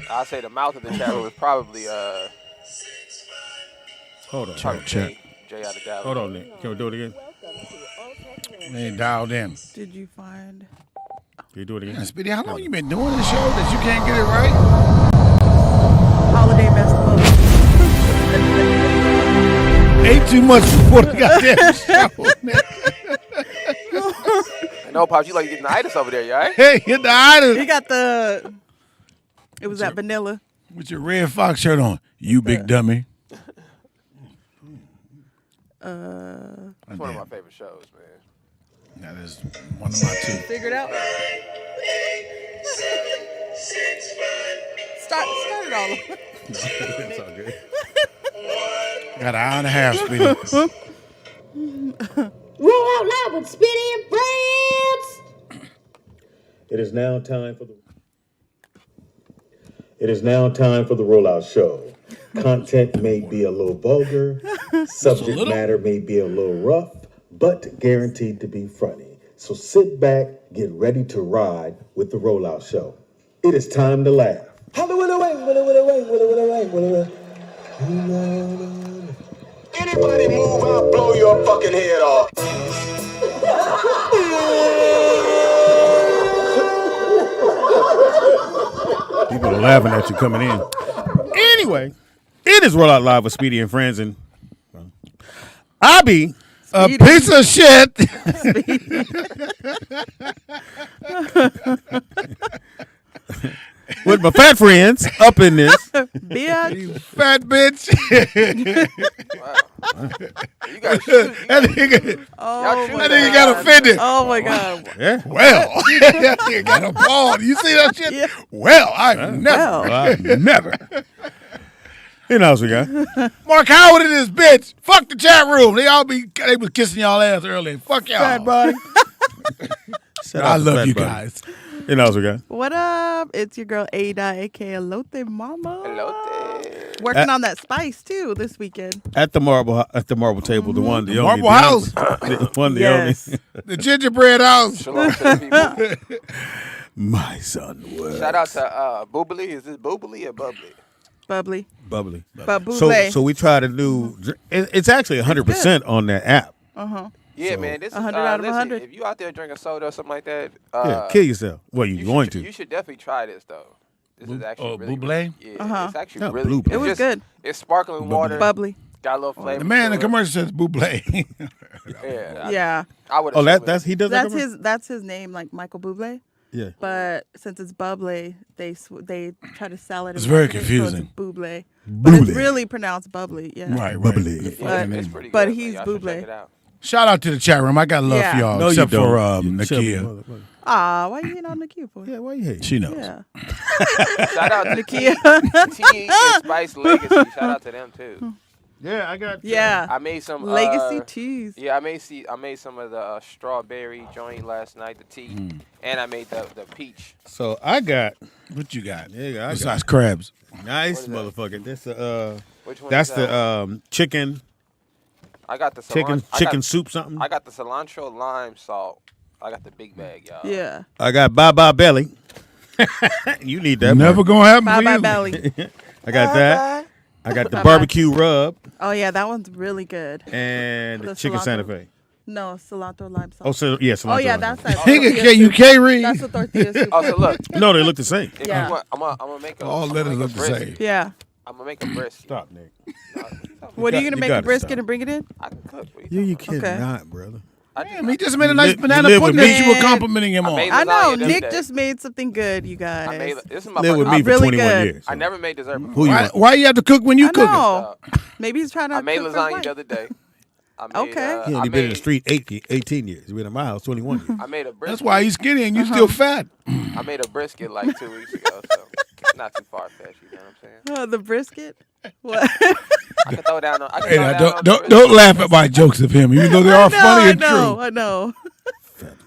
I'll say the mouth of the chat room is probably Hold on. Jay out of Dallas. Hold on, Nick. Can we do it again? They dialed in. Did you find? Can you do it again? Speedy, how long you been doing this show that you can't get it right? Holiday best book. Ain't too much before the goddamn show. I know, Pops, you like getting the itis over there, you all right? Hey, hit the item. He got the. It was that vanilla. With your red fox shirt on. You big dummy. It's one of my favorite shows, man. That is one of my two. Figured out. Start it all over. It's all good. Got an hour and a half, Speedy. Roll out loud with Speedy and Friends. It is now time for the Rollout Show. Content may be a little vulgar, subject matter may be a little rough, but guaranteed to be funny. So sit back, get ready to ride with the Rollout Show. It is time to laugh. Anybody move, I'll blow your fucking head off. People are laughing at you coming in. Anyway, it is Rollout Live with Speedy and Friends, and I be a piece of shit. with my fat friends up in this. Bitch. You fat bitch. Wow. You got shoes. That nigga Y'all got offended. Oh my God. Yeah. Well, that nigga got appalled. You see that shit? Yeah. Well, I've never. You know what we got? Mark Howard and this bitch. Fuck the chat room. They was kissing y'all ass earlier. Fuck y'all. Fat body. I love you guys. You know what we got? What up? It's your girl Ada, aka Elote Mama. Elote. Working on that spice too this weekend. At the marble table, the one, the only, Marble House. the one, the Yes. only. The gingerbread house. Shalom to the people. My son was. Shout out to Boobly. Is this Boobly or Bubbly? Bubbly. Bubbly. Babule. So we tried a new. It's actually 100% on that app. Yeah, man. This is 100 out of listen, 100. If you out there drinking soda or something like that, Yeah, kill yourself. Well, you're going to. You should definitely try this though. This is actually really Buble? good. Yeah, it's actually Not really. Blueberry. It was good. It's sparkling water. Bubbly. Got a little flavor. The man in the to it. commercial says Buble. Yeah. Yeah. I would. Oh, that's he does that. That's his name, like Michael Bublé. Yeah. But since it's bubbly, they try to sell it. It's and very market it, so confusing. it's bubbly. But Bubbly. it's really pronounced bubbly. Yeah. Right. Bubbly. Yeah, it's pretty But good, he's man. Y'all should check Buble. it out. Shout out to the chat room. I got love Yeah. for y'all, No, except you don't. for You Nakia. chubby motherfucker. Why you ain't on the queue for? Yeah, why you hate? She knows. Yeah. Shout out to Nakia. T and Spice Legacy. Shout out to them too. Yeah, I got. Yeah. I made some Legacy teas. Yeah, I made some of the strawberry joint last night, the tea, and I made the peach. So I got. What you got? Yeah, I Besides crabs. nice What is that? motherfucker. This Which one? that's is that? the chicken I got the cilantro. chicken soup something. I got the cilantro lime salt. I got the big bag, y'all. Yeah. I got bye belly. You need that. Never Mark. gonna happen Bye for bye you. belly. I got that. I got the Bye-bye. barbecue rub Oh yeah, that one's really good. and The chicken cilantro. Santa Fe. No, cilantro lime salt. Oh, so yeah, cilantro. Oh yeah, that's that. Nigga, tortilla you soup. can't read. That's what tortilla soup. Oh, so look, no, they look the same. if Yeah. you want, I'm gonna make a. All I'm letters gonna look make the a same. brisket. Yeah. I'm gonna make a brisket. Stop, Nick. What are you gonna you make a gotta brisket stop. and bring it in? I can cook. What You you talking cannot, Okay. brother. about? Damn, he just made a nice you banana live with pudding me. that you were complimenting him I on. made I know. lasagna the other Nick day. just made something good, you guys. I made this is my Live with first. me for really 21 good. years. I never made dessert before. Who you Why, want? why you have to cook when you I cooking? know. Maybe he's trying to. I made cook for his lasagna wife. the other day. I made, Okay. He I only been in the made- street 18 years. He been in my house 21 years. I made a brisket. That's why he's skinny and you still fat. I made a brisket like 2 weeks ago, so it's not too far fetched. You know what I'm saying? The brisket. What? I can throw down. I can Hey, throw now, down don't on don't the don't laugh at my jokes of him, even though they are funny and I know. true. I know.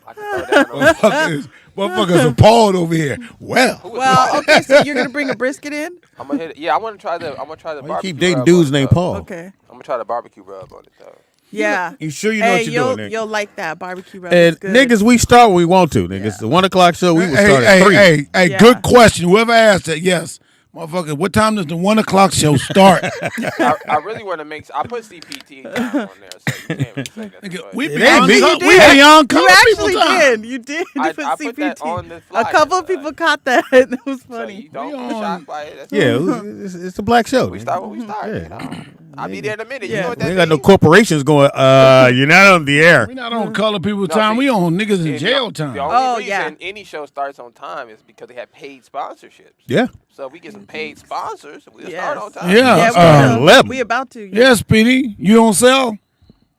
I can throw down on Motherfuckers appalled over here. Well, Well, okay. So you're gonna bring a brisket in? I'm gonna hit it. Yeah, I want to try the. I'm gonna try the Why you barbecue. keep dating rub dudes on it, named though. Paul? Okay. I'm gonna try the barbecue rub on it though. Yeah. You sure you know Hey, what you're doing, Nick? you'll like that barbecue rub. And It's good. niggas, we start when we want to. Niggas, the 1 o'clock show, we will start at 3. hey, Yeah. good question. Whoever asked that, yes. Motherfucker, what time does the 1 o'clock show start? I really want to make. I put CPT time on there, so you can't really say that. Nigga, we It be ain't on, me. we be on You color actually people time. did. You did. I put put CPT. that on the A flyer. couple of people caught that. It was So funny. you don't We get on- shocked by it. That's Yeah, all. it's a black show. We start when we start. Yeah. You know? I'll be there in a minute. Yeah. You know what We that ain't got no means? corporations going, you're not on the air. We not on color people No, time. see, We on niggas in And jail the time. only Oh, reason yeah. any show starts on time is because they have paid sponsorships. Yeah. So if we get some paid sponsors, we'll Yes. start on time. Yeah. Yeah, 11. we about to. Yeah, Speedy, you don't sell?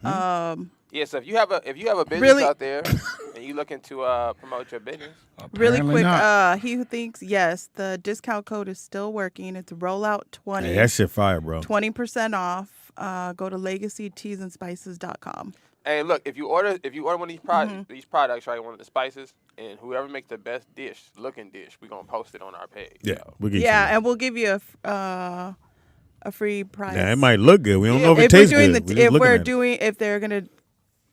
Yeah, so if you have a business Really- out there and you looking to promote your business, Really Apparently quick, not. he who thinks, yes, the discount code is still working. It's rollout 20. Hey, that shit fire, bro. 20% off. Go to legacyteasandspices.com. hey, look, if you order one of these these products, right, one of the spices, and whoever makes the best looking dish, we're gonna post it on our page. Yeah, So. we get Yeah, you. and we'll give you a free prize. Yeah, it might look good. We don't know if it if we're tastes doing good. the We just if looking we're at it. doing if they're gonna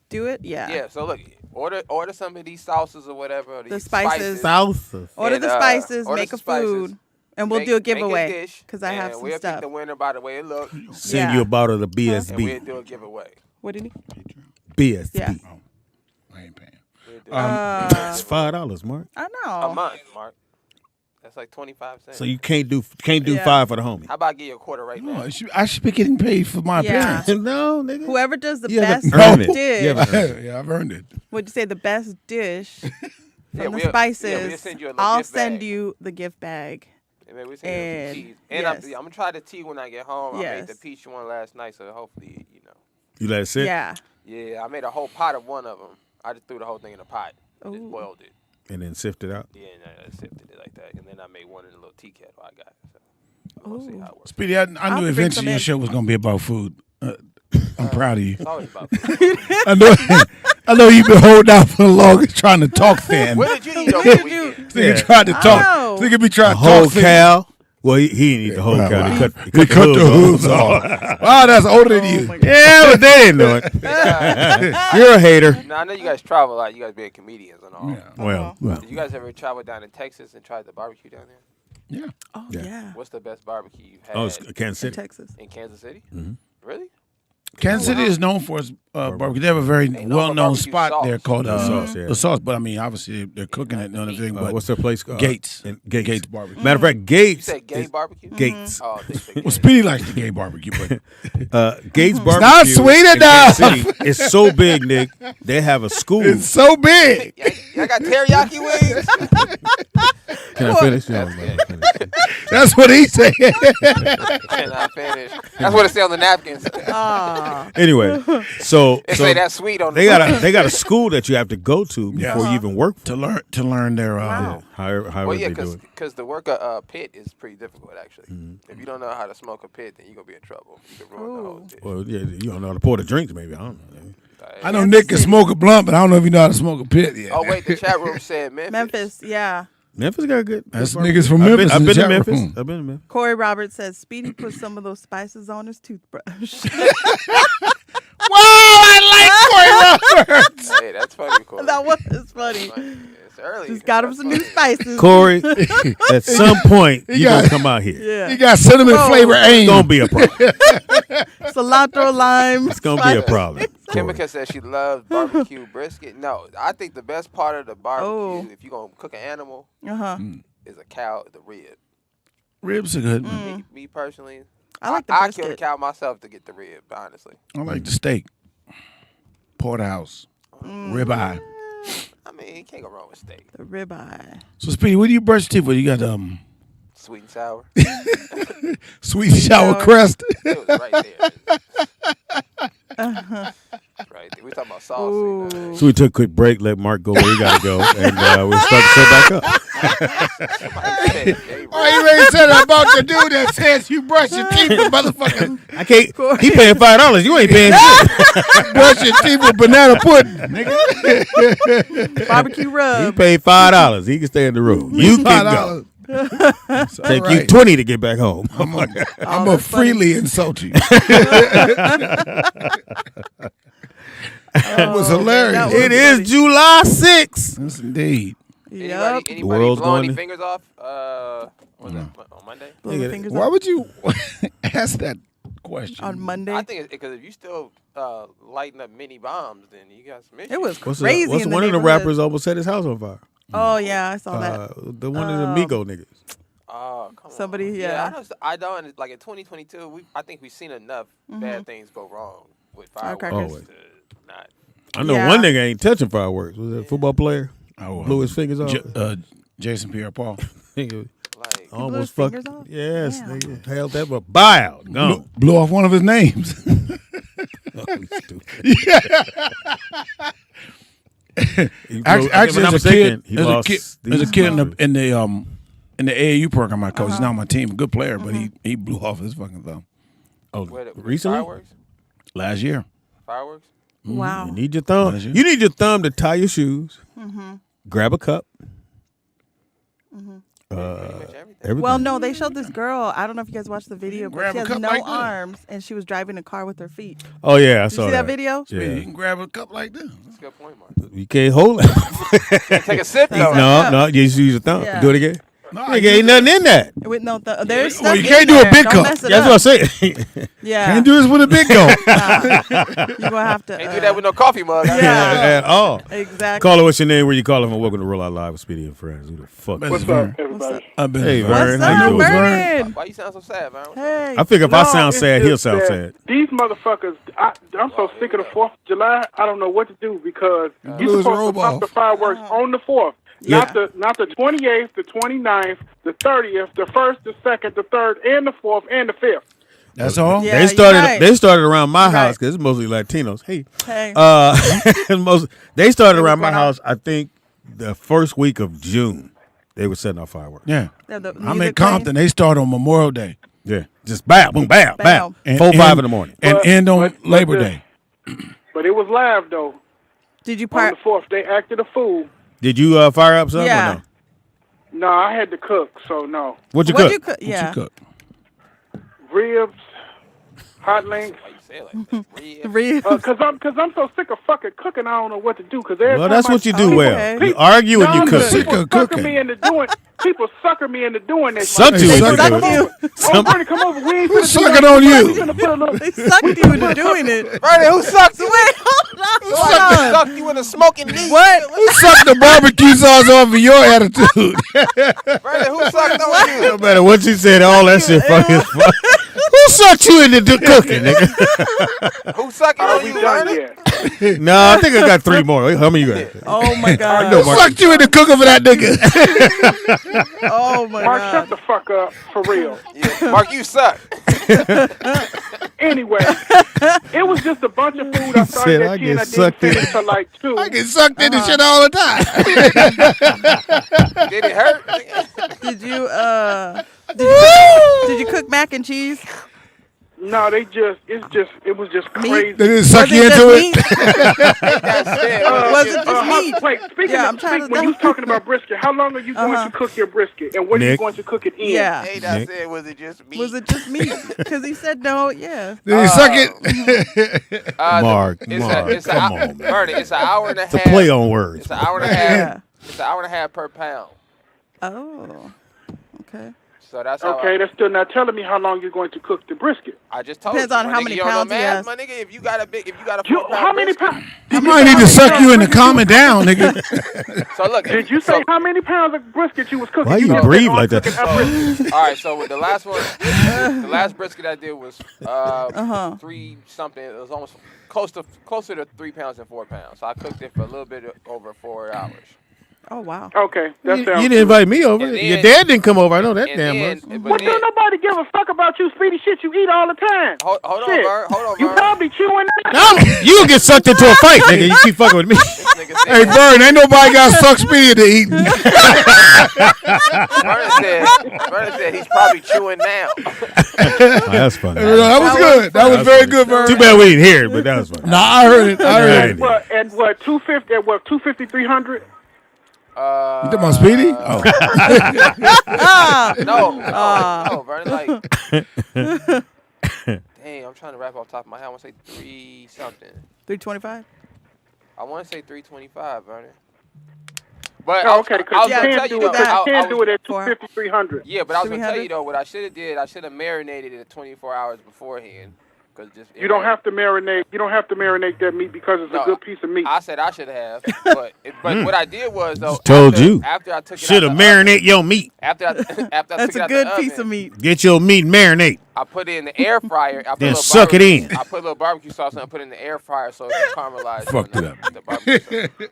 do it, yeah. Yeah, so look, order some of these sauces or whatever. Or The these spices. South. Order And, the spices, order make some a food, spices, and we'll make- do a make giveaway dish, because I have and some we'll stuff. pick the winner by the way it looks, Send Yeah. you a bottle of the and we'll BSB. do a giveaway. What did he? BSB. Yeah. I ain't paying. We'll do It's $5, Mark. I a know. month, Mark. That's like 25 cents. So you can't do Yeah. 5 for the homie. How about I give you a quarter right No, now? I should be getting paid for my Yeah. appearance. No, nigga. Whoever does the You haven't best earned it. dish, You haven't earned it. Yeah, I've earned it. would you say the best dish Yeah, from the we'll spices? send you a little I'll gift send bag. you the gift bag. And maybe we'll send you some And, cheese. And yes. I'm gonna try the tea when I get home. I made Yes. the peach one last night, so hopefully, You let it sit? Yeah. Yeah, I made a whole pot of one of them. I just threw the whole thing in a pot. Just Ooh. boiled it. And then sift it out. Yeah, and I sifted it like that. And then I made one in a little tea kettle I got. So we'll see Ooh. how it works. Speedy, I I'll knew bring some eventually your in. show was going to be about food. I'm proud of you. It's always about food. I know you've been holding out for the longest trying to talk thin. What did you eat over the weekend? Nigga tried to I talk. know. Nigga be trying A to whole talk thin. cow. Well, he didn't eat the whole cow. He cut He cut the hooves off. Wow, that's older than you. Yeah, but they didn't know it. You're a hater. Now, I know you guys travel a lot. You guys being comedians and all. Well, Did you guys ever travel down to Texas and try the barbecue down there? Yeah. Oh Yeah. yeah. What's the best barbecue you've had oh, it's Kansas In City. Texas. in Kansas City? Really? Kansas City is known for its barbecue. They have a very known for well-known barbecue spot sauce. there called The sauce, yeah. the sauce. But I mean, obviously they're cooking it and everything. But What's their place called? Gates. Gates. Gates barbecue. Matter of fact, You Gates. said gay is- barbecue? Gates. Oh, they said Well, gay. Speedy likes the gay barbecue, but Gates barbecue. not sweet in enough. Kansas City is so big, Nick. They have a school. it's so big. Y'all got teriyaki wings? Can I finish? Yeah, That's what he said. Can I finish? That's what it said on the napkins. Anyway, so It say that sweet on the they got a school that you have to go to before Yeah. you even work for. to learn their However Well, yeah, they do it. because the work a pit is pretty difficult, actually. If you don't know how to smoke a pit, then you're going to be in trouble. You can ruin the whole dish. Well, yeah, you don't know how to pour the drinks, maybe. I don't know. I know Nick can smoke a blunt, but I don't know if you know how to smoke a pit yet. Oh, wait, the chat room said Memphis. Memphis, yeah. Memphis got good. That's good niggas from barbecue. Memphis I've in been the to chat Memphis. room. I've been to Memphis. Corey Roberts says Speedy put some of those spices on his toothbrush. Whoa, I like Corey Roberts. Hey, that's funny, Corey. That was funny. It's early. Just got him some new spices. Corey, at some point, you got- gonna come out here. Yeah. He got cinnamon flavor It's aim. gonna be a problem. Cilantro, lime. It's gonna be a problem. Corey. Kimika says she loves barbecue brisket. No, I think the best part of the barbecue, Oh. if you're going to cook an animal, Uh-huh. is a cow, the rib. Ribs are good. Me personally, I like the I kill the brisket. cow myself to get the rib, honestly. I like the steak. Porterhouse. Ribeye. I mean, you can't go wrong with steak. The ribeye. So Speedy, what do you brush your teeth with? You got Sweet and sour. sweet and sour sour. crust. It was right there. Right there. We talking about sauce. You know. So we took a quick break, let Mark go where he gotta go, and we'll start the show back up. Hey, Why you ready to say that about the dude that says you brush your teeth with motherfucking I can't. He paying $5. You ain't paying shit. brush your teeth with banana pudding, nigga? Barbecue He rub. paid $5. He can stay in the room. You can go. $5. Take you right. 20 to get back home. I'm gonna that's funny. freely insult you. That was hilarious. that was- It is July 6th. Yes, indeed. Yep. Anybody world's blowing going any to- fingers off? Was that on Monday? Blow the fingers Why off would you ask that question? on Monday. I think it's because if you still lighting up mini bombs, then you got some issues. It was What's crazy. what's in one of the neighborhood. rappers almost set his house on fire? Oh yeah, I saw that. The one of the Migo niggas. Oh, come Somebody, on. yeah. I don't. Like in 2022, I think we've seen enough bad things go wrong with fireworks. Firecrackers. To not. I know Yeah. one nigga ain't touching fireworks. Was that a football player? Oh, Blew his fingers off. Jason Pierre-Paul. Nigga Like, almost his fucked. fingers off? Yes, Damn. nigga held that but buy out. Gone. Blew off one of his names. Oh, stupid. Actually, as a kid, he as lost a kid in the AAU program I coach, he's not on my team. A good player, but he blew off his fucking thumb Oh, with recently? fireworks. last year. Fireworks. Wow. You need your thumb. What is it? You need your thumb to tie your shoes. Grab a cup. Pretty much everything. Everything. Well, no, they showed this girl. I don't know if you guys watched the video, but Grab she a has cup no like that. arms, and she was driving a car with her feet. Oh yeah, I Did saw you see that video? Yeah. You can grab a cup like this. That's a good point, Mark. You can't hold it. Take a sip though. no, you just use your thumb. Yeah. Do it again. No, Nigga, ain't nothing in that. With no, there's Well, stuff you in can't do a there. big Don't cup. mess it That's up. what I'm saying. Yeah, Can't do this with a big go. you're gonna have to. Can't do that with no coffee mug. Yeah. At all. Exactly. Caller, what's your name? Where you calling from? Welcome to Roll Out Live with Speedy and Friends. Who the fuck? What's Up, up? everybody? Hey, Vern. What's How you up, doing? Vernon? Why you sound so sad, man? Hey. I figure if I sound it's sad, he'll just sound that sad. These motherfuckers, I'm so sick of the 4th of July. I don't know what to do because blew you're his supposed robe to pop off. the fireworks on the 4th. Yeah. Not the 28th, the 29th, the 30th, the 1st, the 2nd, the 3rd, and the 4th, and the 5th. That's all. Yeah. They started. you're right. They started around my You're right. house because it's mostly Latinos. Hey, Hey. they started around my house. I think the first week of June, they were setting off fireworks. Yeah. The I'm in music Compton. They start on Memorial Day Yeah, just bam, boom, bam, bam. Bam. 4-5 in the morning. and But- end on but Labor the- Day. But it was live, though. Did you On part? the 4th, they acted a fool. Did you fire up something? Yeah. Or no? No, I had to cook, so no. What you What cook? you cook? Yeah. What you cook? Ribs, hot links. Why you say it like that? Rib. Ribs. Cause I'm so sick of fucking cooking. I don't know what to do. Cause every Well, time that's what you do Okay. well. You argue and you I'm cook. sick People of sucker cooking. me into doing. People sucker me into doing this. Suck They you suck into you. doing it. Oh, Bernie, come over. We ain't Who's finna do sucking nothing. on you? We finna put a little. They sucked you into doing it. Bernie, who sucked you? Wait, hold on. Who Hold on. sucked you in the smoking knee? What? Who sucked the barbecue sauce off of your attitude? Bernie, who sucked on you? No matter what you said, all that shit funny as fuck. Who sucked you into cooking, nigga? Who sucking Are on we you, done Bernie? yet? No, I think I got 3 more. How many you got? Oh my god. know, Who sucked you into cooking for that nigga? Oh my Mark, god. shut the fuck up for real. Yeah. Mark, you suck. Anyway, it was just a bunch of food. I said started I at 10. get I sucked didn't in. finish till like 2. I get sucked into shit all the time. Did it hurt? Did you did you cook mac and cheese? No, it was just crazy. They didn't suck Was you it into just it. meat? Was it just meat? Wait, speaking Yeah, of, I'm trying to when you know. was talking about brisket, how long are you going to cook your brisket, and what are you Nick. going to cook it in? Yeah. Hey, I said, was it just me? Was it just meat? Because he said no. Yeah. Did he suck it? Mark, It's come on, man. Bernie, it's an hour and a half. It's a play on words. It's an hour and a half. Yeah. It's an hour and a half per pound. Oh. Okay. So that's how Okay, that's still not telling me how long you're going to cook the brisket. I just told Depends you. on my how nigga, many you don't know pounds he math, has. my nigga. If you got a 4 How many brisket- pounds? I might need to suck you into calming down, nigga. So look, Did you say how many pounds of brisket you was cooking? Why you just breathe said, like that? cooking a brisket. all right. So with the last one, the last brisket I did was 3 something. It was almost closer to 3 pounds and 4 pounds. So I cooked it for a little bit over 4 hours. Oh wow. Okay, that You sounds didn't good. invite me over. And Your then- dad didn't come over. I know that And damn then, much. but Well, then, don't nobody give a fuck about you, Speedy shit you eat all the time. hold on, Shit. Vern. Hold on, You Vern. probably chewing. No, you get sucked into a fight, nigga. You keep fucking with me. This nigga Hey, said, Bird, ain't nobody got suck Speedy to eat. Vernon said he's probably chewing now. That's funny. That was good. That was very good, Bird. Too bad we didn't hear it, but that was funny. Nah, I heard it. I heard it. What, at what, 250, at what, 250, 300? You talking about Speedy? Oh. No, Vernon. Like, dang, I'm trying to rap off the top of my head. I want to say 3 something. 325. I want to say 325, Vernon. But Oh, okay, because you I was gonna can't tell do you it. though. You can't do it at For- 250, 300. Yeah, but I was gonna tell 300? you though. What I should have did, I should have marinated it 24 hours beforehand. Cause just You don't have to marinate. You don't have to marinate that meat because it's No, a good piece of meat. I said I should have, but what I did was though. Just told after, you. After I took it Should out have the oven- marinate your meat. After I took That's it a out good the piece oven, of meat. Get your meat marinate. I put it in the air fryer. I put Then a little suck it barbecue- in. I put a little barbecue sauce and I put it in the air fryer so it can caramelize. Fucked on it up. the barbecue sauce.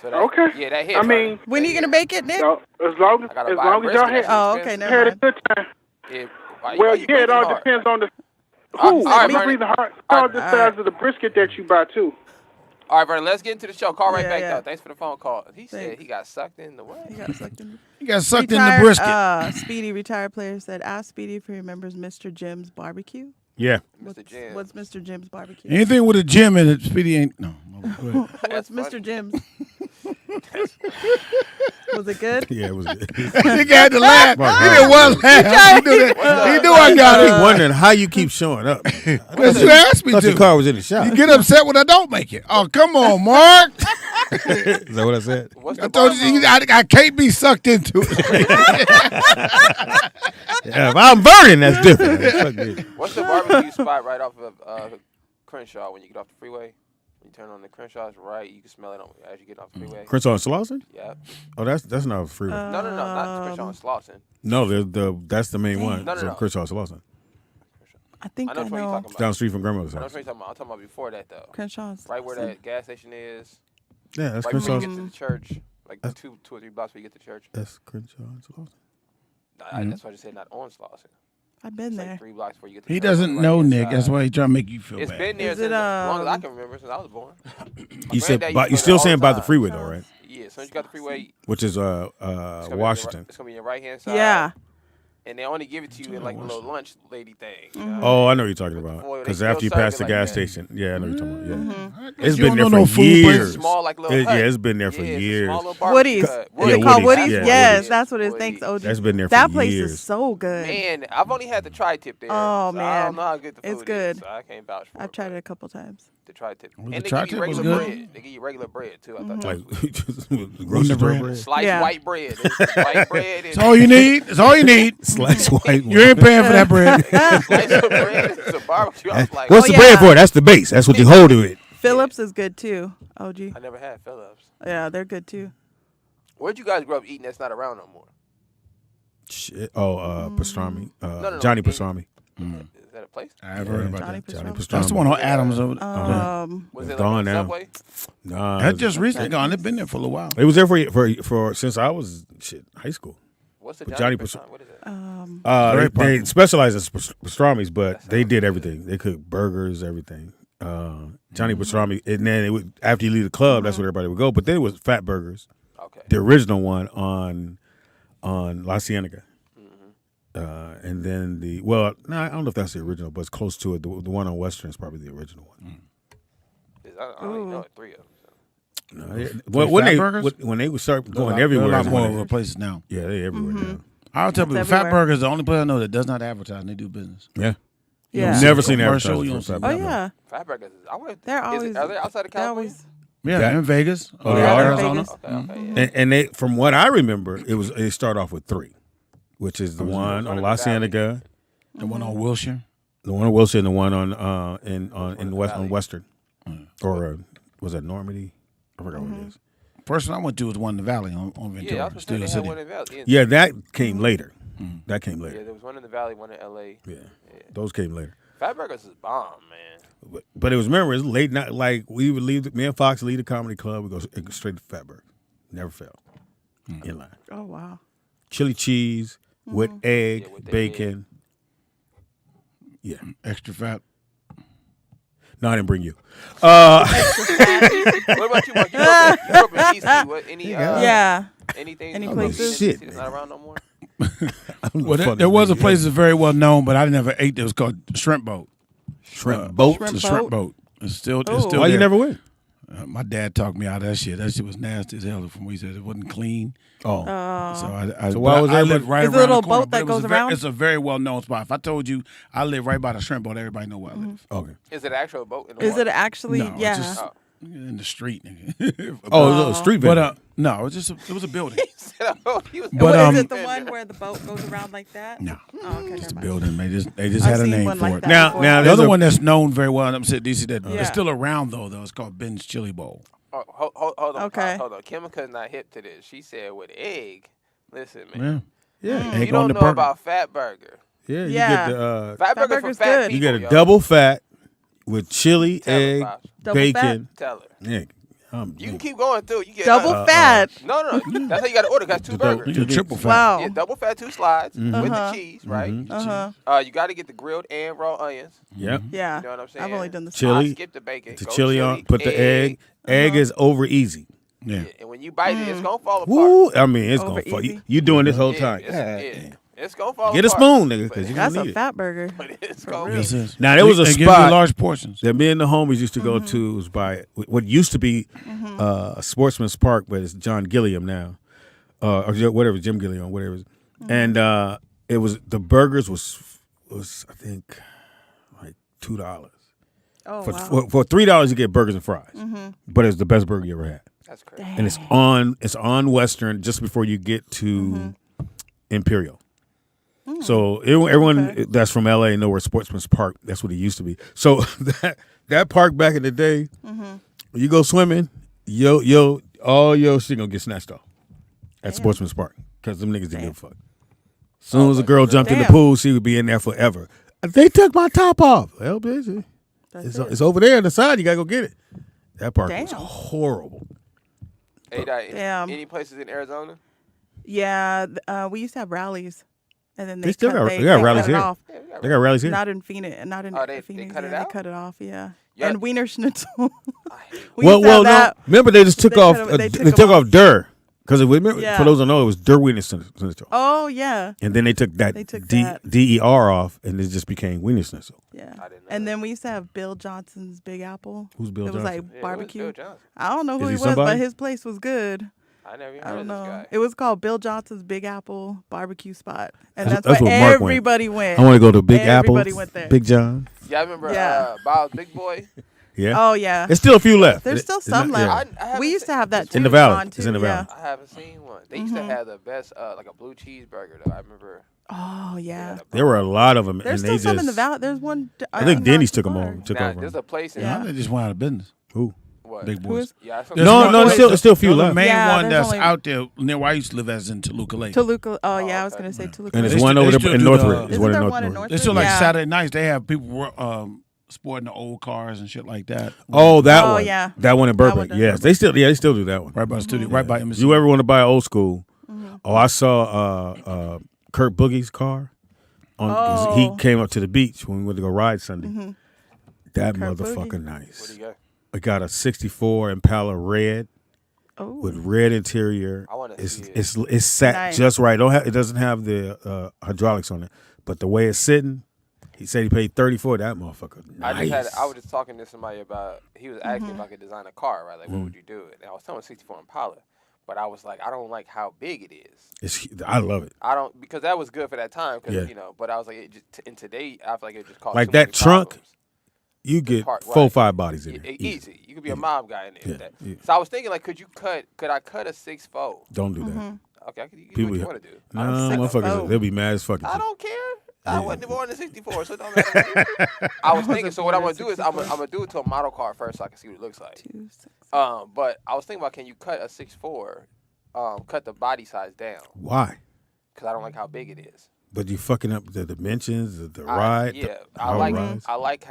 So that, Okay. Yeah, that hit. I mean, When are you gonna bake it, Nick? So, as long I gotta as buy y'all brisket, had, that's Oh, okay, expensive. never had a mind. good time. Yeah, Well, you yeah, it all hard. depends on the. All Ooh, right, me Vernon. breathing hard. It all the size of the brisket that you buy too. All right, Vernon, let's get into the show. Call right Yeah, back, yeah. though. Thanks for the phone call. He said Thanks. he got sucked in the what? He got sucked in. You got sucked in the Retired, brisket. Speedy, retired player, said, ask Speedy if he remembers Mr. Jim's barbecue. Yeah. Mr. Jim. What's Mr. Jim's barbecue? Anything with a gym in it, Speedy ain't. No. Go ahead. What's Mr. Jim's? Was it good? Yeah, it was good. Nigga had to laugh. Mark, He didn't want to laugh. He knew that. He knew I got I it. was wondering how you keep showing up. I That's what you asked me thought your to. car was in the shop. You get upset when I don't make it. Oh, come on, Mark. Is that what I said? What's I the told you, I can't be sucked into it. Yeah, if I'm burning, that's different. Fuck it. What's the barbecue spot right off of Crenshaw when you get off the freeway? When you turn on the Crenshaw's right, you can smell it as you get off the freeway. Crenshaw and Slauson? Yeah. Oh, that's not a freeway. No, not Crenshaw and Slauson. No, that's the main one. No, no, So no. Crenshaw and Slauson. I think I know I which one you're know. talking It's about. down the street from grandmother's I know house. what you're talking about. I'm talking about before that though. Crenshaw's. Right where that gas station is. Yeah, that's Right before Crenshaw. you get to the church. Like two or three blocks before you get to church. That's Crenshaw and Slauson. That's why I just said not on Slauson. I've been It's there. like 3 blocks before you get to He church on the doesn't know, right-hand Nick. side. That's why he's trying to make you feel It's bad. been there Is since it, as long as I can remember, since I was born. You said, granddad but used you're to still go there saying all about the the time. freeway though, right? Yeah, as soon as you got the freeway, Which is it's gonna be Washington. It's gonna be your right hand side. Yeah. And they only give it to you in like a little lunch lady thing. you know? Oh, I know what you're talking With the about. foil, they Because still after you serve pass it the like gas that. station, yeah, I know what you're talking about. Yeah, It's it's been there no for food years. places. Small like little hut. Yeah, it's been there for Yeah, it's a years. small little barbecue Woody's. hut. Is Yeah, it called Woody's, Woody's? yeah, Yes, Woody's. that's what it is. Woody's. Thanks, OG. That's been there for That place years. is so good. Man, I've only had the tri-tip there. Oh, so I man. don't know how good the food It's good. is. So I can't vouch for it. I've tried but it a couple times. The tri-tip. the And they give tri-tip you was regular good? bread. They give you regular bread too. I thought Like Wonder grocery store bread. bread. sliced Yeah. white bread. It's white bread. That's all you need. That's all you need. Slice white. You ain't paying for that bread. Slice of bread. It's a barbecue. I was like, What's Oh, the bread yeah. for? That's the base. That's what you hold to it. Phillips is good too. OG. I never had Phillips. Yeah, they're good too. Where'd you guys grow up eating that's not around no more? Shit. Oh, pastrami. no, Johnny in- pastrami. Is that a place? I've heard about Johnny that. Johnny Pastrami. pastrami. That's the one on Adams over there. Was It's it gone like now. Subway? Nah, That's just recently gone. It's been there for a little while. it was there for since I was high school. What's the But Johnny Johnny Pastrami? What is it? Very They popular. specialize in pastramis, but they did everything. They cooked burgers, everything. Johnny pastrami, and then it would, after you leave the club, that's where everybody would go. But then it was Fat Burgers, Okay. the original one on La Cienega. And then no, I don't know if that's the original, but it's close to it. The one on Western is probably the original one. I don't even know it, 3 of them. So. No, when Fat they Burgers? when they would start going There are everywhere, a lot is more when of they- the places now. yeah, they everywhere now. I'll tell people, It's Fat everywhere. Burger is the only place I know that does not advertise and they do business. Yeah, Yeah. never seen Commercial, advertising you for don't see Fat Oh Burger. yeah. Fat Burgers. I wonder. They're always. Are they outside of they're California? always. Yeah, That- in Vegas. Oh, or they are? Arizona. Vegas. Okay, yeah. And they, from what I remember, they start off with 3, which is the one on La Cienega, The one on Wilshire. the one on Wilson, and the one on on Western, or was that Normandy? I forgot what it is. First one I went to was one in the Valley on Ventura. Yeah, I was gonna say Studio they had City. one in Valley. Yeah, that came later. That came Yeah, later. there was one in the Valley, one in L.A. Yeah, those came later. Fat Burgers is bomb, man. But it was, remember, it was late night. Like we would leave. Me and Fox leave the comedy club. We go straight to Fat Burger. Never failed. In line. Oh wow. Chili cheese with egg, Yeah, with the bacon. Yeah. Extra fat. No, I didn't bring you. What about you, Mark? You grew up in D.C. What? Yeah. Anything? Any you places? in DC Shit, that's not around no more? Well, there was a place that's very well known, but I never ate. It was called Shrimp Boat. Shrimp boat. Shrimp The Shrimp Boat? Boat. It's still Oh. still Why you there. never went? My dad talked me out of that shit. That shit was nasty as hell. From what he said, it wasn't clean. Oh, So I So why was I there live like- right Is it a around little the corner, boat but that it was goes a around? It's a very well known spot. If I told you I live right by the Shrimp Boat, everybody know where I live. okay. Is it an actual boat in the Is water? it actually? No, it's yeah. just in the street. Nigga. Oh, it was a street But vendor. No, it was a building. He was But, Is it the one where the boat goes around like that? No, Oh, okay, it's a never mind. building. They just I've had a seen name one for like it. that Now, before. now The there's other a, one that's known very well in upstate DC that Yeah. is still around though it's called Ben's Chili Bowl. Oh, hold on, Okay. hold on. Kimika's not hip to this. She said with egg. Listen, man. Yeah, yeah, Egg You on don't the know burger. about Fat Burger. yeah, you Yeah. get the Fat Burger's for Burger's fat good. people. you get a yo. double fat with chili, Tell her, egg, Pops. Double bacon. Tell her. Yeah, You can keep going through. You get Double fat. No. That's how you got to order. Got two burgers. You get triple fat. Wow. Yeah, double fat, 2 slides with the cheese, right? You got to get the grilled and raw onions. Yep. Yeah. You know what I'm saying? I've only done the Chili. I skip the bacon. The go chili on. Put the egg. Egg is over easy. Yeah. And when you bite it, it's gonna fall apart. Woo! I mean, it's Over gonna fall. easy. You doing this whole Yeah, time? it's gonna fall Get a apart. spoon, nigga, because you That's gonna a need it. fat burger. But it's For gonna real. This is. Now there was a They give you spot large portions. that me and the homies used to go to. It was by what used to be Sportsman's Park, but it's John Gilliam now, or whatever, Jim Gilliam, whatever. And it was the burgers was I think like $2. Oh, For wow. for $3 you get burgers and fries, but it's the best burger you ever had. That's crazy. And it's on Western just before you get to Imperial. So everyone that's from LA know where Sportsman's Park. That's what it used to be. So that park back in the day, when you go swimming, all your shit gonna get snatched off at Sportsman's Park because them niggas didn't give a fuck. As soon as a girl jumped in the pool, she would be in there forever. They took my top off. Well, bitch, it's over there on the side. You gotta go get it. That park was horrible. Hey, Damn. any places in Arizona? Yeah, we used to have rallies, and then They still got they rallies cut it here. off. They got rallies here. Not in Phoenix. Not in they Phoenix. cut it yeah, out? They cut it off. Yeah. Yeah. And Wiener Schnitzel. We Well, used to have no. that. Remember, they just took They off. cut 'em- They they took took 'em off Dur because remember Yeah. for those who don't know, it was Dur Wiener Schnitzel. Oh yeah, And then they took that They took that. DER off, and it just became Wiener Schnitzel. yeah. I didn't know And that. then we used to have Bill Johnson's Big Apple. Who's Bill It was Johnson? like Yeah, barbecue. Bill Johnson. I don't know who Is he he was, somebody? but his place was good. I never even I heard don't of this know. guy. It was called Bill Johnson's Big Apple Barbecue Spot, and That's that's, what where Mark went. everybody went. I want to go to Big Apple, Everybody went there. Big John. Yeah, I remember Yeah. Bob's Big Boy. Yeah. Oh yeah. There's still a few left. There's still It's some not- yeah. left. I haven't We used to seen- have that too. In the valley. Ron, It's too, in the yeah. valley. I haven't seen one. They used to have the best, like a blue cheeseburger though. I remember. Oh yeah. There were a lot of them, There's and still they some just. in the valley. There's one. I think not Denny's too took them far. over. Took Now, over. there's a place in Yeah. They just went out of business. Who? what? Big Who boys. is Yeah, There's No, one- no, there's still a few the left. main Yeah, one there's that's only- out there near where I used to live, as in Toluca Lake. Toluca. Oh yeah, I was okay. gonna say Toluca. And They there's still- one they over still there in do Northridge. the- There's Isn't one there in one in Northridge. Northridge? It's still like Yeah. Saturday nights. They have people sporting the old cars and shit like that. Oh, that Oh, one. yeah. That one in That one Burbank. does. Yes, they still do that one. Right by the studio, right by Embassy. You ever want to buy an old school? Oh, I saw Kurt Boogie's car. He Oh. came up to the beach when we went to go ride Sunday. That Kurt motherfucker Boogie. nice. What do you got? I got a '64 Impala red Oh. with red interior. I wanna It's see it. it's sat Nice. just right. It doesn't have the hydraulics on it, but the way it's sitting, he said he paid $30 for that motherfucker. Nice. I was just talking to somebody about. He was asking if I could design a car, right? Like, what would you do? And I was telling him 64 Impala, but I was like, I don't like how big it is. I love it. I don't because that was good for that time, cause, Yeah. you know. But I was like, in today, I feel like it just cost Like too that many trunk, problems. You get part, 4-5 right. bodies in there. Easy. You could be a mob guy in there. Yeah, with that. yeah. So I was thinking, like, could I cut a 6'4"? Don't do that. Okay, you do People, what you want to do. no, I'm motherfuckers, 6'4". they'll be mad as fuck. I don't care. I wasn't born in '64, so it don't matter. I was thinking. So what I'm gonna do is I'm gonna do it to a model car first, so I can see what it looks like. 2, 6. But I was thinking about, can you cut a 6'4", cut the body size down? Why? Because I don't like how big it is. But you fucking up the dimensions, the ride. Yeah, how it rides. I like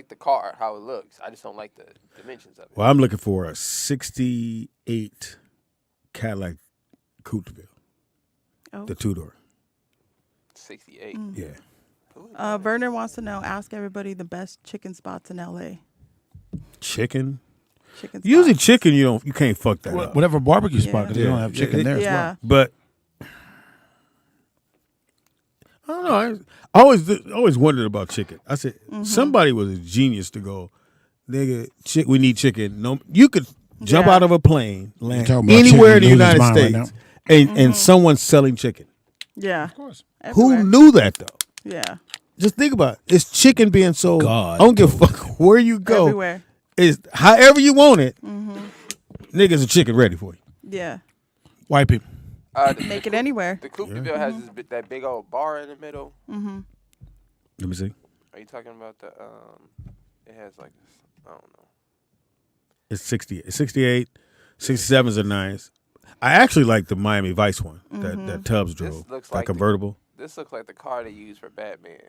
the car, how it looks. I just don't like the dimensions of it. Well, I'm looking for a '68 Cadillac Couteville, Oh. the 2-door. 68. Yeah. Werner wants to know. Ask everybody the best chicken spots in LA. Chicken. Chicken. Usually spots. chicken, you can't fuck that up. Whatever barbecue spot, because Yeah. they don't have chicken Yeah. there as Yeah. well. But I don't know. I always wondered about chicken. I said somebody was a genius to go, nigga. We need chicken. No, you could jump Yeah. out of a plane, land talking about anywhere in chicken, the lose his United mind right States, and someone's selling chicken. Yeah. Of course. Who Everywhere. knew that though? Yeah. Just think about it. It's chicken being sold. God I don't give a fuck where you go. Everywhere. It's however you want it. Niggas, a chicken ready for you. Yeah. White people. Make it anywhere. The Coupe de Ville has that big old bar in the middle. Let me see. Are you talking about the? It has like I don't know. It's 68. 68. 67's a nice. I actually like the Miami Vice one that Tubbs drove. Looks that like convertible. This looks like the car they use for Batman.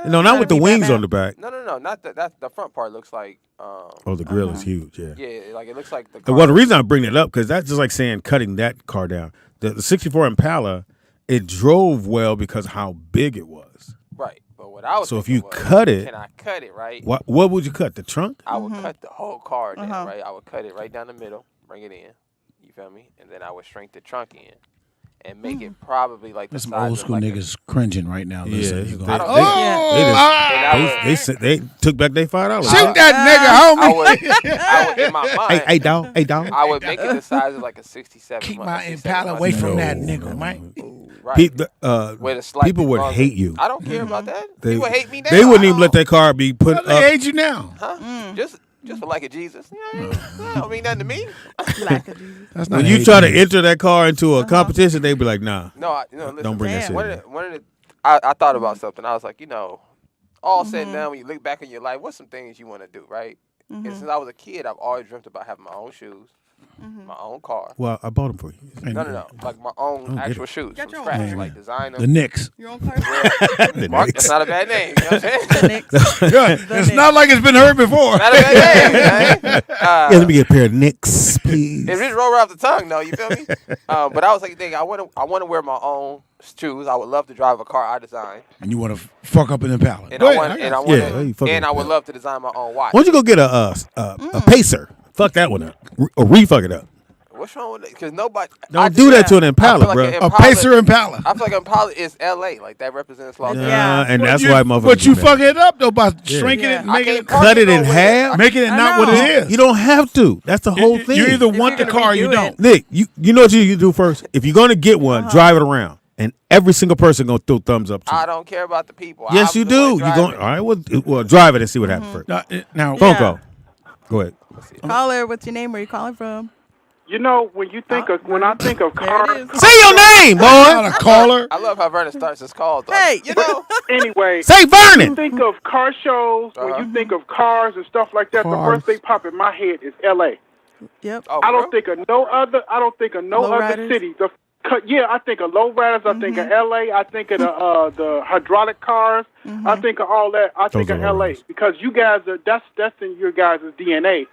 No, not with the wings Batman. on the back. No. Not that. That's the front part looks like. Oh, the grill is huge. Yeah. Yeah, like it looks like the. Car. Well, the reason I bring it up because that's just like saying cutting that car down. The 64 Impala, it drove well because how big it was. Right, but what I was. So if thinking you was, cut it, can I cut it right? What would you cut? The trunk? I would cut the whole car down, right? I would cut it right down the middle, bring it in. You feel me? And then I would shrink the trunk in. And make it probably like the There's some size old school of like niggas cringing right now. Listen, they took back their $5. shoot that nigga, homie. I would in my mind. Hey, dog. I would make it the size of like a 67. Keep my Impala away from that nigga, man. Right. People With a slight would bumper. hate you. I don't care about that. They You would hate me now. They wouldn't even let that car be put What up. age you now? Huh? Just for like a Jesus. You know what I mean? That don't mean nothing to me. That's not When you age, try to man. enter that car into a competition, they'd be like, nah. No, listen, Don't bring that shit in. I thought about something. I was like, all said and done, when you look back in your life, what's some things you want to do, right? And since I was a kid, I've always dreamt about having my own shoes, my own car. Well, I bought them for you. No. Like my own actual shoes from scratch, like design them. The Knicks. Your own car. Mark, that's not a bad name. You know what I'm saying? It's not like it's been heard before. Not a bad name, man. Let me get a pair of Knicks, please. It just roll right off the tongue, though. You feel me? But I was like, thinking, I want to wear my own shoes. I would love to drive a car I design, And you want to fuck up an Impala. and I would love to design my own watch. Why don't you go get a Pacer? Fuck that one up. Or re-fuck it up. What's wrong with it? Because nobody Don't do that to an I Impala, feel like bro. an A Impala- Pacer Impala. I feel like Impala is L.A. Like that represents Los Angeles. Yeah. And that's you, why motherfuckers. But you do that. fucking it up though by shrinking Yeah. it, making I it, can't park Cut it in nowhere. half? making it not what it is. You don't have to. That's the whole thing. You either want the you're car or gonna you redo don't. it. Nick, you know what you do first? If you're gonna get one, drive it around. And every single person gonna throw thumbs up to you. I don't care about the people. Yes, I'm you the one do. You driving going? All right, well, drive it and see what happens first. Now, Phone Yeah. call. Go ahead. Caller, what's your name? Where you calling from? When you think of when I think of There cars, it is. Say your name, not boy. a caller. I love how Vernon starts his call. Though. Hey. anyway, Say when you Vernon. think of car shows, when you think of cars and stuff like that, the first thing pop in my head is L.A. Yep. Oh, I bro? don't think of no other. I don't think of no other Lowriders? city. I think of lowriders. I think of L.A. I think of the hydraulic cars. I think of all that. I think Those of are L.A. lowriders. because you guys are that's in your guys' DNA.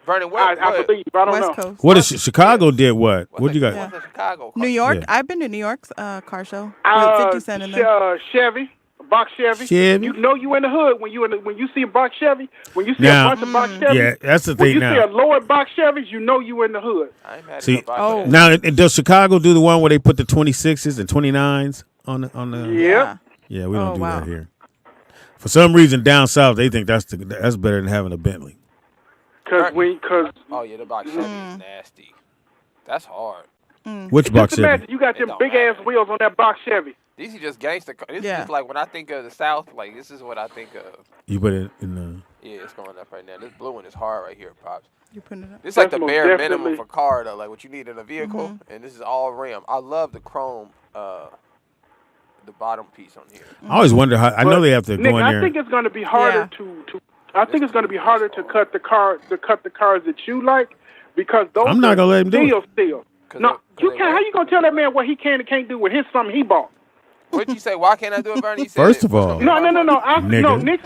Vernon, I believe. I don't West know. Coast. What is Chicago did what? What you got? What's in Chicago? New York. Yeah. I've been to New York's car show. With 50 Cent in there. Chevy, box Chevy. Chevy? You know you in the hood when you see a box Chevy. When you see Now- a bunch of box Chevy. Yeah, that's the When thing you see now. a lower box Chevys, you know you in the hood. I ain't mad See, at oh. that. Now, does Chicago do the one where they put the 26s and 29s on the? Yeah. Yeah, we don't Oh, do wow. that here. For some reason, down south, they think that's better than having a Bentley. Cause Oh yeah, the box Chevy is nasty. That's hard. Which box just imagine Chevy? you got It them don't big ass matter. wheels on that box Chevy. These are just gangster. This Yeah. is like when I think of the South. Like this is what I think of. You put it in the. Yeah, it's going up right now. This blue one is hard right here, pops. You putting it up? This is like That's the most bare definitely- minimum for car though, like what you need in a vehicle, and this is all rim. I love the chrome, the bottom piece on here. I always wonder how. I know they have to Nick, go in I there. think it's going to be harder to. I think it's going to be harder to cut the cars that you like because those. I'm not gonna let him do it. Still. 'Cause No, they- you 'cause they can't. How work. you gonna tell that man what he can and can't do with his something he bought? What'd you say? Why can't I do it, Bernie? You said First it. of all- No. Nigga. Nick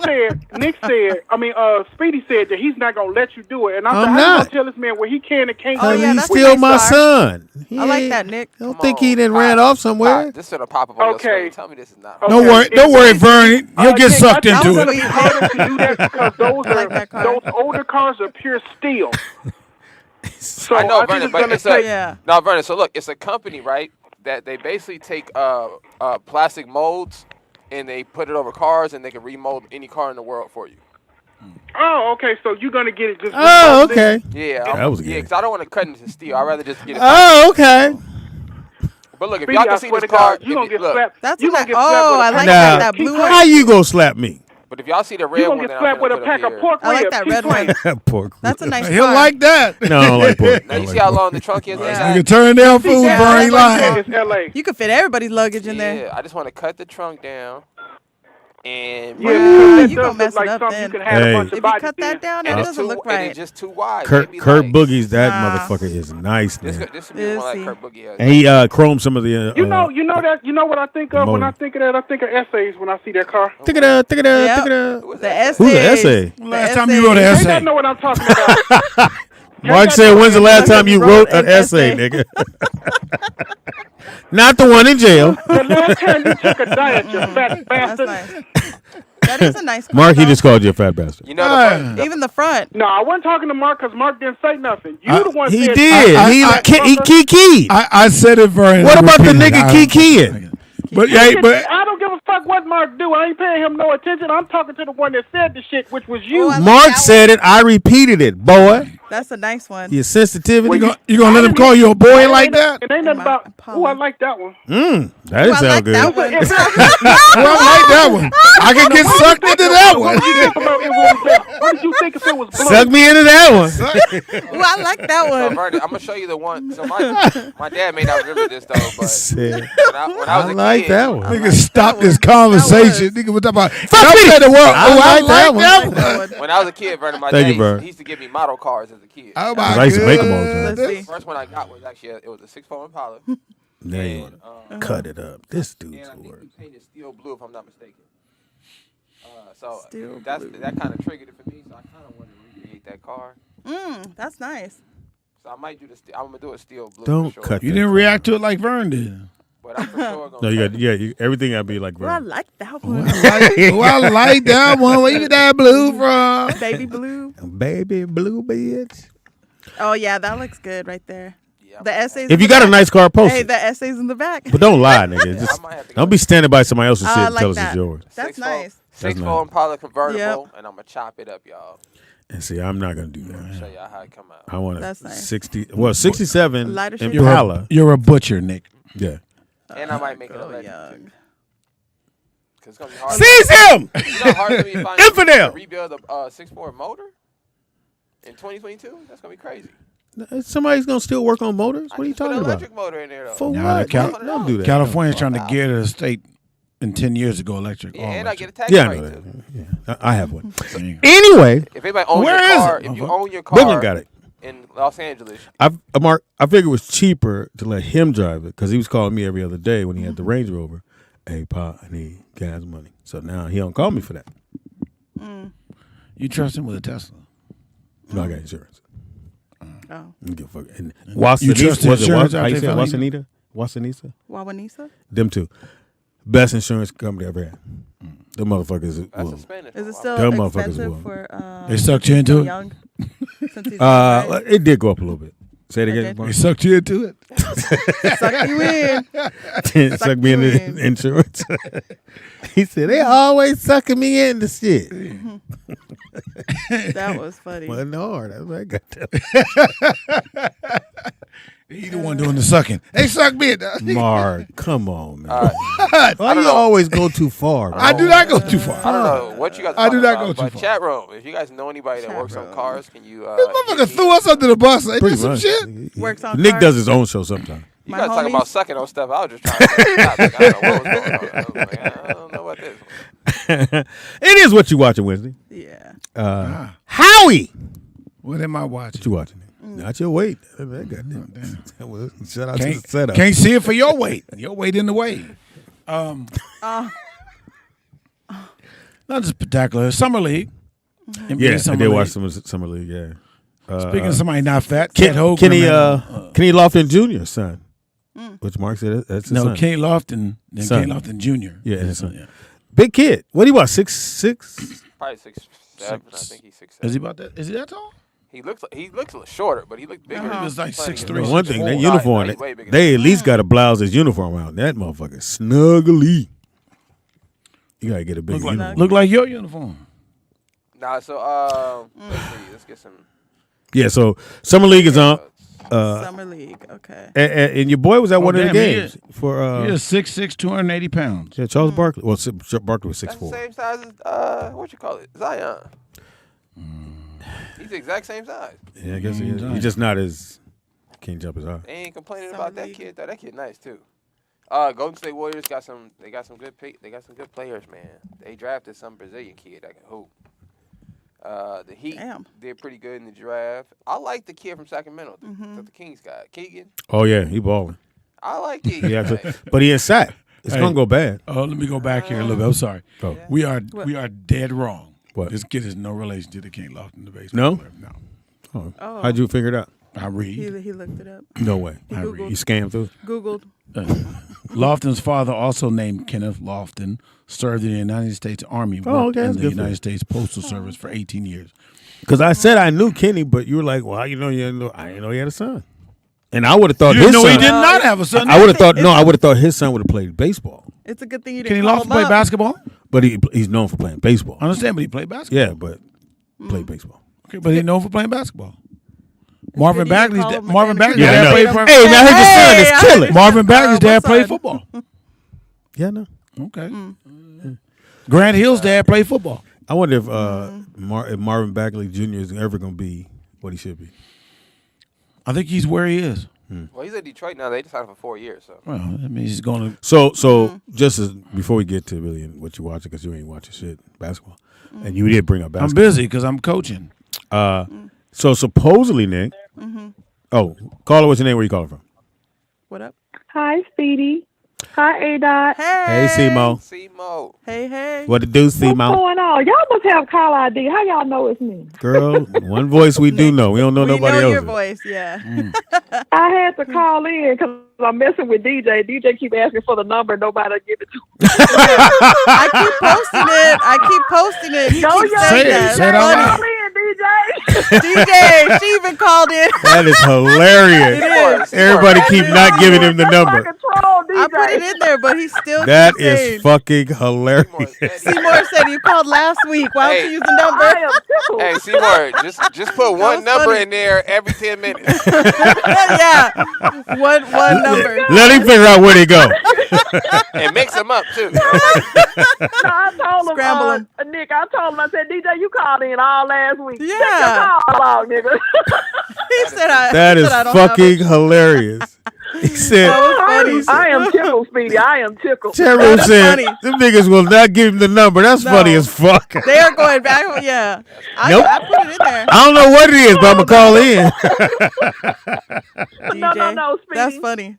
said. I mean, Speedy said that he's not gonna let you do it. And I I'm said, how you not. gonna tell this man what he can and can't Oh, do? yeah, he's that's still nice, my Star. son. I like that, Nick. Don't Come think on, he didn't Pop. ran off somewhere. Pop, this is gonna pop up on your Okay. screen. Tell me this is not. Okay. Don't worry, Vernon. You'll get Nick, sucked I think into it's it. gonna be harder to do that because those I like that car. those older cars are pure steel. So I know, think Vernon, it's but gonna it's take. Yeah. No, Vernon. So look, it's a company, right? That they basically take plastic molds and they put it over cars, and they can remold any car in the world for you. Oh, okay. So you're gonna get it just. Oh, okay. Yeah, That was good. because I don't want to cut into steel. I'd rather just get it. Oh, okay. But look, if Speedy, y'all can I see swear this to car, God, you gonna get look, slapped. That's you what gonna get I slapped with a like Now, that blue how one. you gonna slap me? But if y'all see the You red gonna one, get then slapped I'm with gonna a put it pack up of here. pork I like ribs. that Keep red playing. one. Pork. That's a nice He'll car. like that. No, I don't like pork. Now you see how long the trunk is? Yeah. You can turn down food, Yeah, bro. He that's lying. It's L.A. You could fit everybody's luggage in there. Yeah, I just want to cut the trunk down and Yeah, you because that gonna does mess look it like up something then. you can have Hey. a bunch If of you bodies cut that in. down, and that it's doesn't look and right. it's just too wide. Kurt Maybe Boogie's that Nah. motherfucker is nice, This man. should be one like see. Kurt Boogie has. And he chromed some of the. You know what I think of when I motor. think of that? I think of essays when I see that car. Take it up. Yep. Who's The that? essays. Who's the essay? Last time you wrote an They essay. gotta know what I'm talking about. Mark said, "When's the last time you wrote an essay, nigga?" Not the one in jail. The last time you took a diet, you fat That's bastard. nice. That is a nice car. Mark, he though. just called you a fat bastard. You know the Even the front. No, I wasn't talking to Mark because Mark didn't say nothing. You the one He said did. I- He kikied. I said it very. What about the repeatedly. nigga kikiing? But but I don't give a fuck what Mark do. I ain't paying him no attention. I'm talking to the one that said the shit, which was you. Oh, I like Mark that said it. I repeated it, boy. That's a nice one. Your sensitivity. you gonna let him call you a boy like that? It ain't nothing about. Oh, I like that one. That Ooh, didn't I sound like good. that one. Well, I like that one. I can get sucked into that one. What did you think if it was blue? Suck me into that one. Ooh, I like that So, one. Vernon, I'm gonna show you the one. So my dad may not remember this though, but Said, when I was I a like kid, that one. Nigga, stop this conversation. Nigga, what about? Fuck me. The world. I like that one. when I was a kid, Vernon, my Thank dad you, bro. he used to give me model cars as a kid. Oh my 'Cause I used to make 'em all the time. Let's The see. first one I got was actually it was a 6.4 Impala. Man, cut it up. This dude's And I think work. he painted steel blue, if I'm not mistaken. So Steel that blue. kind of triggered it for me. So I kind of want to recreate that car. That's nice. So I might do the. I'm gonna do a steel blue. Don't for sure. cut You that. didn't react to it like Vern did. But I'm for sure gonna. No, you cut got it. everything gotta be like Ooh, I Vern. like that one. I like that one. Where you get that blue from? Baby blue. Baby blue bitch. Oh, yeah, that looks good right there. Yeah, The essays. If in you the got a back. nice car, post Hey, it. the essays in the back. But don't lie, nigga. Just, I might have to go don't be standing by somebody else's shit I and like tell us that. it's yours. That's 6.4 nice. 6.4 nice. Impala convertible, Yep. and I'm gonna chop it up, y'all. And see, I'm not gonna do that. Show y'all how it come out. I want a That's nice. 67 Lighter shade. Impala. You're a butcher, Nick. Yeah. And I might make it a Oh, legend. young. Cause it's gonna be hard. Seize him! You know how hard it's gonna be to find Infidel! to rebuild a 6.4 motor in 2022. That's gonna be crazy. Somebody's gonna still work on motors? What are you Put an talking about? electric motor in there though. For Nah, what? Don't do that. California's trying to get a state in 10 years ago electric. Yeah, all and I get a electric. tax Yeah, I break know too. that. Yeah, I have one. Dang. Anyway, If anybody owns Where your is car, it? if you own your Brooklyn car got it. in Los Angeles, Mark, I figured it was cheaper to let him drive it because he was calling me every other day when he had the Range Rover. Hey, Pa, I need gas money. So now he don't call me for that. You trust him with a Tesla? No, I got insurance. Oh. I don't give a fuck. And You Wasanisa, trust the was it insurance how out you there, say Felina? Wasanisa? Wawanisa? Them two. Best insurance company I ever had. Them motherfuckers. that's Well, a Spanish. Is it one. still Them motherfuckers expensive will. for They sucked you into it? young? Since he's young, right? it did go up a little bit. Say it again. Okay. Mark. They sucked you into it? Suck you in. Suck me into you in. insurance. He said, they always sucking me into shit. That was funny. Well, no, that's what I got to. He the one doing the sucking. They suck me in. Mark, come on, man. I Why don't you know. always go too far? I do not go too far. I don't know what you guys. I do talking not about, go too but far. Chat room. If you guys know anybody that Chat works on room. cars, can you? This hit motherfucker me threw up? us under the bus. Ain't Pretty this some much. shit? Works on Nick cars. does his own show sometimes. You My guys talking homies. about sucking on stuff. I was just trying to. I don't know what was going on. I was like, I don't know what this. Was. It is what you watching, Wednesday. Yeah. Howie. What am I What watching? you watching? Not your weight. That goddamn. Well, shout out to the Can't, setup. can't see it for your weight. Your weight in the way. Not just spectacular. Summer League. NBA Yeah, I Summer did League. watch Summer League. Yeah. Speaking of somebody not fat, Ted Hogan. Kenny man. Kenny Lofton Jr. son, which Mark said that's his No, son. Kenny Lofton. Then Son. Kenny Lofton Jr. Yeah, his His son. yeah. Big kid. What do you want? 6'6"? Probably 6'7". I think he's 6'7". Is he about that? Is he that tall? He looks a little shorter, but he looked bigger. He was like Plenty 6'3". of- One thing, that Nah, uniform, he's way bigger they at least got to blouse his uniform out. That motherfucker snuggly. You gotta get a big uniform. Look like your uniform. Nah, so let's see. Let's get some. Yeah, so Summer League is on. Summer League. Okay. And your boy was at one of the games for. He is 6'6", 280 pounds. Yeah, Charles Barkley. Well, Barkley was 6'4". That's the same size as what you call it, Zion. He's the exact same size. Yeah, I guess he is. He's just not as can't jump as high. They ain't complaining about that kid though. That kid nice too. Golden State Warriors got some. They got some good. They got some good players, man. They drafted some Brazilian kid that can hoop. The Heat did pretty good in the draft. I like the kid from Sacramento, the Kings guy, Keegan. Oh yeah, he balling. I like Keegan. Yeah, but he in sack. It's gonna go bad. Oh, let me go back here a little bit. I'm sorry. Oh. We are dead wrong. What? This kid has no relation to the King Lofton, the baseball player. No. Oh. How'd you figure it out? I read. He looked it up. No way. I read. You scammed through. Googled. Lofton's father, also named Kenneth Lofton, served in the United States Army, Oh, okay, in that's the good for United him. States Postal Service for 18 years. Because I said I knew Kenny, but you were like, well, you know, I didn't know he had a son. And I would have thought You his didn't know son. he did not have a son. I would have thought I would have thought his son would have played baseball. It's a good thing you Kenny didn't call Lofton him play up. basketball? But he's known for playing baseball. I understand, but he played basketball. Yeah, but played baseball. Okay, but he's known for playing basketball. Marvin good you didn't Bagley's call dad, him Marvin mechanic. Bagley's Yeah, I dad know. played for. Hey, now his son Hey, is chilling. Marvin Bagley's dad what played son? football. Yeah, no. Okay. Grant Hill's dad played football. I wonder if if Marvin Bagley Jr. is ever going to be what he should be. I think he's where he is. Well, he's in Detroit now. They decided for 4 years. So Well, that means he's going to. So just as before we get to really what you're watching, because you ain't watching shit basketball, and you did bring up I'm basketball. busy because I'm coaching. So supposedly, Nick. Oh, caller, what's your name? Where you calling from? What up? Hi, Speedy. Hi, A-Dot. Hey, Simo. C-Mo. Hey. What it do, What's Simo? going on? Y'all must have call ID. How y'all know it's me? Girl, one voice we do know. We don't know We nobody know else. your voice, yeah. I had to call in because I'm messing with DJ. DJ keep asking for the number. Nobody give it to me. I keep posting it. He No, keeps y'all saying Say it. that. Say it out loud. Call in, DJ. DJ, she even called in. That is hilarious. It is. Everybody keep not giving him the number. Control, DJ. I put it in there, but he still That keeps is saying. fucking hilarious. Seymour said you called last week. Why don't you use the number? I am tickled. Hey, Seymour, just put one was number funny. in there every 10 minutes. Yeah. One number. Let him figure out where they go. And mix them up, too. No, I told him, Scramble 'em. Nick, I told him, I said, DJ, you called in all last week. Yeah. Check your call log, nigga. He said I. That he is said I don't have fucking it. hilarious. He said, I am tickled, Speedy. I am tickled. Terry That is said, funny. them niggas will not give him the number. That's No. funny as fuck. They are going back. Yeah. Nope. I put it in there. I don't know what it is, but I'm going to call in. DJ. No, Speedy. That's funny.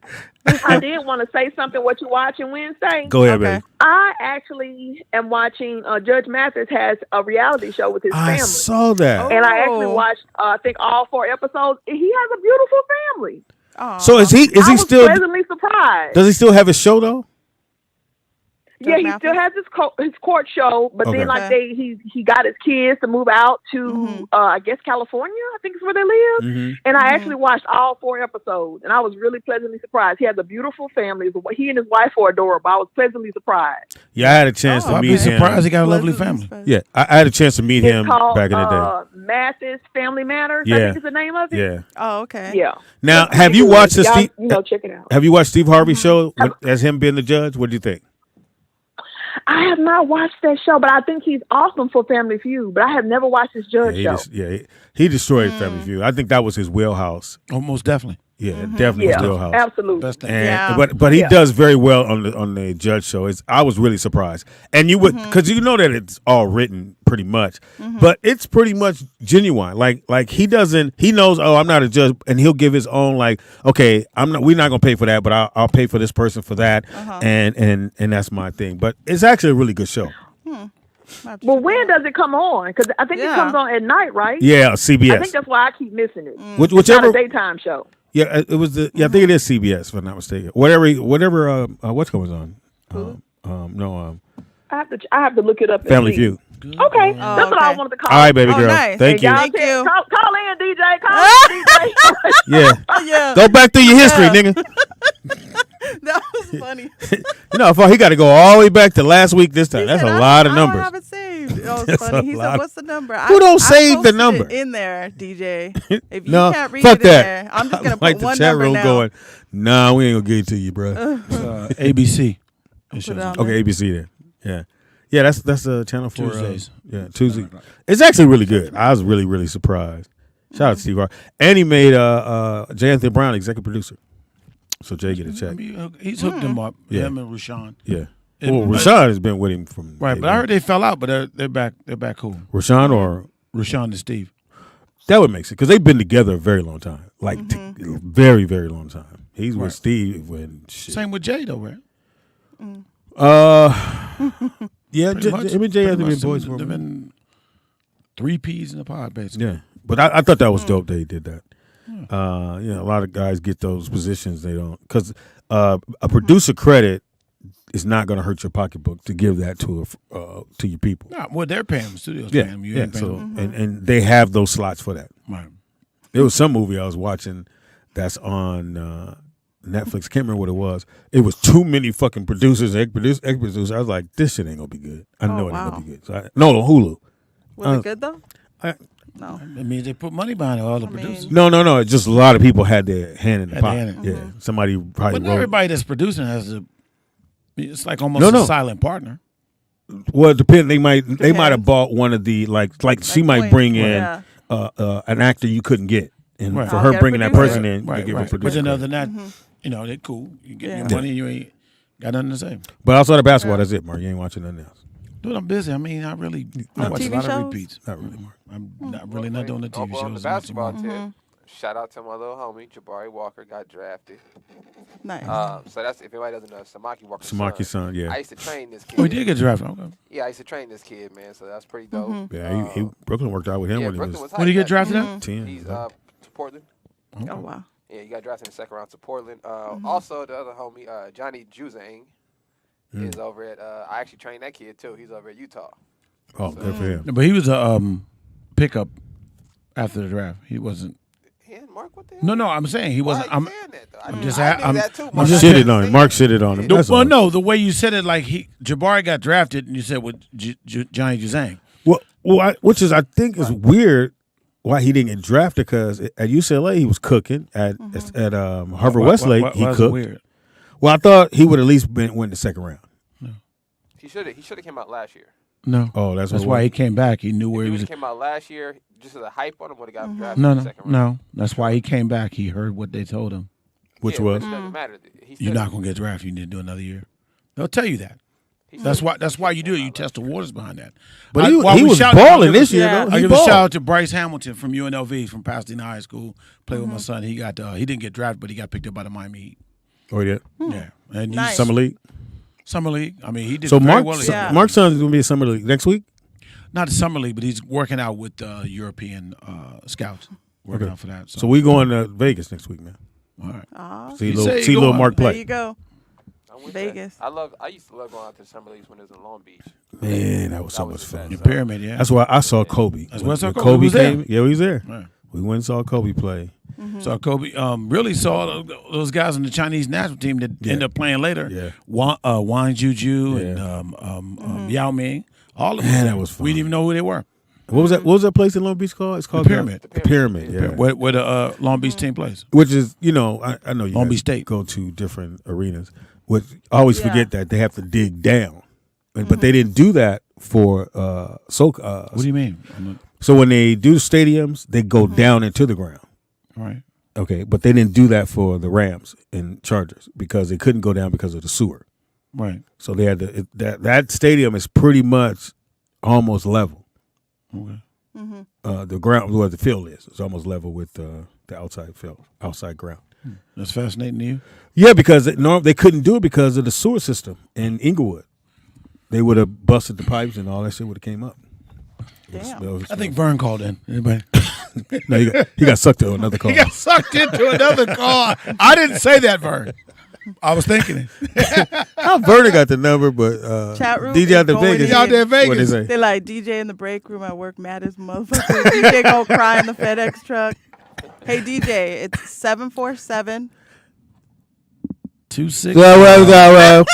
I did want to say something. What you watching Wednesday? Go ahead, Okay. baby. I actually am watching. Judge Mathis has a reality show with his I family, saw that. and I actually Oh. watched. I think all 4 episodes. He has a beautiful family. Aw. So is he I was still, pleasantly surprised. does he still have his show though? Yeah, he Mathis? still has his court show, but Okay. then like Okay. he got his kids to move out to I guess California. I think is where they live. Mm-hmm. And I actually watched all 4 episodes, and I was really pleasantly surprised. He has a beautiful family. He and his wife are adorable. I was pleasantly surprised. Yeah, I had a chance to I'd meet be surprised him. he got a lovely family. Yeah, I had a chance to meet him It's called back in the day. Mathis Family Matters. I Yeah. think is the name of it. Yeah. Oh, okay. Yeah. Now, It's have you pretty watched good. the Y'all, Steve? check it out. Have you watched Steve Harvey's show as him being the judge? What do you think? I have not watched that show, but I think he's awesome for Family Feud. But I have never watched his judge show. He destroyed Family Feud. I think that was his wheelhouse. Oh, most definitely. Yeah, definitely his wheelhouse. Absolutely. Best thing. And, Yeah. But he does very well on the judge show. I was really surprised, and you would because you know that it's all written pretty much, but it's pretty much genuine. Like he knows. Oh, I'm not a judge, and he'll give his own like, okay, we're not gonna pay for that, but I'll pay for this person for that, and that's my thing. But it's actually a really good show. Well, when does it come on? Because I think it comes on at night, right? Yeah, CBS. I think that's why I keep missing it. Whichever It's not a daytime show. Yeah, it was I think it is CBS if I'm not mistaken. Whatever what's going on? I have to look it up. And Family see. Feud. Okay, that's what I okay. wanted to call. All right, baby Oh, girl. nice. Thank you. Y'all Thank you. Call in, DJ. Call in, DJ. Yeah. Oh, yeah. Go back through your history, nigga. That was funny. You know, he got to go all the way back to last week this time. That's a lot of I numbers. don't have it saved. was funny. He said, "What's the number?" Who don't save the number in there, DJ? If you no, can't read fuck it that. in there, I'm just gonna like put the one chat number room now. going, nah, we ain't gonna get it to you, bro. ABC. Okay, ABC then. Yeah. Yeah, that's a channel for Tuesdays. Tuesday. It's actually really good. I was really, really surprised. Shout out to Steve Harvey. And he made J. Anthony Brown executive producer. So Jay get a check. He's hooked him up. Him and Rashawn. Yeah. Well, Rashawn has been with him from right, but I heard they fell out, but they're back. They're back cool. Rashawn or Rashawn and Steve. That would make sense because they've been together a very long time, like very, very long time. He's with Steve when shit. Same with Jay though, right? Yeah, him and Jay have been boys for They've been 3 Ps in the pod, basically. Yeah, but I thought that was dope. They did that. A lot of guys get those positions. They don't because a producer credit is not going to hurt your pocketbook to give that to your people. No, well, they're paying them. Studios paying them. You ain't paying them. And they have those slots for that. Right. There was some movie I was watching that's on Netflix. Can't remember what it was. It was too many fucking producers, egg producers. I was like, this shit ain't gonna be good. I know it ain't gonna be good. So no, Hulu. Was it good though? No. It means they put money behind it, all the producers. No. It's just a lot of people had their hand in the pot. Yeah, somebody probably. But not everybody that's producing has a. It's like almost a silent partner. Well, it depends. They might have bought one of the like she might bring in an actor you couldn't get, and for her bringing that person in, you give her producer. But then other than that, they're cool. You get your money, you ain't got nothing to say. But outside of basketball, that's it, Mark. You ain't watching nothing else. Dude, I'm busy. I mean, I watch TV a lot shows? of repeats. Not really, Mark. I'm not doing the TV shows. On the basketball tip, shout out to my little homie Jabari Walker got drafted. Nice. So that's if anybody doesn't know, Samaki Walker's son. Yeah. I used to train this kid. Oh, he did get drafted. Okay. Yeah, I used to train this kid, man. So that's pretty dope. Yeah, he Brooklyn worked out with him when he was. When did he get drafted at? 10. He's to Portland. Oh wow. Yeah, he got drafted in the second round to Portland. Also, the other homie, Johnny Juzang, is over at. I actually trained that kid too. He's over at Utah. Oh, good for him. But he was a pickup after the draft. He wasn't. Mark, what the hell? No, I'm saying he wasn't. I'm just shitted on him. Mark shitted on him. Well, no, the way you said it, like Jabari got drafted, and you said with Johnny Juzang. Well, which is I think is weird. Why he didn't get drafted? Because at UCLA he was cooking. At Harvard Westlake he cooked. Weird? Well, I thought he would at least win the second round. No. He should have came out last year. No. Oh, that's why he came back. He knew where he was. If he came out last year, just as a hype on him, would have got drafted in the second round. No. That's why he came back. He heard what they told him. Which was? It doesn't matter. You're not going to get drafted. You need to do another year. They'll tell you that. That's why you do it. You test the waters behind that. But he was balling this year, though. I give a shout out to Bryce Hamilton from UNLV, from Pasadena High School. Played with my son. He didn't get drafted, but he got picked up by the Miami Heat. Oh, yeah? Yeah. And Nice. Summer League? Summer League. I mean, he did so very well. Mark's son is going to be a Summer League next week? Not the Summer League, but he's working out with European scouts. Working out for that. So we going to Vegas next week, man. All right. See little Mark play. There you go. Vegas. I used to love going out to the Summer Leagues when it was in Long Beach. Man, that was so much fun. Your Pyramid, yeah. That's why I saw Kobe. That's why I saw Kobe was came. there. Yeah, he was there. Right. We went and saw Kobe play. So Kobe really saw those guys on the Chinese national team that ended up playing later. Yeah. Wang Juju and Yao Ming. All of them. Man, that was fun. We didn't even know who they were. What was that? What was that place in Long Beach called? It's called The Pyramid. The Pyramid. Yeah. Where the Long Beach team plays. Which is, I know you Long guys Beach State go to different arenas. Which I always forget that they have to dig down, but they didn't do that for What do you mean? So when they do stadiums, they go down into the ground. All right. Okay, but they didn't do that for the Rams and Chargers because they couldn't go down because of the sewer. Right. So they had to that stadium is pretty much almost level. Okay. The ground where the field is almost level with the outside ground. That's fascinating to you? Yeah, because they couldn't do it because of the sewer system in Inglewood. They would have busted the pipes and all that shit would have came up. Damn. I think Vern called in. Anybody? No, he got sucked to another car. He got sucked into another car. I didn't say that, Vern. I was thinking it. How Vernon got the number, but Chat room DJ out there Vegas. Out there in Vegas. What'd they say? They're like DJ in the break room at work, mad as motherfucker. DJ gonna cry in the FedEx truck. Hey DJ, it's 747. 26. Well.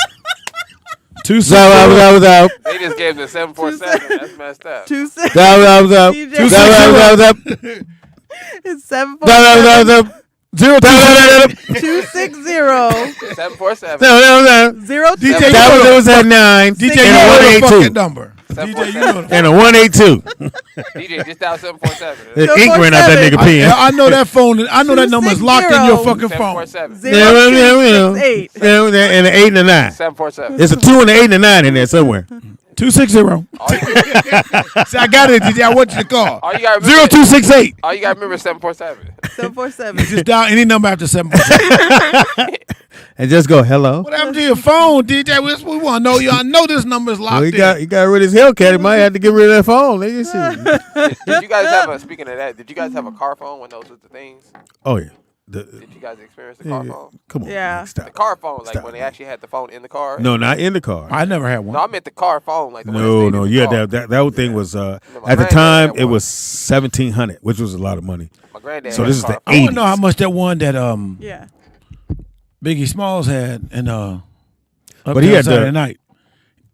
They just gave the 747. That's messed up. 26. It's 747. 260. 747. 0 DJ, that was at 9. DJ, and a 182 number. DJ, you know and a 182. DJ, just dial 747. The ink ran out that nigga pen. I know that phone. I know that number is locked in your fucking phone. 747. 0268. And an 8 and a 9. 747. It's a 2 and an 8 and a 9 in there somewhere. 260. See, I got it, DJ. I want you to call. 0268. All you got to remember is 747. 747. Just dial any number after 747. And just go, hello. What happened to your phone, DJ? We want to know you. I know this number is locked in. He got rid of his Hellcat. He might have to get rid of that phone. Nigga. Did you guys have speaking of that, did you guys have a car phone when those were the things? Oh, yeah. Did you guys experience the car phone? Come on. Yeah. Man, stop. The car phone, like when they actually had the phone in the car? No, not in the car. I never had one. No, I meant the car phone. Like the No, yeah, that whole thing was, at the time, it was $1,700, which was a lot of money. My granddad so this is the 80s. I want to know how much that one that yeah. Biggie Smalls had and but he had Saturday night.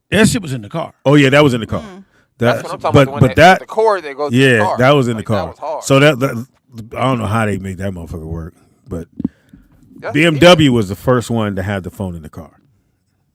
That shit was in the car. Oh yeah, that was in the car. That's what I'm talking about. But that the cord that goes to the car. that was in the car. That was hard. So that I don't know how they made that motherfucker work, but BMW was the first one to have the phone in the car.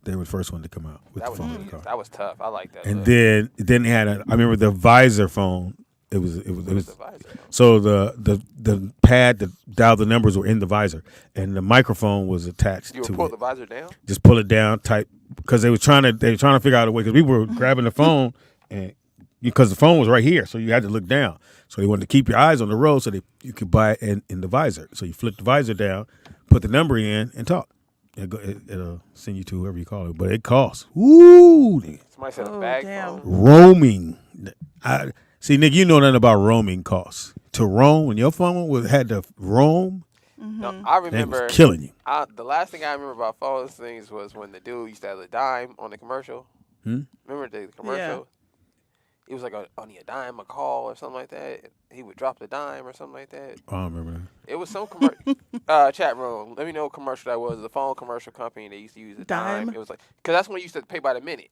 They were the first one to come out with the phone in the car. That was tough. I like that. And then they had I remember the visor phone. It was the visor. So the pad to dial the numbers were in the visor, and the microphone was attached to it. You would pull the visor down? Just pull it down tight, because they were trying to figure out a way, because people were grabbing the phone, and because the phone was right here, so you had to look down. So they wanted to keep your eyes on the road so that you could buy it in the visor. So you flip the visor down, put the number in, and talk. It'll send you to whoever you call it, but it costs. Ooh, somebody said a bag phone. Roaming. See, Nick, you know nothing about roaming costs. To roam, when your phone had to roam, no, I remember it was killing you. The last thing I remember about phone things was when the dude used to have a dime on the commercial. Remember the commercial? Yeah. It was like only a dime a call or something like that. He would drop the dime or something like that. I don't remember that. It was some commercial. Chat room. Let me know what commercial that was. The phone commercial company. They used to use a dime. It was like, because that's when you used to pay by the minute.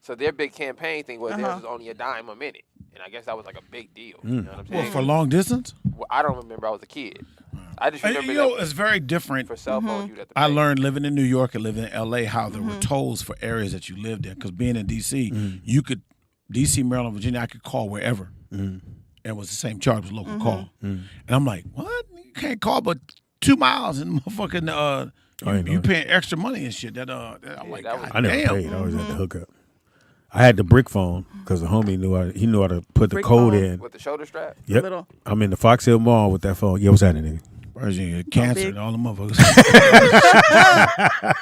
So their big campaign thing was theirs was only a dime a minute. And I guess that was like a big deal. You know what I'm saying? Well, for long distance? Well, I don't remember. I was a kid. I just remember it's very different. For cell phones, you'd have to pay. I learned living in New York and living in L.A. how there were tolls for areas that you lived in. Because being in D.C., you could, D.C., Maryland, Virginia, I could call wherever. And it was the same charge, it was a local call. And I'm like, what? You can't call but 2 miles and motherfucking, you paying extra money and shit. I'm like, I never paid. I always had to hook up. I had the brick phone because the homie knew how to put the code in. With the shoulder strap? Yep. Little. I'm in the Fox Hill Mall with that phone. Yeah, what's happening, nigga? Virgin cancer and all the motherfuckers.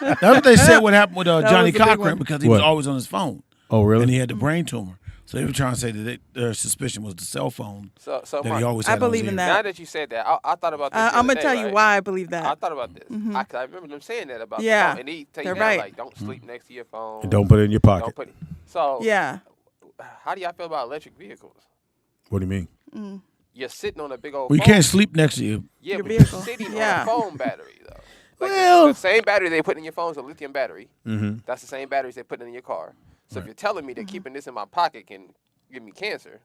That's what they said what happened with Johnny Cochran, because he was always on his phone. Oh, really? And he had the brain tumor. So they were trying to say that their suspicion was the cell phone so that he always had. I believe in that. Now that you said that, I thought about this. I'm going to tell you why I believe that. I thought about this. I remember them saying that about the phone. And they tell you now, like, don't sleep next to your phone. And don't put it in your pocket. So, how do y'all feel about electric vehicles? What do you mean? You're sitting on a big old phone. You can't sleep next to you. Yeah, but you're sitting on a phone battery, though. Like the same battery they put in your phone is a lithium battery. That's the same batteries they put in your car. So if you're telling me that keeping this in my pocket can give me cancer,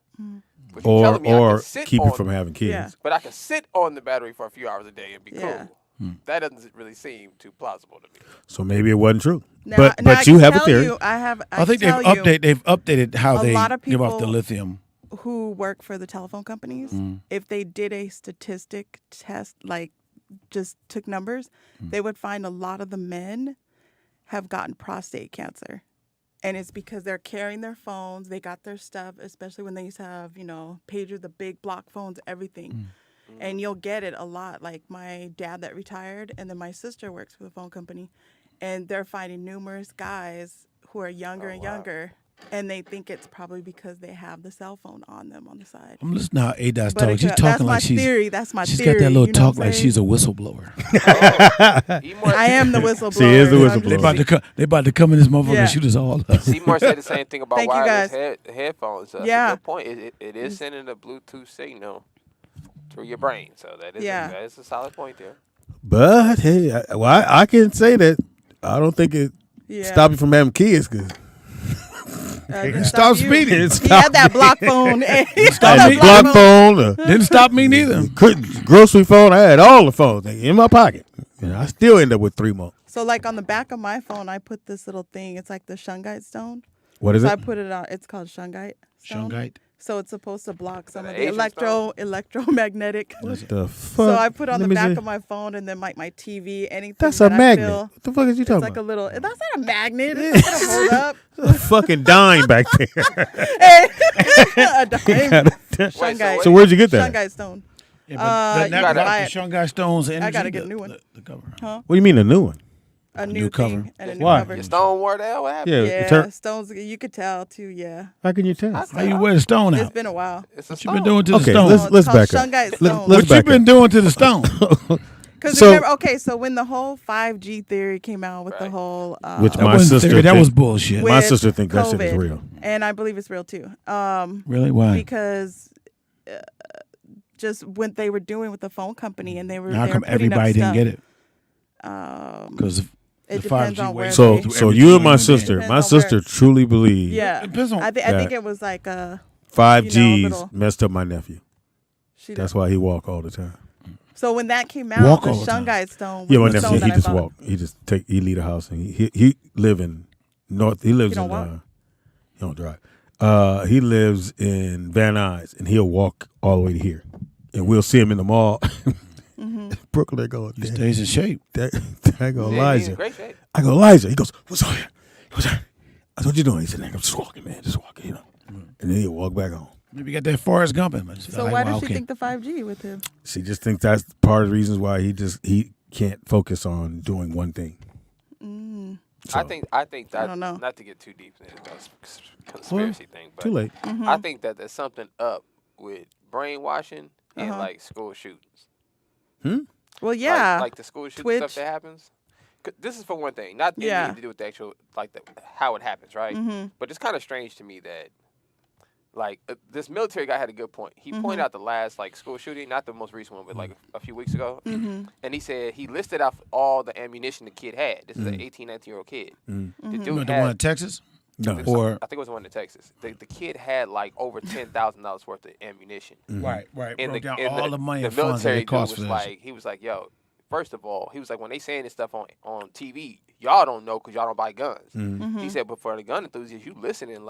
but you're telling me I can sit keep on, you from having kids. But I can sit on the battery for a few hours a day and be cool. That doesn't really seem too plausible to me. So maybe it wasn't true. Now, but you have a theory. I think they've updated how they give off the lithium. Who work for the telephone companies, if they did a statistic test, like just took numbers, they would find a lot of the men have gotten prostate cancer. And it's because they're carrying their phones. They got their stuff, especially when they used to have, pager, the big block phones, everything. And you'll get it a lot. Like my dad that retired, and then my sister works for the phone company. And they're finding numerous guys who are younger and younger. And they think it's probably because they have the cell phone on them on the side. I'm listening to how A-Dot's talking. She's talking like she's... That's my she's theory. She's got that little talk like she's a whistleblower. I am the whistleblower. She is the whistleblower. They about to come in this motherfucker and shoot us all up. Seymour said the same thing about wireless headphones. That's a good point. It is sending a Bluetooth signal through your brain. So that is a solid point there. But, hey, I can say that I don't think stop you from having kids. Cause stop Speedy. He had that block phone. block phone. Didn't stop me neither. Grocery phone. I had all the phones in my pocket. I still end up with 3 more. So like on the back of my phone, I put this little thing. It's like the shungite stone. What is it? I put it on. It's called shungite stone. Shungite. So it's supposed to block some of the Asian electromagnetic. What the fuck? So I put on the back of my phone and then my TV, anything. That's that a I magnet. feel, What the fuck is you talking it's like about? a little. That's not a magnet. It's not gonna hold up. A fucking dime back there. A dime. Shungite. So where'd you get that? Shungite stone. Yeah, but you gotta buy the it. Shungite stones. I gotta get a new one. The cover. Huh? What do you mean a new one? A new cover. thing and a new Why? cover. Your stone wore that? What happened? Yeah. Stones. You could tell too. Yeah. How can you tell? How you wear the stone It's out? been a while. It's a What you stone. been doing to the Okay, stone? let's It's back called up. Shungite stone. Let's What you back been up. doing to the stone? Because So- remember, okay, so when the whole 5G theory came out with the whole, Which That my wasn't sister theory, that think- was bullshit. with My sister think that shit is COVID, real. and I believe it's real too. Really? Why? Because just what they were doing with the phone company, and they were. How they come were putting up everybody didn't stuff. get it? Because It the depends 5G on where wave so they- so you and my Everything sister, depends my on sister where- truly believe Yeah, Depends on- I think it was like 5Gs little- messed up my nephew. she That's why he walk all the time. So when that came out, Walk the all the time. Shungite stone. Was Yeah, my the nephew stone that he I just bought. walk. He leave the house and he live in North. He lives don't in walk? he don't drive. He lives in Van Nuys and he'll walk all the way to here, and we'll see him in the mall. Brooklyn going, He stays in shape. I go, Yeah, he's in Elijah. great shape. I go, Elijah. He goes, what's up? He goes, I said, what you doing? He said, I'm just walking, man, just walking, And then he'll walk back home. Maybe you got that Forrest Gump in him. So why does she think the 5G with him? She just thinks that's part of the reasons why he can't focus on doing one thing. So, I think that's I don't know. not to get too deep into the conspiracy thing, but too late. I think that there's something up with brainwashing and like school shootings. Well, yeah. Like the school shooting Twitch. stuff that happens. This is for one thing, not Yeah. anything to do with the actual how it happens, right? But it's kind of strange to me that this military guy had a good point. He pointed out the last school shooting, not the most recent one, but a few weeks ago. And he said he listed out all the ammunition the kid had. This is an 18, 19-year-old kid. The dude The one in had, Texas? No. Or I think it was the one in Texas. The kid had over $10,000 worth of ammunition. right. And Broke down all the money and the funds that military it cost dude for was this. he was like, yo, first of all, he was like, when they saying this stuff on TV, y'all don't know because y'all don't buy guns. He said, but for the gun enthusiasts, you listening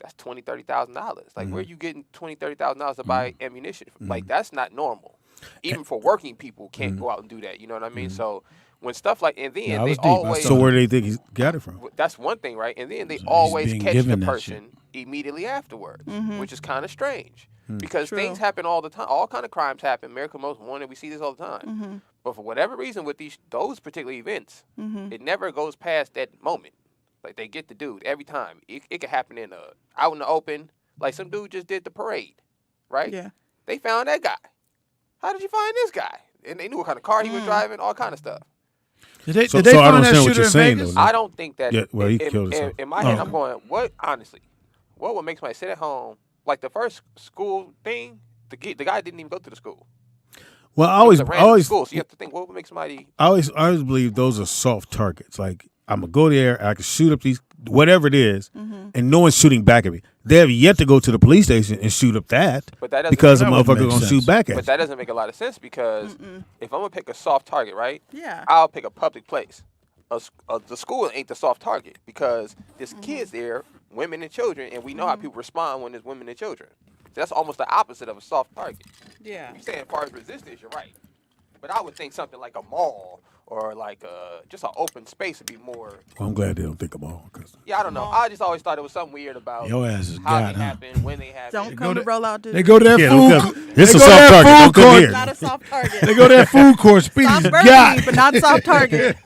that's $20,000, $30,000. Where are you getting $20,000, $30,000 to buy ammunition? That's not normal. Even for working people can't go out and do that. You know what I mean? So when stuff and then Yeah, I they was deep. I always saw So where do they think he got it from? that's one thing, right? And then they he's always being catch the given that person immediately afterwards, which is kind of strange because True. things happen all the time. All kind of crimes happen. America Most Wanted, we see this all the time. But for whatever reason, with those particular events, it never goes past that moment. They get the dude every time. It could happen out in the open. Some dude just did the parade, right? Yeah. They found that guy. How did you find this guy? And they knew what kind of car he was driving, all kind of stuff. Did they So find I don't that understand what shooter you're in saying, Vegas? though. I don't think that. Yeah, well, he killed himself. In my head, Oh. I'm going, what would make somebody sit at home? The first school thing, the guy didn't even go to the school. Well, I It was always, a I random always, school, so you have to think, what would make somebody? I always believe those are soft targets. I'm gonna go there, I can shoot up these whatever it is, and no one's shooting back at me. They have yet to go to the police station and shoot up that, But that doesn't because a that wouldn't motherfucker make gonna sense. shoot back at But you. that doesn't make a lot of sense because if I'm gonna pick a soft target, right? Yeah. I'll pick a public place. The school ain't the soft target because there's kids there, women and children, and we know how people respond when there's women and children. That's almost the opposite of a soft target. Yeah. You're saying as far as resistance, you're right. But I would think something like a mall or just an open space would be more. Well, I'm glad they don't think I'm all. Yeah, I don't know. I just always thought it was something weird about Your ass is how God, they huh? happen, when they happen. Don't come to Rollout. They go to that Yeah, food. don't come. It's they a go to soft that target. Don't food come court. here. Not a soft target. They go to that food court. Speedy's Soft got. burgundy, but not soft target.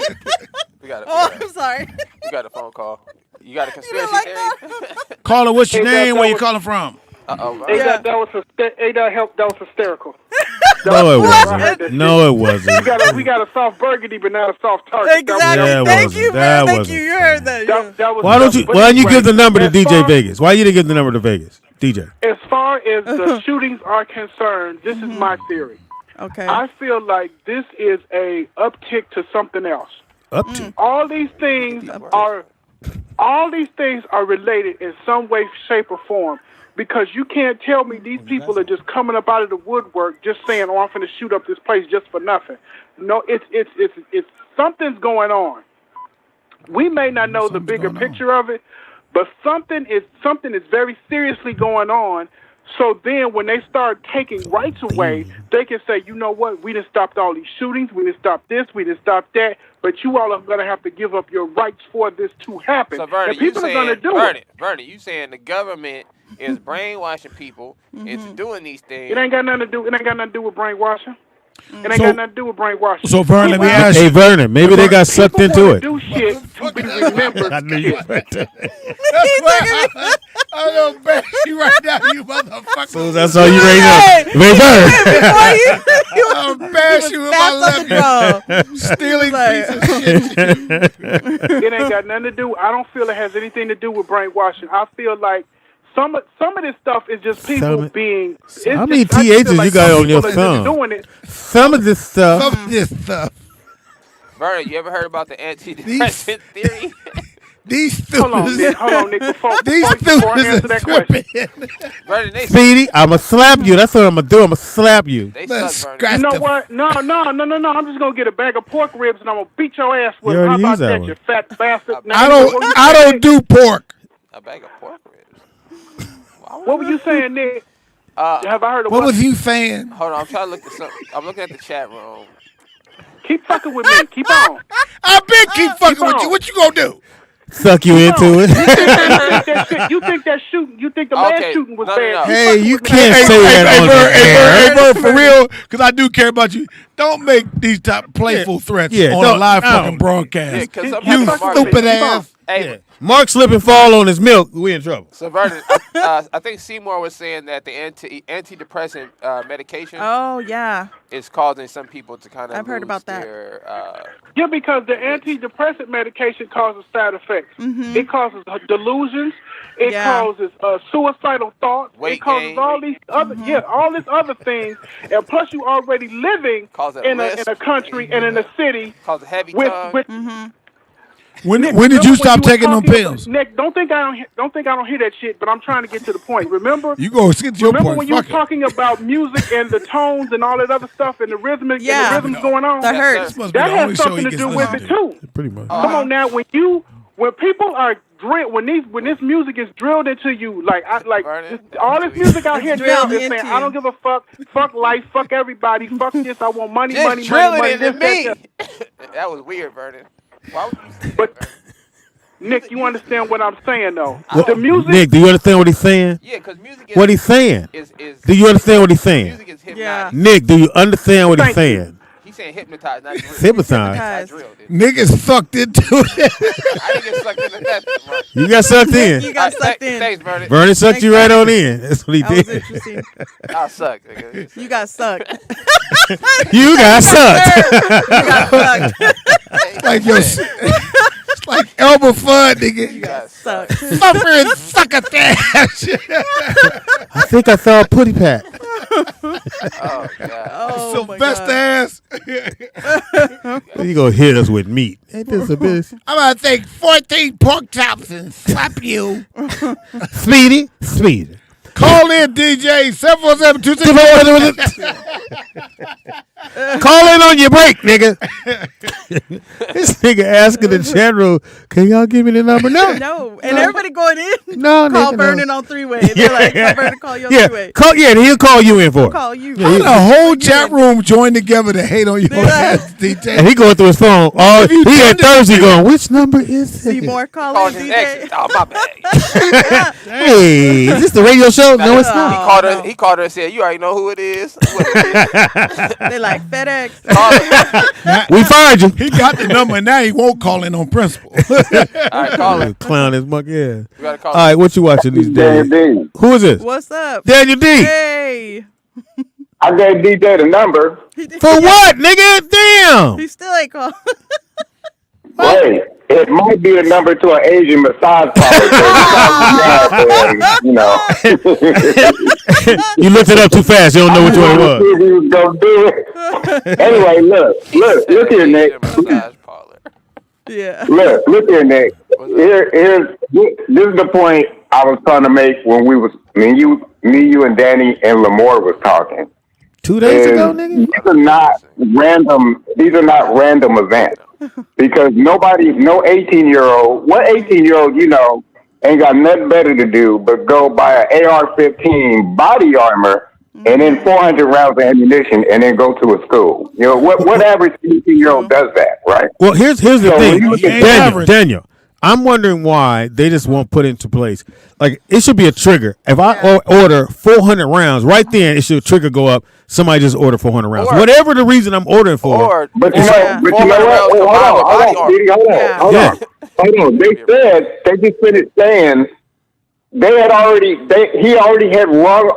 We got Oh, I'm sorry. we got a phone call. You got a conspiracy like theory? Caller, what's your Hey, name? that Where you was- calling from? Uh-oh. Hey, Yeah. that was hysterical. No, it I heard wasn't. that No, it wasn't. we got a soft burgundy, but not a soft target. Exactly. That Thank wasn't- you, that man. Thank wasn't you. You heard that. Yeah. That was Why don't you? but Why don't you anyway, give the number to as DJ far- Vegas? Why you didn't give the number to Vegas, DJ? As far as the shootings are concerned, this is my theory. Okay. I feel like this is a uptick to something else. Up to. All these things are related in some way, shape, or form. Because you can't tell me these people are just coming up out of the woodwork, just saying, "Oh, I'm going to shoot up this place just for nothing." No, it's something's going on. We may not know the bigger picture of it, but something is very seriously going on. So then, when they start taking rights away, they can say, "You know what? We done stopped all these shootings. We done stopped this. We done stopped that. But you all are going to have to give up your rights for this to happen." So, Vernon, and people are going to do it. Vernon, you saying the government is brainwashing people into doing these things? It ain't got nothing to do. It ain't got nothing to do with brainwashing. It ain't got nothing to do with brainwashing. So, Vernon, let me ask you. Hey, Vernon, maybe they got sucked into it. Do shit to be remembered. I knew you were right there. I'm gonna bash you right now, you motherfucker. So that's all you ready to I'll bash you with my left. Stealing piece of shit. It ain't got nothing to do. I don't feel it has anything to do with brainwashing. I feel like some of this stuff is just people being. How many THs you got on your thumb? Some of this stuff. Vernon, you ever heard about the antidepressant theory? These hold on, Nick. Before I answer that question. Vernon, Speedy, I'ma slap you. That's what I'm gonna do. I'ma slap you. You know what? No. I'm just gonna get a bag of pork ribs and I'm gonna beat your ass with. How about that, you fat bastard? I don't do pork. A bag of pork ribs. What were you saying, Nick? Have I heard of what was you saying? Hold on, I'm trying to look this up. I'm looking at the chat room. Keep fucking with me. Keep on. I've been keep fucking with you. What you gonna do? Suck you into it. You think that shooting? You think the last shooting was bad? No. Hey, you can't say that on the air. For real, because I do care about you. Don't make these type playful threats on a live fucking broadcast. You stupid ass. Hey, Mark slip and fall on his milk. We in trouble. So Vernon, I think Seymour was saying that the antidepressant medication. Oh yeah. Is causing some people to kind of. I've heard about that. Yeah, because the antidepressant medication causes side effects. Mm-hmm. It causes delusions. It causes suicidal thoughts. It causes all these other all these other things. And plus, you already living in a country and in a city. Cause a heavy tongue. When did you stop taking them pills? Nick, don't think I don't hear that shit, but I'm trying to get to the point. Remember? You go get to your point. Remember when you were talking about music and the tones and all that other stuff and the rhythmic and the rhythms going on? That hurts. That has something to do with it too. Pretty much. Come on now, when people are drilled, when this music is drilled into you, all this music out here now is saying, I don't give a fuck life, fuck everybody, fuck this, I want money, money. That was weird, Vernon. Why would you say that, Vernon? Nick, you understand what I'm saying, though? The music. Nick, do you understand what he's saying? Yeah, because music is. What he's saying? Do you understand what he's saying? Music is hypnotized. Nick, do you understand what he's saying? He's saying hypnotized, not drill. Hypnotized. Niggas sucked into it. I didn't get sucked into that. You got sucked in. You got sucked in. Thanks, Vernon. Vernon sucked you right on in. That's what he did. Was interesting. I sucked. Nigga. You got sucked. You got sucked. You got sucked. Like your. It's like Elmer Fudd, nigga. You got sucked. Suffer and suck a dash. I think I saw a putty pat. Oh, God. Oh, Sylvester ass. You gonna hit us with meat. Ain't this a bitch? I'm gonna take 14 pork chops and slap you. Speedy. Call in, DJ. 747-260. Call in on your break, nigga. This nigga asking the general, can y'all give me the number? No. And everybody going in. No, call Vernon on three-way. They're like, call Vernon, call you on three-way. He'll call you in for it. Call you. The whole chat room joined together to hate on your ass, DJ. And he going through his phone. He had Thursday going, which number is it? Seymour calling DJ. Oh, my bad. Hey, is this the radio show? No, it's not. He called her and said, you already know who it is. They like FedEx. We fired you. He got the number and now he won't call in on principle. All right, call him. Clown his muck, yeah. All right, what you watching these days? Who is this? What's up? Daniel D. Hey. I gave DJ the number. For what, nigga? Damn. He still ain't called. Wait, it might be a number to an Asian massage parlor. You looked it up too fast. You don't know which one it was. He was gonna do it. Anyway, look here, Nick. Yeah. Look here, Nick. This is the point I was trying to make when we was me, you, and Dani and Lamore was talking. 2 days ago, nigga. These are not random. These are not random events because no 18-year-old, what 18-year-old ain't got nothing better to do but go buy an AR-15 body armor and then 400 rounds of ammunition and then go to a school. What average 18-year-old does that, right? Well, here's the thing, Daniel. I'm wondering why they just won't put it into place. Like, it should be a trigger. If I order 400 rounds, right then it should trigger go up. Somebody just order 400 rounds. Whatever the reason I'm ordering for. But you know what? Hold on. They just finished saying he already had rung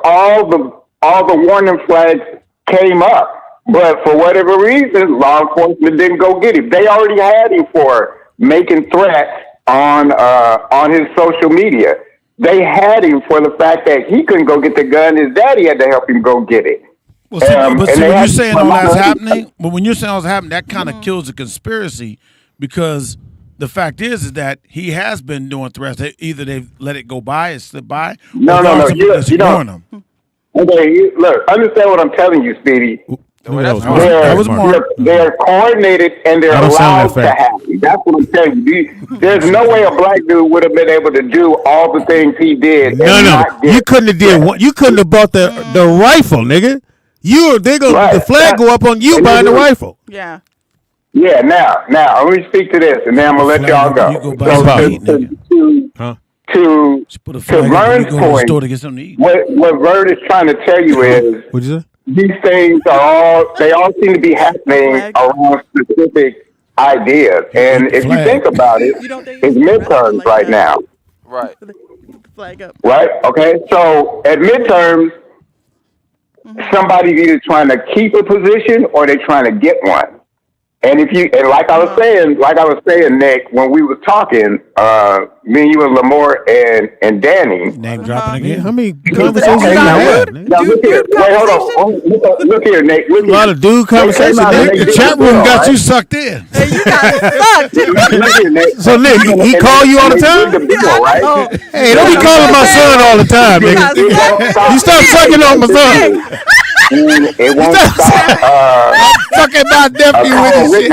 all the warning flags came up. But for whatever reason, law enforcement didn't go get him. They already had him for making threats on his social media. They had him for the fact that he couldn't go get the gun. His daddy had to help him go get it. Well, when you're saying all that's happening, that kind of kills the conspiracy because the fact is that he has been doing threats. Either they've let it go by and slip by. No. Them. Okay, look, understand what I'm telling you, Speedy. They're coordinated and they're allowed to happen. That's what I'm telling you. There's no way a black dude would have been able to do all the things he did. No. You couldn't have did one. You couldn't have bought the rifle, nigga. The flag go up on you buying the rifle. Yeah. Yeah. Now let me speak to this, and then I'm gonna let y'all go. To Vern's point, what Vern is trying to tell you is, what'd you say? These things they all seem to be happening around specific ideas. And if you think about it, it's midterms right now. Right. Flag up. Right? Okay. So at midterms, somebody's either trying to keep a position or they're trying to get one. And like I was saying, Nick, when we were talking, me and you and Lamore and Dani. Name dropping again. How many conversations you had? Look here. Wait, hold on. Look here, Nick. A lot of dude conversations. The chat room got you sucked in. Hey, you got sucked. So Nick, he call you all the time? Hey, don't be calling my son all the time, nigga. You stop sucking on my son. It won't stop. Sucking my nephew with his shit.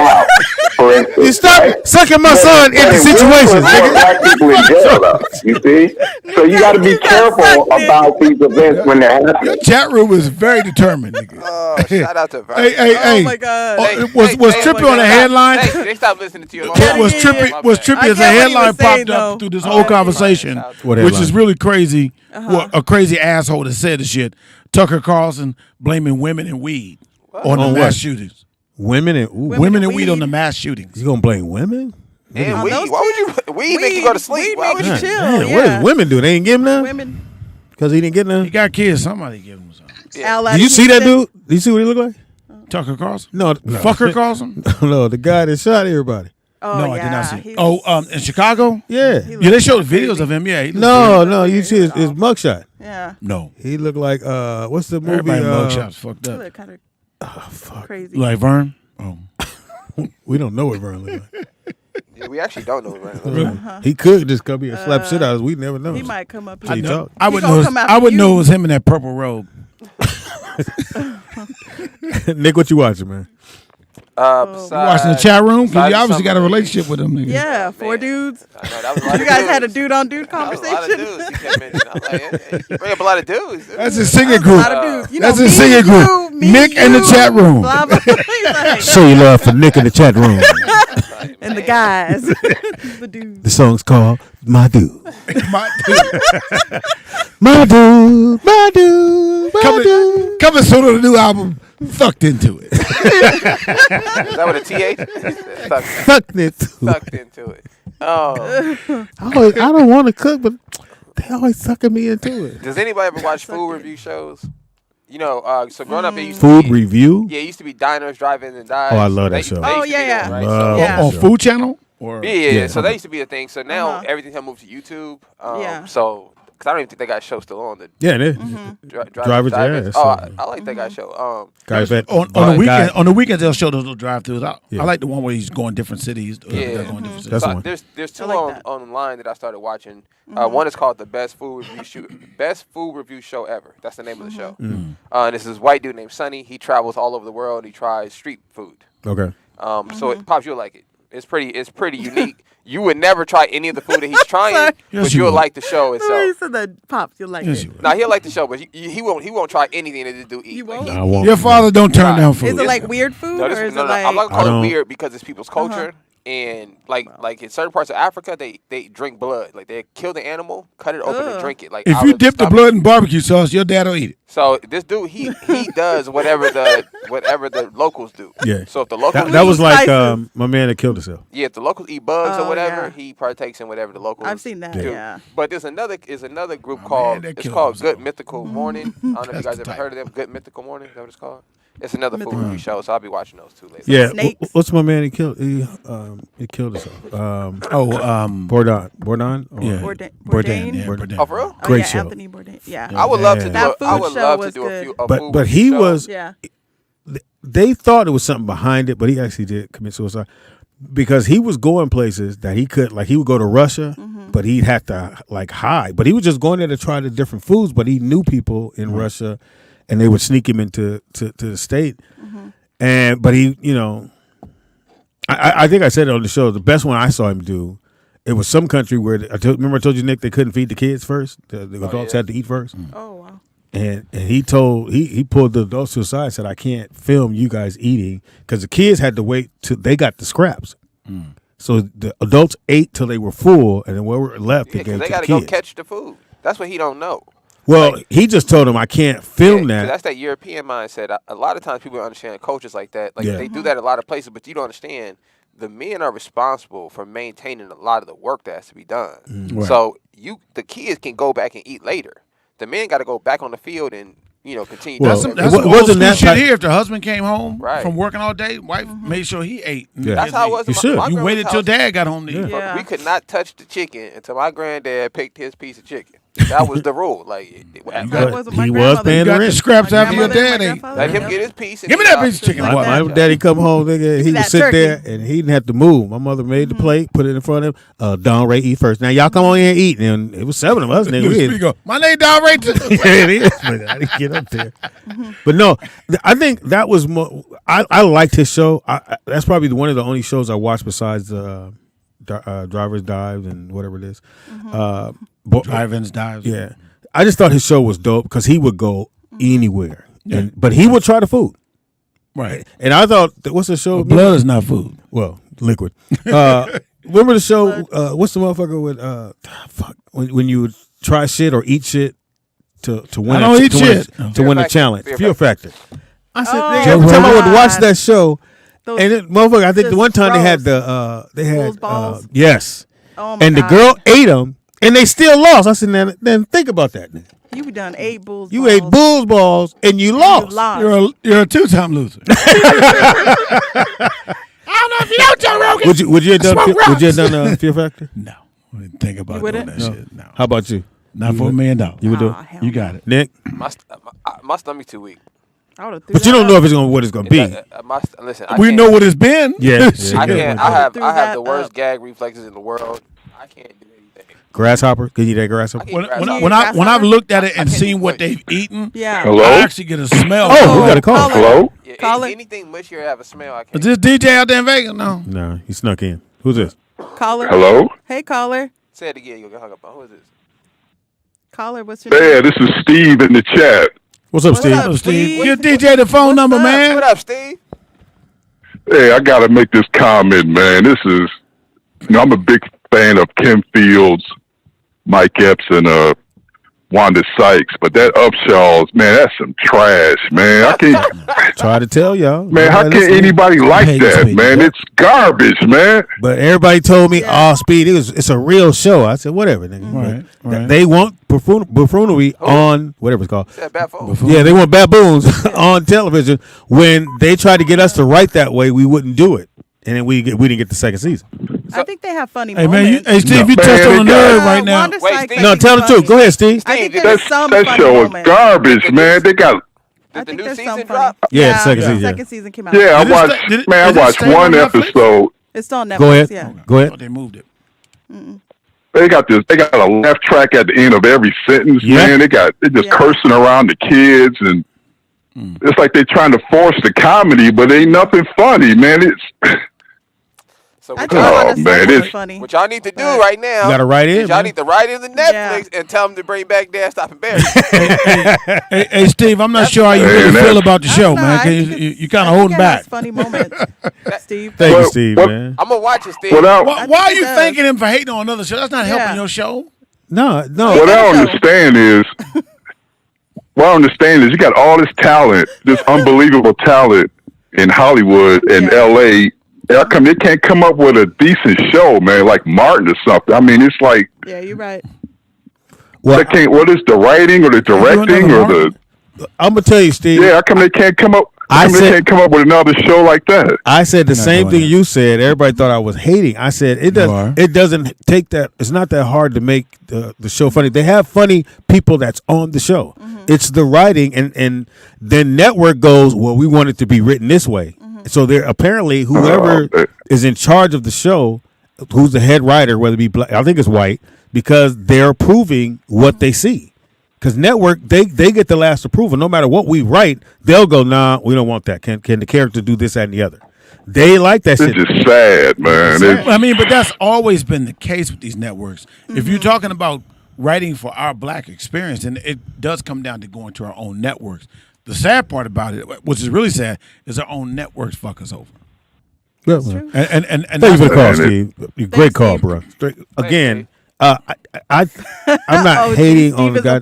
For instance, you stop sucking my son into situations, nigga. Black people in jail, though, you see? So you got to be careful about these events when they're happening. Your chat room is very determined, nigga. Shout out to Vern. Hey. Oh my God. Was Trippy on the headline? They stopped listening to you. Was Trippy as a headline popped up through this whole conversation, which is really crazy. A crazy asshole that said the shit. Tucker Carlson blaming women and weed on the mass shootings. Women and weed on the mass shootings. You gonna blame women? And weed? Why would you? Weed make you go to sleep. Why would you chill? Man, what does women do? They ain't give him none? Women. Because he didn't get none? He got kids. Somebody give him something. Yeah. Did you see that dude? Did you see what he looked like? Tucker Carlson? No. Fucker Carlson? No, the guy that shot everybody. Oh, no, I did not see. In Chicago? Yeah. Yeah, they showed videos of him. Yeah. No, you see his mugshot. Yeah. No. He looked like what's the movie? Everybody mugshots fucked up. He looked kind of fuck. crazy. Like Vern? Oh. We don't know what Vern looked like. Yeah, we actually don't know what Vern looked like. He could just come here and slap shit out of us. We never know. He might come up here. I would know it was him in that purple robe. Nick, what you watching, man? You watching the chat room? Because you obviously got a relationship with them niggas. Yeah, 4 dudes. That was you guys had a dude-on-dude conversation? That was a lot of dudes you kept mentioning. I'm like, you bring up a lot of dudes. That's a singing group. That's a singing group. Nick in the chat room. Show your love for Nick in the chat room. And the guys. The dudes. The song's called My Dude. My Dude. My Dude. My Dude. My Dude. Coming soon to the new album. Sucked into it. Is that what a TH? Sucked into it. Sucked into it. Oh. I don't want to cook, but they always sucking me into it. Does anybody ever watch food review shows? You know, so growing up, it used to be... Food review? Yeah, it used to be Diners, Drive-Ins, and Dives. Oh, I love that show. Oh, yeah. On Food Channel? Yeah. So that used to be a thing. So now everything has moved to YouTube. So because I don't even think that guy's show still on. Yeah, it is. Drivers. Yeah, I like that guy's show. Guys, on the weekend, on the weekends they'll show those little drive-throughs. I like the one where he's going different cities. Yeah, going different cities. That's one. There's two online that I started watching. One is called the Best Food Review Show Ever. That's the name of the show. And this is white dude named Sonny. He travels all over the world. He tries street food. Okay. So Pops, you'll like it. It's pretty unique. You would never try any of the food that he's trying, but you'll like the show itself. You said that, Pops, you'll like it. Nah, he'll like the show, but he won't try anything that this dude eat. You won't? I won't. Your father don't turn down food. Is it like weird food? Or is it like... I'm not going to call it weird because it's people's culture. And like in certain parts of Africa, they drink blood. Like they kill the animal, cut it open, and drink it. Like if you dip the blood in barbecue sauce, your dad'll eat it. So this dude, he does whatever the locals do. Yeah. So if the locals that was like my man that killed himself. Yeah, if the locals eat bugs or whatever, he partakes in whatever the locals. I've seen that. do. Yeah. But there's another group called Good Mythical Morning. I don't know if you guys ever heard of them. Good Mythical Morning. Is that what it's called? It's another food review show, so I'll be watching those two later. Yeah, what's my man? He killed himself. Bourdain. Yeah. Bourdain. Yeah, Bourdain. Oh, for real? Great show. Anthony Bourdain. Yeah. I would love to do. That I would food love show to do was a few. good. But he show. was. Yeah. They thought there was something behind it, but he actually did commit suicide because he was going places that he could. Like he would go to Russia, but he'd have to like hide. But he was just going there to try the different foods. But he knew people in Russia, and they would sneak him into to the state. But he, I think I said it on the show. The best one I saw him do, it was some country where remember I told you, Nick, they couldn't feed the kids first. The adults had to eat first. Oh wow. And he told he pulled the adults to the side and said, I can't film you guys eating because the kids had to wait till they got the scraps. So the adults ate till they were full, and then what were left they gave to the kids. They got to go catch the food. That's what he don't know. Well, he just told him I can't film that. That's that European mindset. A lot of times people don't understand cultures like that. Like they do that in a lot of places, but you don't understand. The men are responsible for maintaining a lot of the work that has to be done. Right. So the kids can go back and eat later. The men got to go back on the field and continue. That's some old school shit here. If the husband came home from working all day, wife made sure he ate. Yeah. That's how it was. You waited till dad got home to eat. Yeah. We could not touch the chicken until my granddad picked his piece of chicken. That was the rule. Like he was paying the rent. Scraps after your dad ate. Let him get his piece. Give me that piece of chicken. My daddy come home, nigga. He would sit there and he didn't have to move. My mother made the plate, put it in front of him. Don Ray eat first. Now y'all come on here and eat. And it was 7 of us, nigga. My name Don Ray too. Yeah, it is. But I didn't get up there. But no, I think that was more. I liked his show. That's probably one of the only shows I watched besides Driver's Dives and whatever it is. Drive-ins, dives. Yeah. I just thought his show was dope because he would go anywhere. But he would try the food. Right. And I thought, what's the show? Well, blood is not food. Well, liquid. Remember the show, what's the motherfucker with, when you would try shit or eat shit to win to win a challenge? Fear Factor. I said, every time I would watch that show, and it, motherfucker, I think the one time they had balls. Yes. Oh my and God. the girl ate them. And they still lost. I said, then think about that. Nigga. You done ate bulls. You ate bulls balls and you lost. You're a 2-time loser. I don't know if you know Joe Rogan. Would you have done Fear Factor? No, I didn't think about doing that shit. No. How about you? Not for $1 million. You would do it. You got it, Nick. My stomach too weak. But you don't know if it's what it's gonna be. Listen, we know what it's been. Yeah, I can't. I have the worst gag reflexes in the world. I can't do anything. Grasshopper? Can you eat that grasshopper? When I've looked at it and seen what they've eaten, Hello? I actually get a smell. Oh, we got a call. Hello? Yeah, anything mushier have a smell. I can't. Is this DJ out there in Vegas? No, he snuck in. Who's this? Caller. Hello? Hey, caller. Say it again. You'll get hung up on. Who is this? Caller, what's your name? Yeah, this is Steve in the chat. What's up, Steve? What's up, Steve? Give DJ the phone number, man. What up, Steve? Hey, I got to make this comment, man. This is, I'm a big fan of Kim Fields, Mike Epps, and Wanda Sykes, but that Upshaw's, man, that's some trash, man. I can't try to tell y'all. Man, how can anybody like that, man? It's garbage, man. But everybody told me, Speedy, it's a real show. I said, whatever, nigga. Right. They want buffoonery on whatever it's called. Yeah, they want baboons on television. When they tried to get us to write that way, we wouldn't do it. And then we didn't get the second season. I think they have funny Hey, moments. man, Steve, you touched on a nerve right now. Wait, Steve. No, tell the truth. Go ahead, Steve. I think there's some That funny show is moments. garbage, man. They got. Did the new there's season some drop? Yeah, the second the season. second season came out. Yeah, I Did it watched. stay- did it- Man, I did it watched stay one on Netflix? episode. It's still on Netflix. Go ahead. Yeah. Go ahead. Oh, they moved it. They got this. They got a laugh track at the end of every sentence, Yeah. man. They just cursing around the kids, and it's like they're trying to force the comedy, but ain't nothing funny, man. It's So I what think y'all, Wanda man, Sykes is it's- funny. what y'all need to do right now? You gotta write in, is y'all man. need to write in the Netflix and tell them to bring back Dan Stop and Barry. Hey, Steve, I'm not sure how you really feel about the show, man. 'Cause you kind of holding back. Funny moments, Steve. Thank you, What- Steve, what- man. I'm gonna watch it, Steve. Why are you it does. thanking him for hating on another show? That's not helping your show. No. what I understand is you got all this talent, this unbelievable talent in Hollywood and LA. How come they can't come up with a decent show, man, like Martin or something? I mean, it's like Yeah, you're right. they can't. What is the writing or the directing or the? I'm gonna tell you, Steve. Yeah, how come they can't come up? They can't come up with another show like that? I said the same thing you said. Everybody thought I was hating. I said it doesn't. It doesn't take that. It's not that hard to make the show funny. They have funny people that's on the show. It's the writing, and then network goes, well, we want it to be written this way. So they're apparently whoever is in charge of the show, who's the head writer, whether it be black, I think it's white, because they're approving what they see. Because network, they get the last approval. No matter what we write, they'll go, nah, we don't want that. Can the character do this, that, and the other? They like that shit. It's just sad, man. I mean, but that's always been the case with these networks. If you're talking about writing for our black experience, then it does come down to going to our own networks. The sad part about it, which is really sad, is our own networks fuck us over. That's true. And thank you for the call, Steve. Great call, bro. Again, I'm not hating on the guy.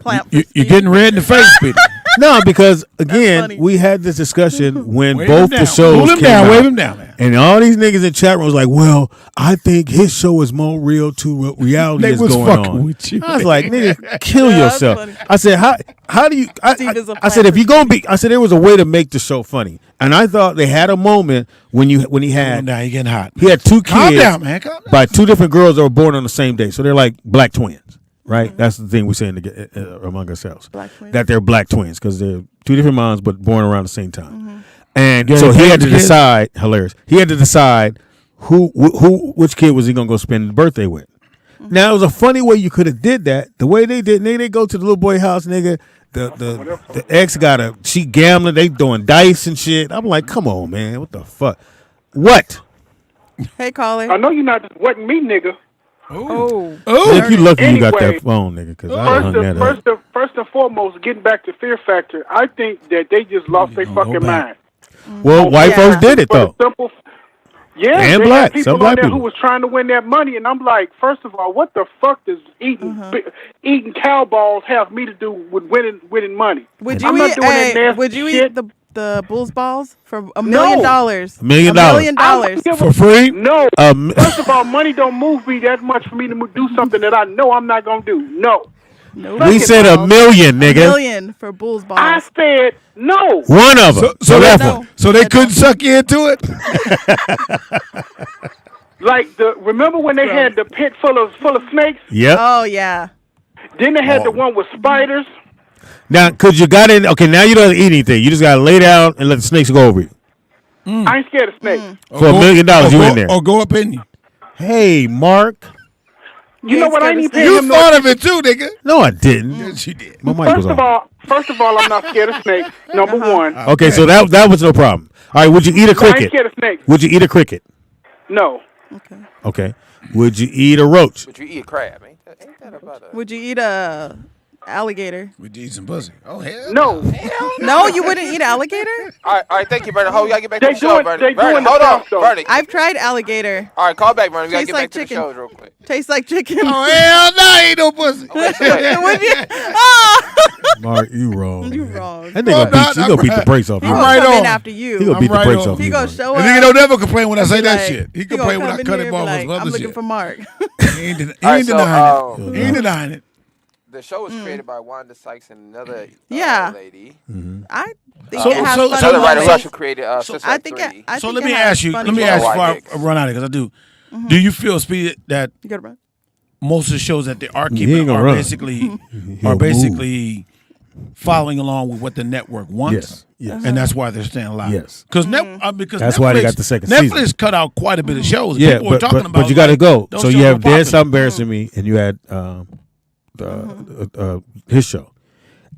You're getting red in the face, Speedy. No, because again, we had this discussion when Wave both him the down. shows Hold him came down. out. Wave him down, man. And all these niggas in chat room was like, "Well, I think his show is more real to what reality They is was going fucking on." with you. I was like, "Nigga, kill Yeah, that's yourself." funny. I said, "How do you?" I said, "If you gonna be," I said, "There was a way to make the show funny." And I thought they had a moment when he had. Now you're getting hot. He had two kids Calm down, man. Calm down. by two different girls that were born on the same day, so they're like black twins. Right, that's the thing we're saying among ourselves. Black twins. That they're black twins because they're two different moms but born around the same time. And Yeah, so he had to kids. decide. Hilarious. He had to decide which kid was he gonna go spend the birthday with. Now it was a funny way you could have did that. The way they did, nigga, they go to the little boy house, nigga. The ex she gambling, they doing dice and shit. I'm like, come on, man, what the fuck? What? Hey, caller. I know you're not just wasn't me, nigga. Oh. If you lucky you got Anyway, that phone, nigga, because I hung that up. First and foremost, getting back to Fear Factor, I think that they just lost their fucking mind. Well, white folks did it though. Yeah, And they black. had Some people black on there people. who was trying to win that money, and I'm like, first of all, what the fuck does eating cow balls have me to do with winning money? Would I'm you not eat? doing that nasty Would you shit. eat the Bulls balls for $1 million? $1 million. $1 million. For free? No. First of all, money don't move me that much for me to do something that I know I'm not gonna do. No. We said $1 million, nigga. $1 million for Bulls balls. I said no. One of them. So that that's one. So they couldn't suck you into it. Like remember when they had the pit full of snakes? Yep. Oh yeah. Then they had the one with spiders. Now, could you got in? Okay, now you don't eat anything. You just gotta lay down and let the snakes go over you. I ain't scared of snakes. For $1 million, you in there? Or go up in you. Hey, Mark. You know what? I ain't even paying You him thought of it too, nigga. No, I didn't. Yes, you did. My mic was on. First of all, I'm not scared of snakes. Number one. Okay, so that was no problem. All right, would you eat a I ain't cricket? scared of snakes. Would you eat a cricket? No. Okay. Would you eat a roach? But you eat a crab, ain't that about a... Would you eat a alligator? Would you eat some pussy? Oh hell. No. No, you wouldn't eat alligator? All right, thank you, Vernon. Hold, you gotta get back They to the show, doing- Vernon. they Vernon, doing the hold on, South, though. Vernon. I've tried alligator. All right, call back, Vernon. We gotta Tastes get like back to the chicken. shows real quick. Tastes like chicken. Oh hell no, ain't no pussy. Okay, so wait. Would you? Oh, Mark, you wrong. you man. wrong. That nigga gonna beat the brakes off He you. I'm gonna right come in on. after you. He gonna I'm beat the right brakes on. off He you. gonna man. show The up. nigga don't never complain when I say Be that like- shit. He gonna complain when come I in cut here him and off be on like, some I'm other looking shit. for Mark. He ain't All right, so, denying it. He ain't denying it. the show was created by Wanda Sykes and another Yeah. lady. I think So- it has so- funny so- Another writer moments. who created I Suicide think 3. I So think let it me has ask you. funny Let me moments. ask you White before I run out of it because I do. Mm-hmm. Do you feel, Speedy, that You got to run. most of the shows that they are He keeping ain't gonna are run. basically following along with what the network wants? Yes. And that's why they're staying alive. Yes. Because that's why they got the second Netflix season. cut out quite a bit of shows. Yeah, People were talking about, but you got to go. those So shows you are have Dan popular. Stop Embarrassing Me, and you had his show,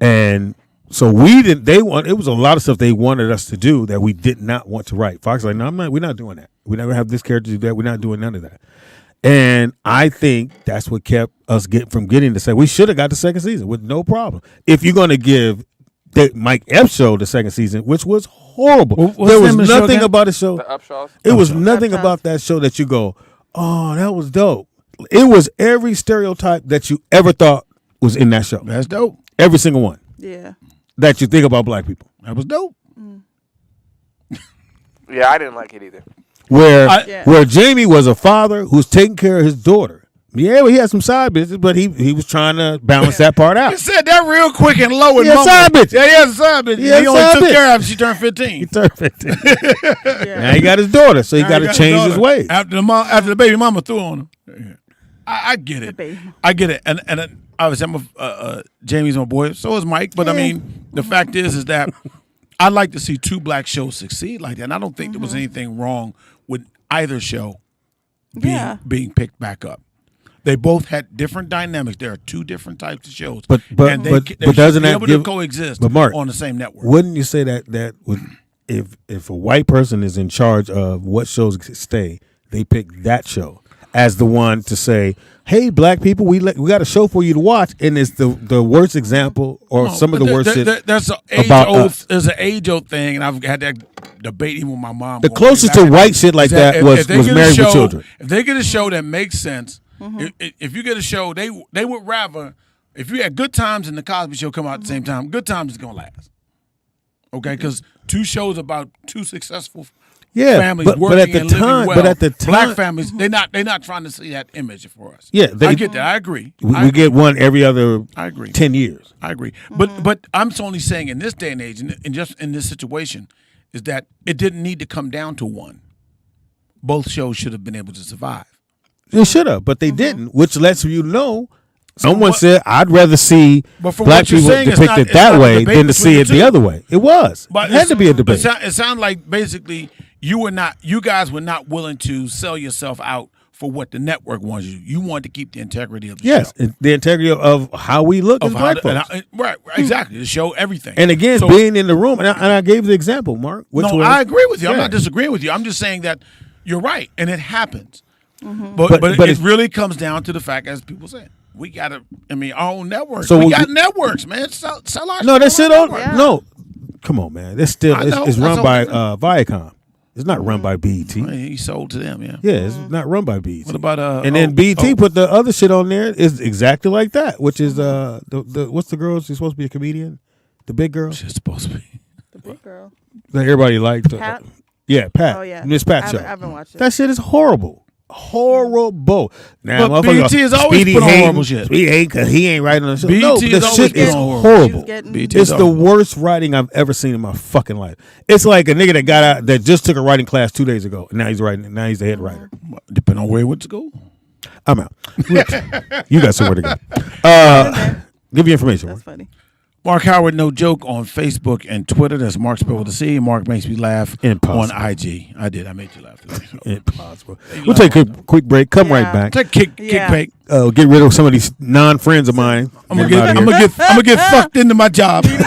and so we didn't. It was a lot of stuff they wanted us to do that we did not want to write. Fox was like, no, we're not doing that. We're not gonna have this character do that. We're not doing none of that. And I think that's what kept us from getting to say we should have got the second season with no problem. If you're going to give the Mike Epps show the second season, which was horrible, there was nothing about the show. The Upshaws. It was nothing about that show that you go, oh, that was dope. It was every stereotype that you ever thought was in that show. That's dope. Every single one. Yeah. That you think about black people. That was dope. Yeah, I didn't like it either. Where Jamie was a father who's taking care of his daughter. Yeah, well, he had some side business, but he was trying to balance that part out. He said that real quick and low and He had side bitches. Yeah, he has a side bitch. He only took care of her. She turned 15. He turned 15. Now he got his daughter, so he got to change his ways. After the baby mama threw on him. I get it. I get it. And obviously, Jamie's my boy. So is Mike. But I mean, the fact is that I'd like to see two black shows succeed like that. And I don't think there was anything wrong with either show being picked back up. They both had different dynamics. There are two different types of shows, but doesn't that able to coexist on the same network? Wouldn't you say that would, if a white person is in charge of what shows stay, they pick that show as the one to say, "Hey, black people, we got a show for you to watch," and it's the worst example or some of the worst shit. There's an age old thing, and I've had that debate even with my mom. The closest to white shit like that was Married with Children. If they get a show that makes sense. If you get a show, they would rather, if you had Good Times and the Cosby Show come out at the same time, Good Times is gonna last. Okay, because two shows about two successful families working and living well. But at the time, black families, they're not trying to see that image for us. Yeah, I get that. I agree. We get one every other. I agree. 10 years. I agree. But I'm only saying in this day and age, and just in this situation, is that it didn't need to come down to one. Both shows should have been able to survive. They should have, but they didn't, which lets you know. Someone said, I'd rather see black people depicted that way than to see it the other way. It was. It had to be a debate. It sounded like basically you guys were not willing to sell yourself out for what the network wants you. You wanted to keep the integrity of the show. Yes, the integrity of how we look as black folks. Right, exactly. To show everything. And again, being in the room, and I gave the example, Mark. I agree with you. I'm not disagreeing with you. I'm just saying that you're right, and it happens. But it really comes down to the fact, as people say, we got to. I mean, our own networks. So we got networks, man. Sell our no, that shit on. No, come on, man. It's still it's run by Viacom. It's not run by BET. He sold to them, yeah. Yeah, it's not run by BET. What about and then BET put the other shit on there. Is exactly like that, which is the what's the girl? She's supposed to be a comedian. The big girl. She's supposed to be the big girl that everybody liked. Pat. Yeah, Pat. Oh yeah, Miss Pat show. I haven't watched it. That shit is horrible. Horrible. Now, but BET has always put on horrible shit. Speedy hate because he ain't writing on the show. BET No, the shit is horrible. It's the worst writing I've ever seen in my fucking life. It's like a nigga that got out that just took a writing class 2 days ago. And now he's writing. Now he's the head writer. Depending on where he went to school. I'm out. You got somewhere to go. Give me information. That's funny. Mark Howard, no joke, on Facebook and Twitter. That's Mark spelled with a C. Mark makes me laugh on IG. I did. I made you laugh today. So. Impossible. We'll take a quick break. Come right back. Take kick break. Get rid of some of these non-friends of mine. I'm gonna get fucked into my job. You're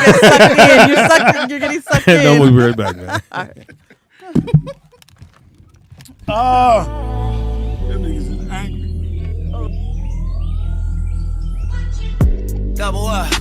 getting sucked in. No, we'll be right back, man. All right. Them niggas is angry. Double up.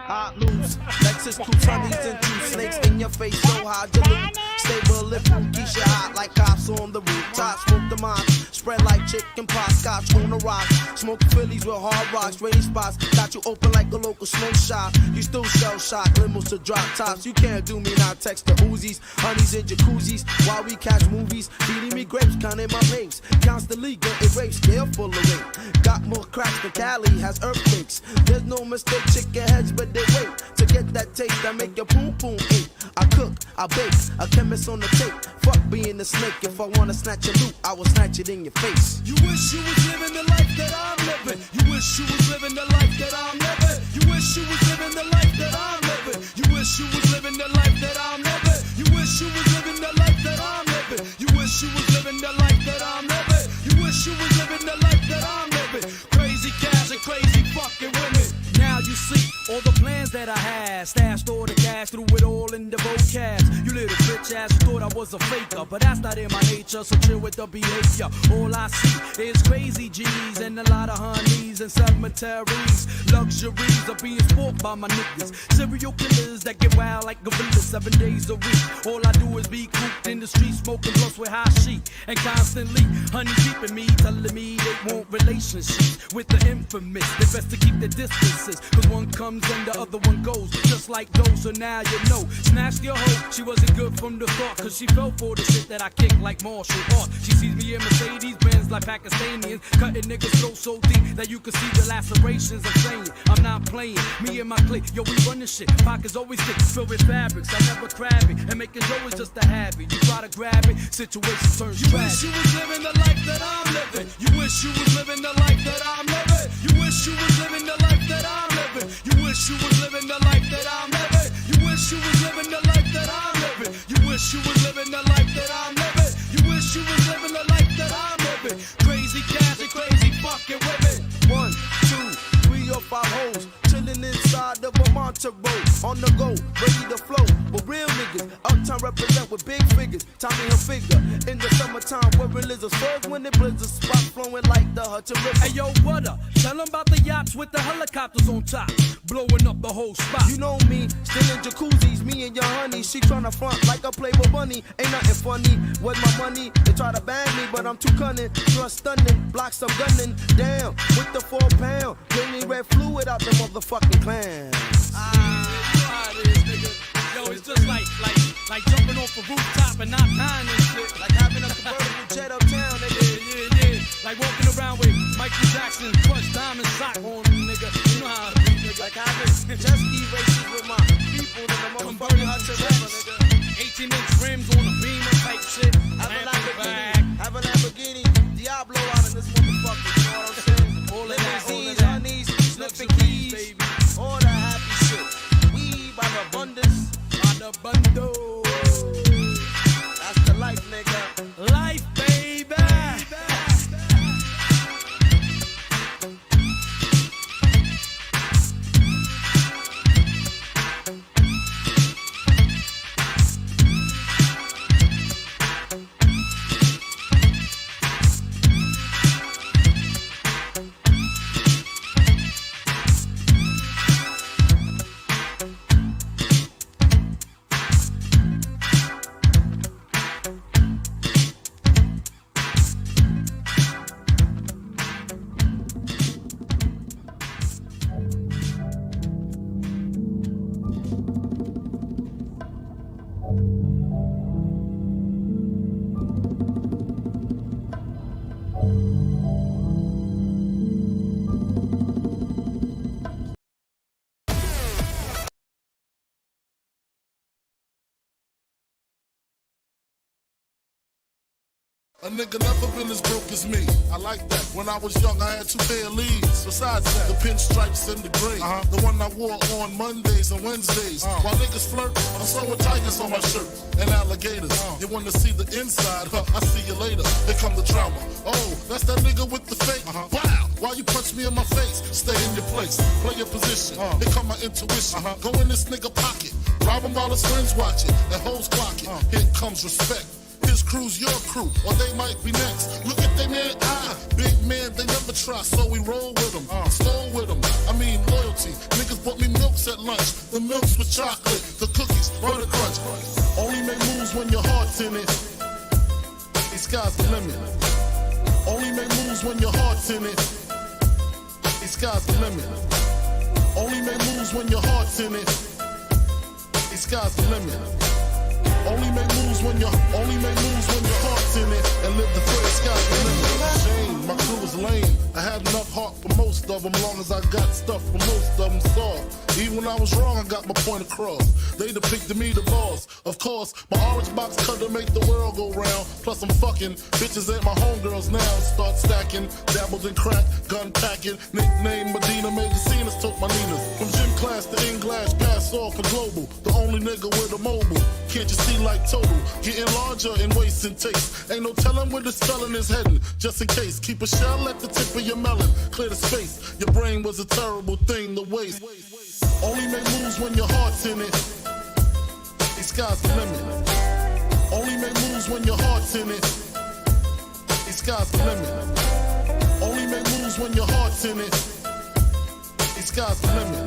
Hot loose, Lexus, 2 tonnies and 2 snakes in your face, so hard you lose. Stable lip, Keisha hot like cops on the rooftop. Smoke the mob, spread like chicken pot, scotch on the rock. Smoke Phillies with hard rocks, rainy spots. Got you open like a local smoke shop. You still shell shock, limos to drop tops. You can't do me now, text the Uzis, honeys in jacuzzis. While we catch movies, feeding me grapes, counting my rapes. Constantly getting rapes, scale full of rape. Got more cracks than Cali has earthquakes. There's no mistake, chicken heads, but they wait to get that taste that make your poom poom ache. I cook, I bake, a chemist on the tape. Fuck being a snake. If I wanna snatch your loot, I will snatch it in your face. You wish you was living the life that I'm living. You wish you was living the life that I'm living. You wish you was living the life that I'm living. You wish you was living the life that I'm living. You wish you was living the life that I'm living. You wish you was living the life that I'm living. You wish you was living the life that I'm living. Crazy cash and crazy fucking women. Now you see all the plans that I had. Stashed all the cash, threw it all in the vocab. You little bitch ass, you thought I was a faker, but that's not in my nature, so chill with the behavior. All I see is crazy G's and a lot of honeys and cemeteries. Luxuries are being sport by my niggas. Serial killers that get wild like gorillas 7 days a week. All I do is be cooped in the street, smoking blunts with high sheet. And constantly, honey keeping me, telling me they want relationships with the infamous. They best to keep their distances, cause one comes and the other one goes, just like those, so now you know. Snatched your hoe, she wasn't good from the start, cause she fell for the shit that I kick like martial art. She sees me in Mercedes Benz like Pakistanians, cutting niggas so deep that you can see the lacerations. I'm saying, I'm not playing, me and my clique, yo, we run this shit. Pockets always thick, filled with fabrics, I never grab it, and making dough is just a habit. You try to grab it, situation turns tragic. You wish you was living the life that I'm living. You wish you was living the life that I'm living. You wish you was living the life that I'm living. You wish you was living the life that I'm living. You wish you was living the life that I'm living. You wish you was living the life that I'm living. You wish you was living the life that I'm living. Crazy cash and crazy fucking women. 1, 2, 3 or 5 hoes chilling inside of a Monterey, on the go, ready to flow. But real niggas, uptown represent with big figures. Tommy Hilfiger in the summertime, wearing lizards furs when it blizzards, spot flowing like the Hudson River. Hey yo, what up? Tell them about the yachts with the helicopters on top, blowing up the whole spot. You know me, still in jacuzzis, me and your honey. She tryna front like a Playboy bunny. Ain't nothing funny with my money. They try to bang me, but I'm too cunning. Thrust stunning, blocks I'm gunning. Down with the 4 pound, getting red fluid out the motherfucking clan. You know how it is, nigga. Yo, it's just like jumping off a rooftop and not dying and shit. Like having a convertible jet uptown, nigga. Yeah. Like walking around with Michael Jackson crushed diamond sock on him, nigga. You know how it is, nigga. Like having jet ski races with my people in the motherfucking Hudson River, nigga. 18-inch rims on a Beamer type shit. Have a Lamborghini, Diablo out in this motherfucker. You know what I'm saying? All of that, honeys, sniffing keys, baby. All that happy shit. We by the abundance. By the bundle. That's the life, nigga. Life, baby. A nigga never been as broke as me. I like that. When I was young, I had 2 pair of leads. Besides that, the pinstripes and the gray. The one I wore on Mondays and Wednesdays. While niggas flirt, I'm sewing tigers on my shirt and alligators. You wanna see the inside? I see you later. Here come the drama. Oh, that's that nigga with the fake. Wow. Why you punch me in my face? Stay in your place. Play your position. Here come my intuition. Go in this nigga pocket. Rob him while his friends watch it. And hoes clock it. Here comes respect. His crew's your crew, or they might be next. Look at they man eye. Big man, they never try, so we roll with them. Stole with them. I mean, loyal brought me milks at lunch. The milks with chocolate, the cookies, butter crunch. Only make moves when your heart's in it. The sky's the limit. Only make moves when your heart's in it. The sky's the limit. Only make moves when your heart's in it. The sky's the limit. Only make moves when your heart's in it, and live the free sky's the limit. Shame, my crew was lame. I had enough heart for most of them, long as I got stuff for most of them solved. Even when I was wrong, I got my point across. They depicted me the boss. Of course, my orange box cut to make the world go round. Plus I'm fucking bitches ain't my homegirls now. Start stacking, dabbled in crack, gun packing. Nickname Medina, made the scenes, took my Ninas. From gym class to English, pass off for global. The only nigga with a mobile. Can't you see like total? Getting larger in waist and taste. Ain't no telling where the spelling is heading. Just in case, keep a shell at the tip of your melon. Clear the space. Your brain was a terrible thing to waste. Only make moves when your heart's in it. The sky's the limit. Only make moves when your heart's in it. The sky's the limit. Only make moves when your heart's in it. The sky's the limit.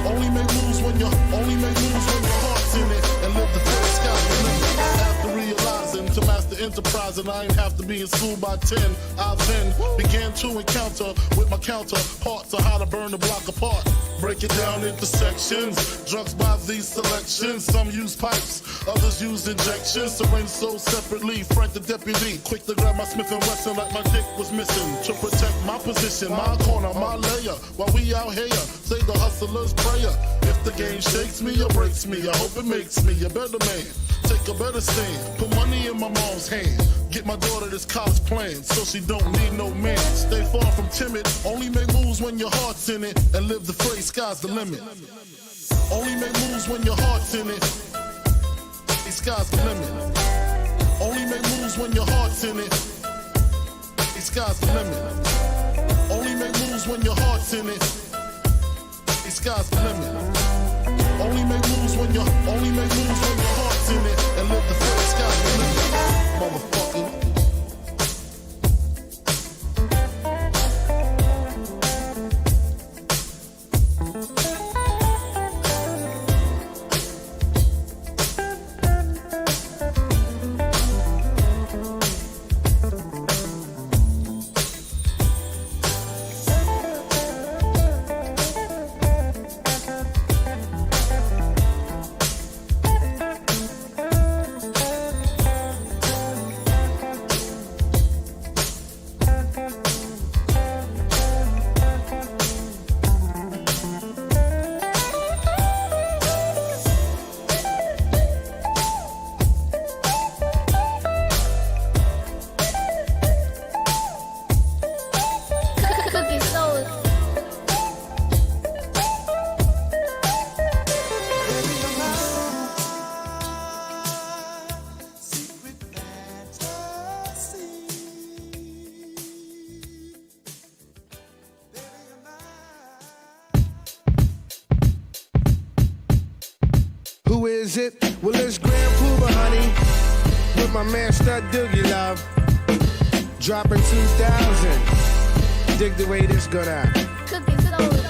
Only make moves when your heart's in it, and live the full sky's the limit. After realizing to master enterprise, and I ain't have to be in school by 10, I then began to encounter with my counterparts on how to burn the block apart. Break it down into sections. Drugs by these selections. Some use pipes, others use injections. Syringe sold separately. Frank the deputy, quick to grab my Smith & Wesson like my dick was missing. To protect my position, my corner, my layer. While we out here, say the hustler's prayer. If the game shakes me or breaks me, I hope it makes me a better man. Take a better stand. Put money in my mom's hand. Get my daughter this college plan, so she don't need no man. Stay far from timid. Only make moves when your heart's in it, and live the phrase, sky's the limit. Only make moves when your heart's in it. The sky's the limit. Only make moves when your heart's in it. The sky's the limit. Only make moves when your heart's in it. The sky's the limit. Only make moves when your heart's in it, and live the full sky's the limit. Motherfucker. Who is it? Well, it's Grand Pooba, honey, with my man Stud Doogie Love. Dropping 2000. Dig the way this go down.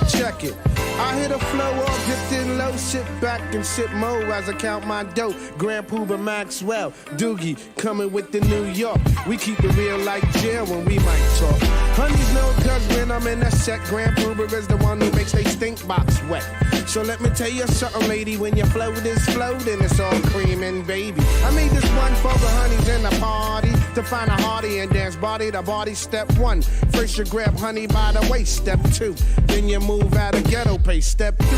Check it. I hit a flow all dipped in low, sit back and sip mo as I count my dough. Grand Pooba Maxwell, Doogie, coming with the New York. We keep it real like jail when we might talk. Honeys know cause when I'm in that set, Grand Pooba is the one who makes they stink box wet. So let me tell you something, lady, when your float is floating, it's all creaming, baby. I made this one for the honeys in the party, to find a hearty and dance body to body. Step 1, first you grab honey by the waist. Step 2, then you move at a ghetto pace. Step 3,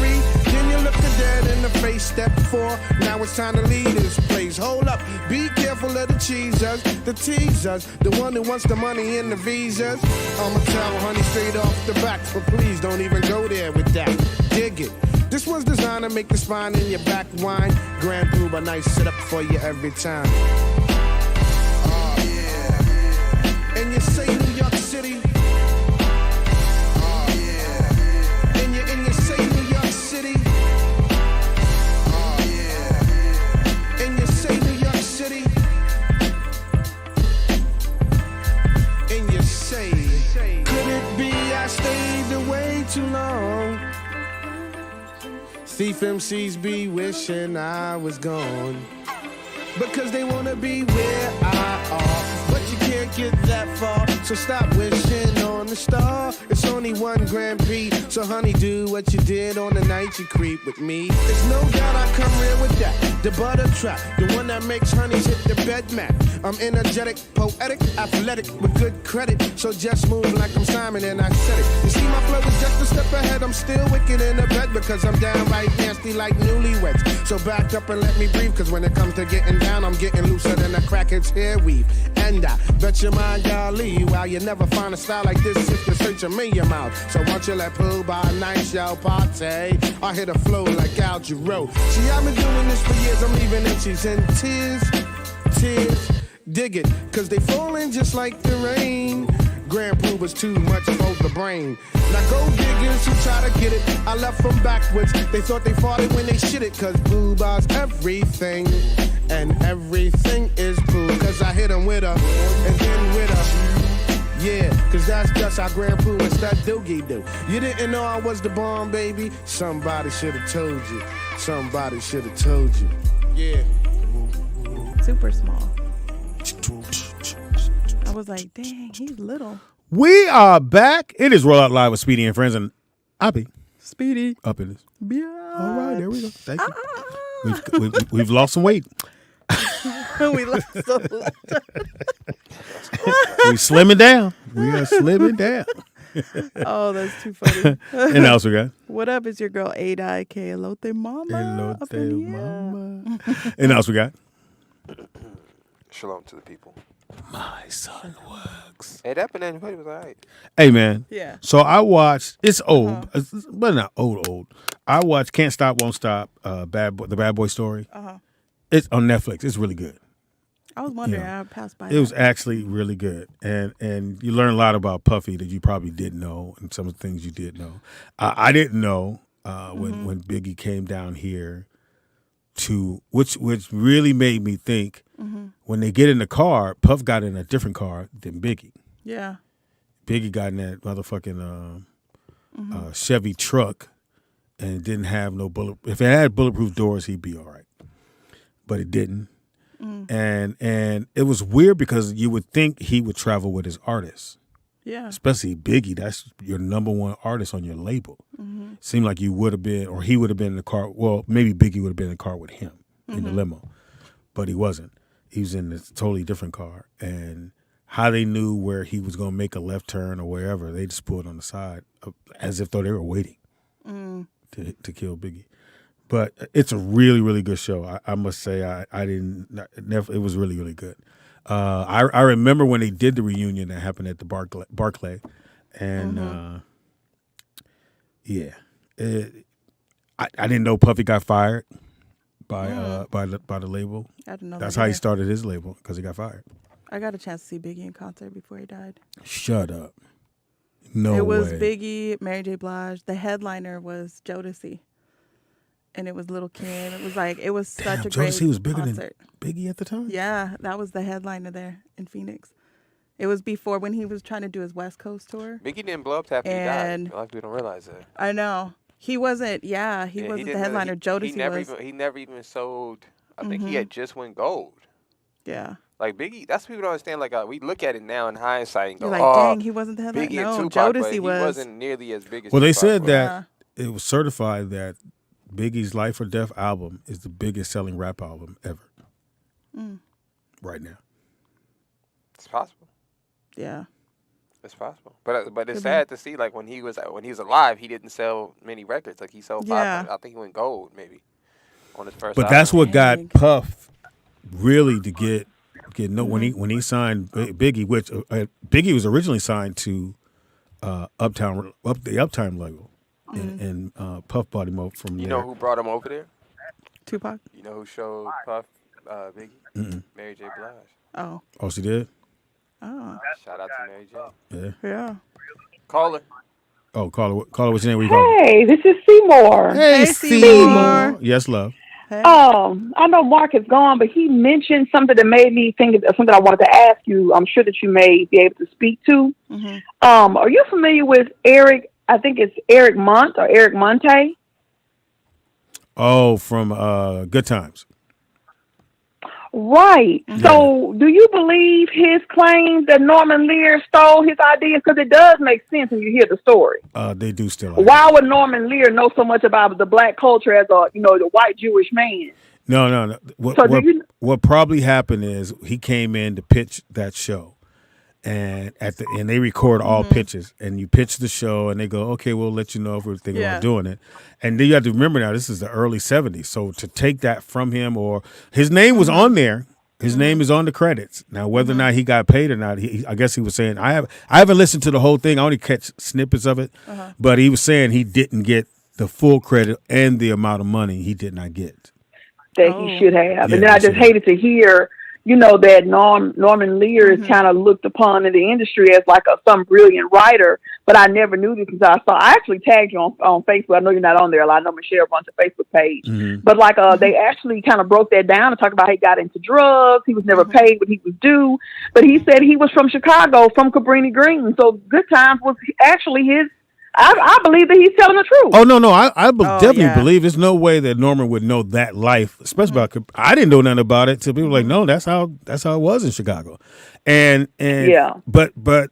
then you look the dead in the face. Step 4, now it's time to leave this place. Hold up, be careful of the cheesers, the teasers, the one who wants the money and the visas. I'ma tell honey straight off the back, but please don't even go there with that. Dig it. This one's designed to make the spine in your back whine. Grand Pooba, nice sit up for you every time. Oh yeah. And you say New York City. Oh yeah. And you say New York City. Oh yeah. And you say New York City. And you say, could it be I stayed away too long? Thief MCs be wishing I was gone. Because they wanna be where I are. But you can't get that far. So stop wishing on the star. It's only one Grand Prix. So honey, do what you did on the night you creep with me. There's no doubt I come real with that. The butter trap, the one that makes honeys hit the bed mat. I'm energetic, poetic, athletic, with good credit. So just move like I'm Simon and I said it. You see my flow is just a step ahead. I'm still wicked in the bed because I'm downright nasty like newlyweds. So back up and let me breathe, cause when it comes to getting down, I'm getting looser than a crackhead's hair weave. And I bet your mind I'll leave. While you never find a style like this if you search a million miles. So once you let Pooh by a nice show party, I hit a flow like Al Jarreau. See, I've been doing this for years. I'm leaving MCs in tears. Dig it, cause they falling just like the rain. Grand Pooh was too much for the brain. Now go diggers who try to get it, I left them backwards. They thought they farted when they shit it, cause Pooh buys everything. And everything is Pooh, cause I hit them with a, and then with a. Yeah, cause that's just how Grand Pooh and Stud Doogie do. You didn't know I was the bomb, baby? Somebody should've told you. Somebody should've told you. Yeah. Super small. I was like, dang, he's little. We are back. It is Rollout Live with Speedy and Friends, and I'll be Speedy up in this. Yeah. All right, there we go. Thank you. We've lost some weight. We lost some weight. We slimming down. We are slimming down. Oh, that's too funny. And else we got? What up? It's your girl Ada K. Elote Mama. Elote Mama. And else we got? Shalom to the people. My son works. Hey, that banana pudding was all right. Hey, man. Yeah. So I watched, it's old, but not old. I watched Can't Stop, Won't Stop, the Bad Boy Story. It's on Netflix. It's really good. I was wondering how I passed by It was actually really good. And you learn a lot about Puffy that you probably didn't know, and some of the things you did know. I didn't know when Biggie came down here which really made me think when they get in the car, Puff got in a different car than Biggie. Yeah. Biggie got in that motherfucking Chevy truck and didn't have no if it had bulletproof doors, he'd be all right. But it didn't. And it was weird because you would think he would travel with his artists. Yeah. Especially Biggie, that's your number one artist on your label. Seemed like you would have been, or he would have been in the car. Well, maybe Biggie would have been in the car with him in the limo, but he wasn't. He was in a totally different car. And how they knew where he was going to make a left turn or wherever, they just pulled on the side as if though they were waiting to kill Biggie. But it's a really, really good show. I must say, it was really, really good. I remember when they did the reunion that happened at the Barclay, and I didn't know Puffy got fired by the label. I didn't know that's that how he either. started his label, because he got fired. I got a chance to see Biggie in concert before he died. Shut up! No, it was way. Biggie, Mary J. Blige. The headliner was Jodeci. And it was Lil' Kim. It was such a great Jodeci was bigger concert. than Biggie at the time? Yeah, that was the headliner there in Phoenix. It was before when he was trying to do his West Coast tour. Biggie didn't blow up after he died. A lot of people don't realize that. I know. He wasn't, he wasn't the headliner. Jodeci was. He never even sold, I think he had just went gold. Yeah. Like Biggie, that's what people don't understand. Like we look at it now in hindsight and go, You're like, dang, he wasn't the headliner. Biggie No, and Tupac, Jodeci but he was. wasn't nearly as big as Well, they Tupac said was. that it was certified that Biggie's Life or Death album is the biggest selling rap album ever. Right now. It's possible. Yeah. It's possible. But it's sad to see, like, when he was alive, he didn't sell many records. Like, he sold 500. I think he went gold, maybe, on his first album. But that's what got Puff really to get when he signed Biggie, which Biggie was originally signed to the Uptown label. And Puff bought him up from there. You know who brought him over there? Tupac. You know who showed Puff Biggie? Mary J. Blige. Oh. Oh, she did? Oh. Shout out to Mary J. Yeah. Caller. Oh, caller, what's your name? Where you calling? Hey, this is Seymour. Hey, Seymour. Yes, love. Hey. I know Mark is gone, but he mentioned something that made me think of something I wanted to ask you. I'm sure that you may be able to speak to. Are you familiar with Eric? I think it's Eric Monte or Eric Monte. Oh, from Good Times. Right. Yeah. So, do you believe his claims that Norman Lear stole his ideas? Because it does make sense when you hear the story. They do still. Why would Norman Lear know so much about the black culture as the white Jewish man? No. What probably happened is he came in to pitch that show, and and they record all pitches, and you pitch the show, and they go, okay, we'll let you know if we're thinking about doing it. And then you have to remember now, this is the early 70s, so to take that from him, or his name was on there, his name is on the credits. Now, whether or not he got paid or not, I guess he was saying, I haven't listened to the whole thing, I only catch snippets of it, but he was saying he didn't get the full credit and the amount of money he did not get. That he should have. And then I just hated to hear, that Norman Lear is kind of looked upon in the industry as like some brilliant writer, but I never knew this until I actually tagged you on Facebook. I know you're not on there a lot. I know Michelle runs a Facebook page. But they actually kind of broke that down and talked about how he got into drugs. He was never paid what he was due. But he said he was from Chicago, from Cabrini Green. So Good Times was actually his. I believe that he's telling the truth. Oh, no. I definitely believe there's no way that Norman would know that life, especially about. I didn't know nothing about it till people were like, no, that's how it was in Chicago, and but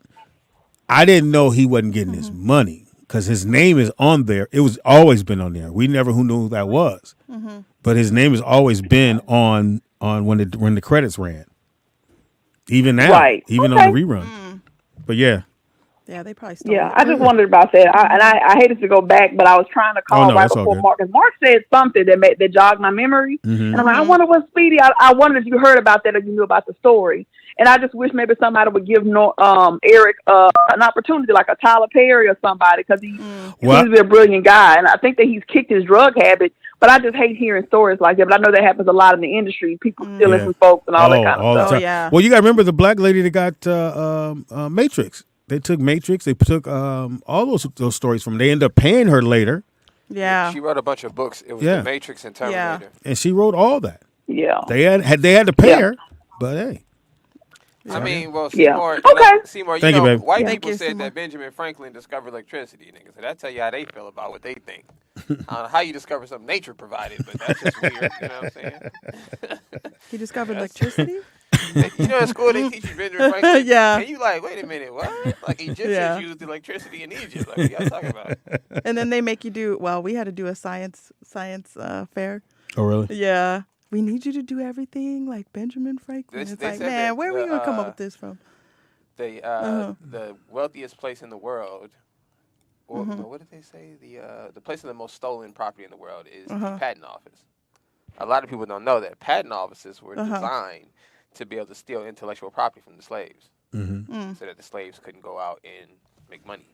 I didn't know he wasn't getting his money because his name is on there. It was always been on there. We never knew who that was, but his name has always been on when the credits ran, even now, even on the rerun. But yeah. Yeah, they probably stole it. I just wondered about that. I hated to go back, but I was trying to call right before Mark. Because Mark said something that jogged my memory. And I'm like, I wonder what Speedy, I wondered if you heard about that or you knew about the story. And I just wish maybe somebody would give Eric an opportunity, like a Tyler Perry or somebody, because he seems to be a brilliant guy. And I think that he's kicked his drug habit. But I just hate hearing stories like that. But I know that happens a lot in the industry. People stealing from folks and all that kind of stuff. Yeah. Well, you got to remember the black lady that got Matrix. They took Matrix. They took all those stories from. They ended up paying her later. Yeah, she wrote a bunch of books. It was The Matrix and Terminator, and she wrote all that. Yeah, they had to pay her, but hey. I mean, well, Seymour, Seymour, Thank you, baby. White people said that Benjamin Franklin discovered electricity, niggas. So that tell you how they feel about what they think. I don't know how you discover something nature provided, but that's just weird. You know what I'm saying? He discovered electricity? At school they teach you Benjamin Franklin. Yeah. And you like, wait a minute, what? Like Egyptians used electricity in Egypt. Like, what y'all talking about? And then they make you do, we had to do a science fair. Oh, really? Yeah. We need you to do everything like Benjamin Franklin. It's like, man, where are we going to come up with this from? The wealthiest place in the world, or what did they say? The place of the most stolen property in the world is the patent office. A lot of people don't know that patent offices were designed to be able to steal intellectual property from the slaves, so that the slaves couldn't go out and make money.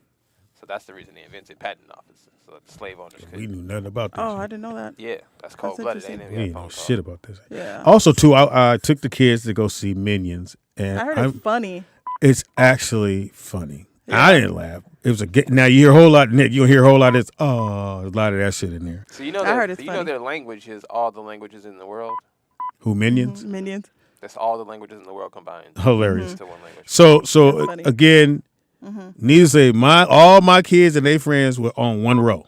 So that's the reason they invented patent offices, so that the slave owners could. We knew nothing about this. Oh, I didn't know that. Yeah, that's cold-blooded. We didn't know shit about this. Yeah. Also, too, I took the kids to go see Minions, and I heard it's funny. It's actually funny. Yeah. I didn't laugh. It was now you hear a whole lot, Nick. You'll hear a whole lot of this. Oh, a lot of that shit in there. So you know their language is all the languages in the world. Who, Minions? Minions. That's all the languages in the world combined. Hilarious. To one language. So again, needless to say, all my kids and their friends were on one row.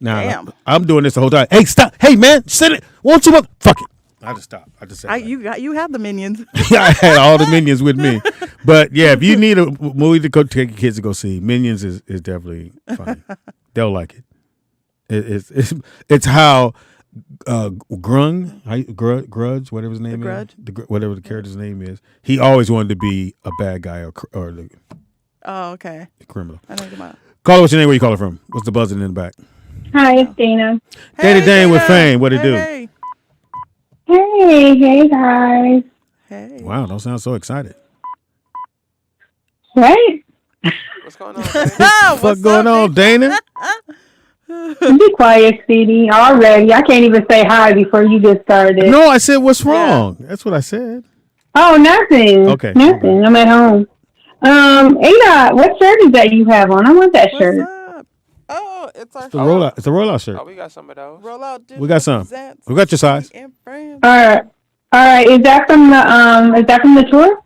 Now I'm doing this the whole time. Hey, stop! Hey, man, sit it. Won't you? Fuck it. I just stopped. I just said you have the Minions. I had all the Minions with me. But yeah, if you need a movie to go take your kids to go see, Minions is definitely funny. They'll like it. It's how Grudge, whatever his name is, whatever the character's name is, he always wanted to be a bad guy or the okay, criminal. I know about. Call it what's your name? Where you call it from? What's the buzzing in the back? Hi, it's Dana. Dana with Fame. What it do? Hey guys. Hey. Wow, don't sound so excited. Right? What's going on? What's going on, Dana? Be quiet, Speedy. Already. I can't even say hi before you get started. No, I said, what's wrong? Yeah. That's what I said. Oh, nothing. Okay. Nothing. I'm at home. Ada, what shirt is that you have on? I want that shirt. Up? Oh, it's our rollout. It's a rollout shirt. Oh, we got some of those. Rollout. We got some. We got your size. All right. Is that from the tour?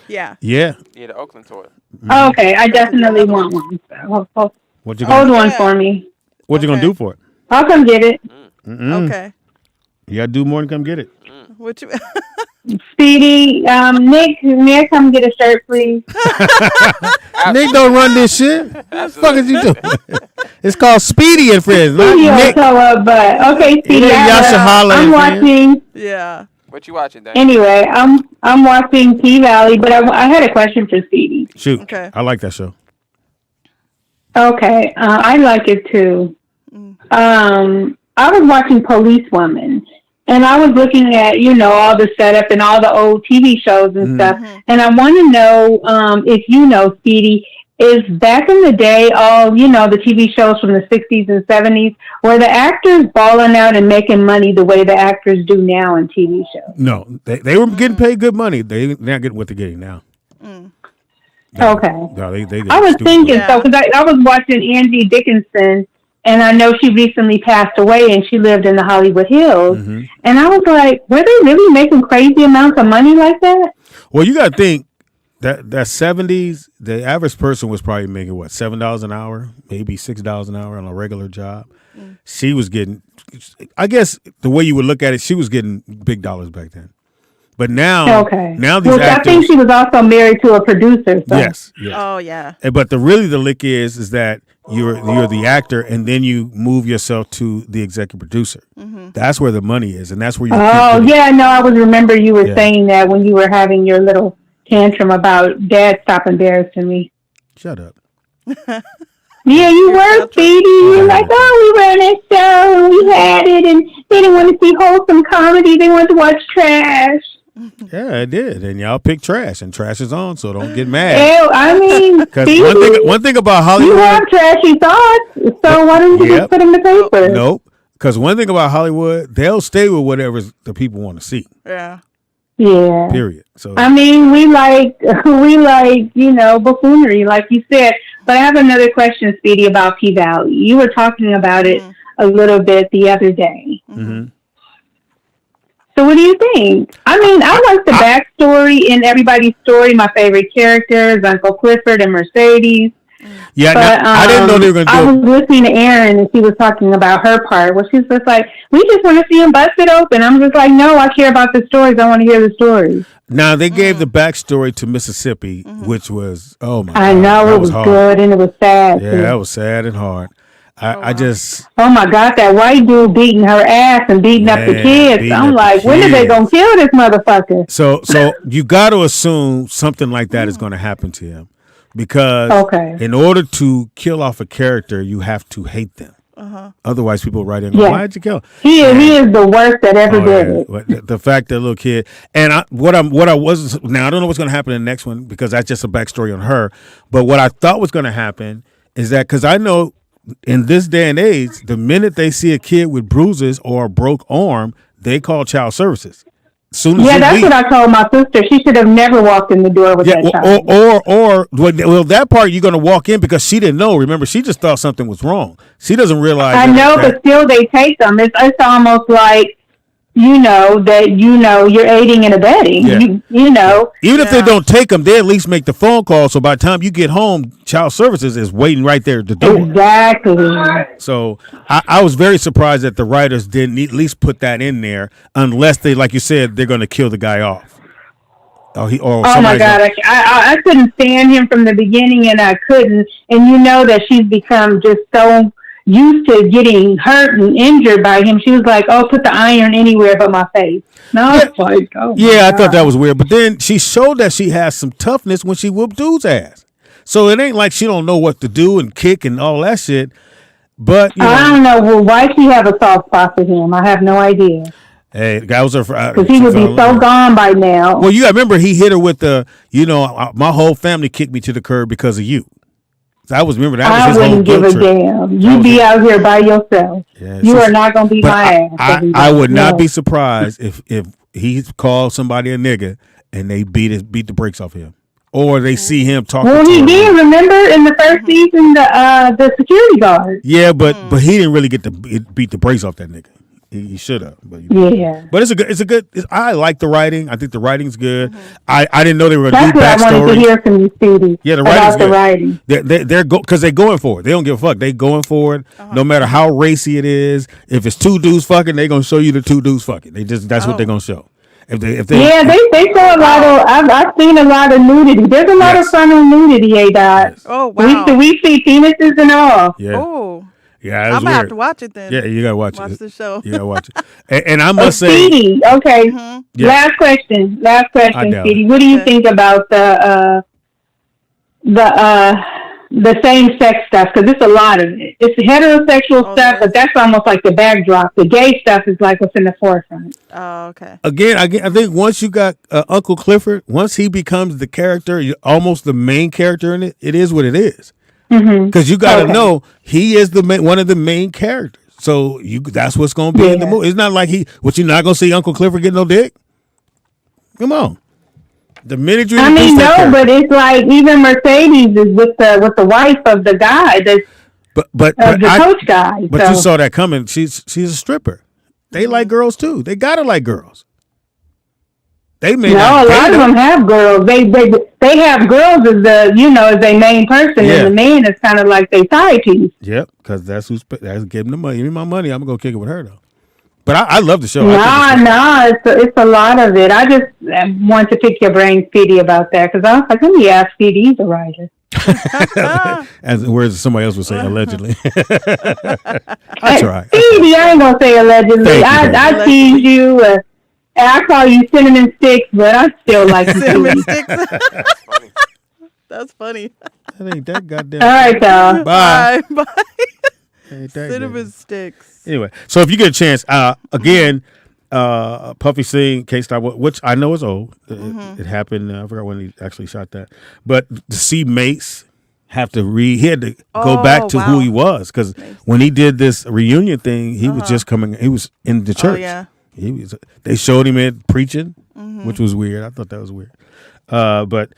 Yeah. Yeah. Yeah, the Oakland tour. Oh, okay, I definitely want one. Hold one for me. What you gonna do for it? I'll come get it. Okay. You gotta do more than come get it. What you? Speedy, Nick, come get a shirt, please. Nick don't run this shit. What the fuck is you doing? It's called Speedy and Friends. Speedy Nick. but okay, Speedy. I'm watching. Yeah. What you watching, Dani? Anyway, I'm watching P-Valley, but I had a question for Speedy. Shoot. Okay. I like that show. Okay, I like it too. I was watching Policewoman, and I was looking at, all the setup and all the old TV shows and stuff, and I want to know if you know, Speedy, is back in the day, all, the TV shows from the 60s and 70s, were the actors balling out and making money the way the actors do now in TV shows? No, they were getting paid good money. They're not getting what they're getting now. No, Okay. No, they I was thinking so, because I was watching Angie Dickinson, and I know she recently passed away, and she lived in the Hollywood Hills. And I was like, were they really making crazy amounts of money like that? Well, you got to think that 70s, the average person was probably making what, $7 an hour, maybe $6 an hour on a regular job. She was getting, I guess the way you would look at it, she was getting big dollars back then. But now, now these actors, I think she was also married to a producer. So. Yes. Oh yeah. But the lick is that you're the actor, and then you move yourself to the executive producer. That's where the money is, and that's where you. Oh yeah, no, I was remember you were saying that when you were having your little tantrum about Dad stop embarrassing me. Shut up. Yeah, you were, Speedy. You were like, oh, we ran a show, and we had it, and they didn't want to see wholesome comedy. They wanted to watch trash. Yeah, I did, and y'all picked trash, and trash is on, so don't get mad. Ew, I mean, because one thing about Hollywood, you have trashy thoughts, so why don't you just put them in the paper? Nope. Because one thing about Hollywood, they'll stay with whatever the people want to see. Yeah. Yeah. Period. So I mean, we like buffoonery, like you said. But I have another question, Speedy, about P-Valley. You were talking about it a little bit the other day. So what do you think? I mean, I like the backstory in everybody's story. My favorite characters, Uncle Clifford and Mercedes. Yeah, but, I didn't know they were going to do it. I was listening to Erin, and she was talking about her part, where she's just like, we just want to see him bust it open. I'm just like, no, I care about the stories. I want to hear the stories. Now, they gave the backstory to Mississippi, which was, oh, my God. I know, it was good, and it was sad, Yeah, too. that was sad and hard. I just... Oh, my God, that white dude beating her ass and beating up the kids. I'm like, when are they going to kill this motherfucker? So you got to assume something like that is going to happen to him. Because in order to kill off a character, you have to hate them. Otherwise, people write in, why'd you kill him? He is the worst that ever did it. The fact that little kid, and now I don't know what's going to happen in the next one because that's just a backstory on her. But what I thought was going to happen is that, because I know in this day and age, the minute they see a kid with bruises or a broke arm, they call child services. That's what I told my sister. She should have never walked in the door with that child. Well, that part you're going to walk in because she didn't know. Remember, she just thought something was wrong. She doesn't realize. I know, but still they take them. It's almost like, you're aiding and abetting. Yeah. Even if they don't take them, they at least make the phone call. So by the time you get home, child services is waiting right there at the door. Exactly. So I was very surprised that the writers didn't at least put that in there, unless they, like you said, they're going to kill the guy off. Oh my God! I couldn't stand him from the beginning, and I couldn't. And that she's become just so used to getting hurt and injured by him. She was like, "Oh, put the iron anywhere but my face." No, it's like, oh, yeah, I thought that was weird. But then she showed that she has some toughness when she whooped dude's ass. So it ain't like she don't know what to do and kick and all that shit. But I don't know. Well, why she have a soft spot for him? I have no idea. Hey, the guy was her. Because he would be so gone by now. Well, you got to remember, he hit her with the, my whole family kicked me to the curb because of you. So I wouldn't give a damn. You be out here by yourself. Yeah, you are not going to be my ass. I would not be surprised if he called somebody a nigga and they beat the brakes off him. Or they see him talking to her. Well, he did. Remember in the first season, the security guard. Yeah, but he didn't really get to beat the brakes off that nigga. He should have, but but it's a good. I like the writing. I think the writing's good. I didn't know they were going to do backstory. That's what I wanted to hear from you, Speedy. Yeah, the writing. They're because they're going for it. They don't give a fuck. They going for it, no matter how racy it is. If it's two dudes fucking, they gonna show you the two dudes fucking. That's what they're gonna show. If they show a lot of. I've seen a lot of nudity. There's a lot of frontal nudity. Yes. Oh wow. We see penises and all. Yeah. Oh. Yeah, I'm gonna have to watch it then. Yeah, you gotta watch the show. You gotta watch it. And I must say, Speedy. Okay. Yeah. Last question, Speedy. What do you think about the same sex stuff? Because it's a lot of it. It's heterosexual stuff, but that's almost like the backdrop. The gay stuff is like what's in the forefront. Oh, okay. Again, I think once you got Uncle Clifford, once he becomes the character, almost the main character in it, it is what it is. Because you got to know he is one of the main characters. So that's what's going to be in the movie. It's not like you're not going to see Uncle Clifford get no dick. Come on. The minute you but it's like even Mercedes is with the wife of the guy that's the coach guy. But you saw that coming. She's a stripper. They like girls too. They gotta like girls. They may not. A lot of them have girls. They have girls as as their main person, and the man is kind of like their side piece. Yep, because that's giving the money. Give me my money. I'm gonna go kick it with her though. But I love the show. It's a lot of it. I just want to pick your brain, Speedy, about that because I was like, let me ask Speedy. He's a writer. Whereas somebody else would say allegedly. I try. Speedy, I ain't gonna say allegedly. I tease you. I call you cinnamon sticks, but I still like cinnamon sticks. That's funny. That ain't that goddamn. All right, y'all. Bye. Bye. Cinnamon sticks. Anyway, so if you get a chance, again, Puffy Singh, K-Star, which I know is old. It happened. I forgot when he actually shot that. But to see Mace he had to go back to who he was because when he did this reunion thing, he was just coming. He was in the church. Yeah. They showed him preaching, which was weird. I thought that was weird. But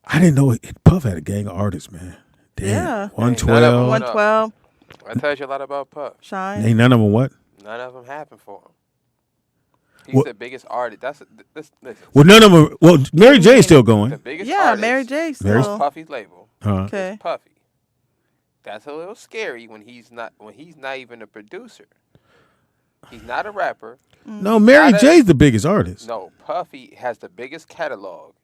I didn't know Puff had a gang of artists, man. Damn. Yeah. 112. 112. That tells you a lot about Puff. Shine. Ain't none of them what? None of them happened for him. He's the biggest artist. Listen. Well, none of them. Well, Mary J's still going. The biggest artist. Mary J. Still. Puffy's label. Okay. It's Puffy. That's a little scary when he's not even a producer. He's not a rapper. No, Mary J's the biggest artist. No, Puffy has the biggest catalog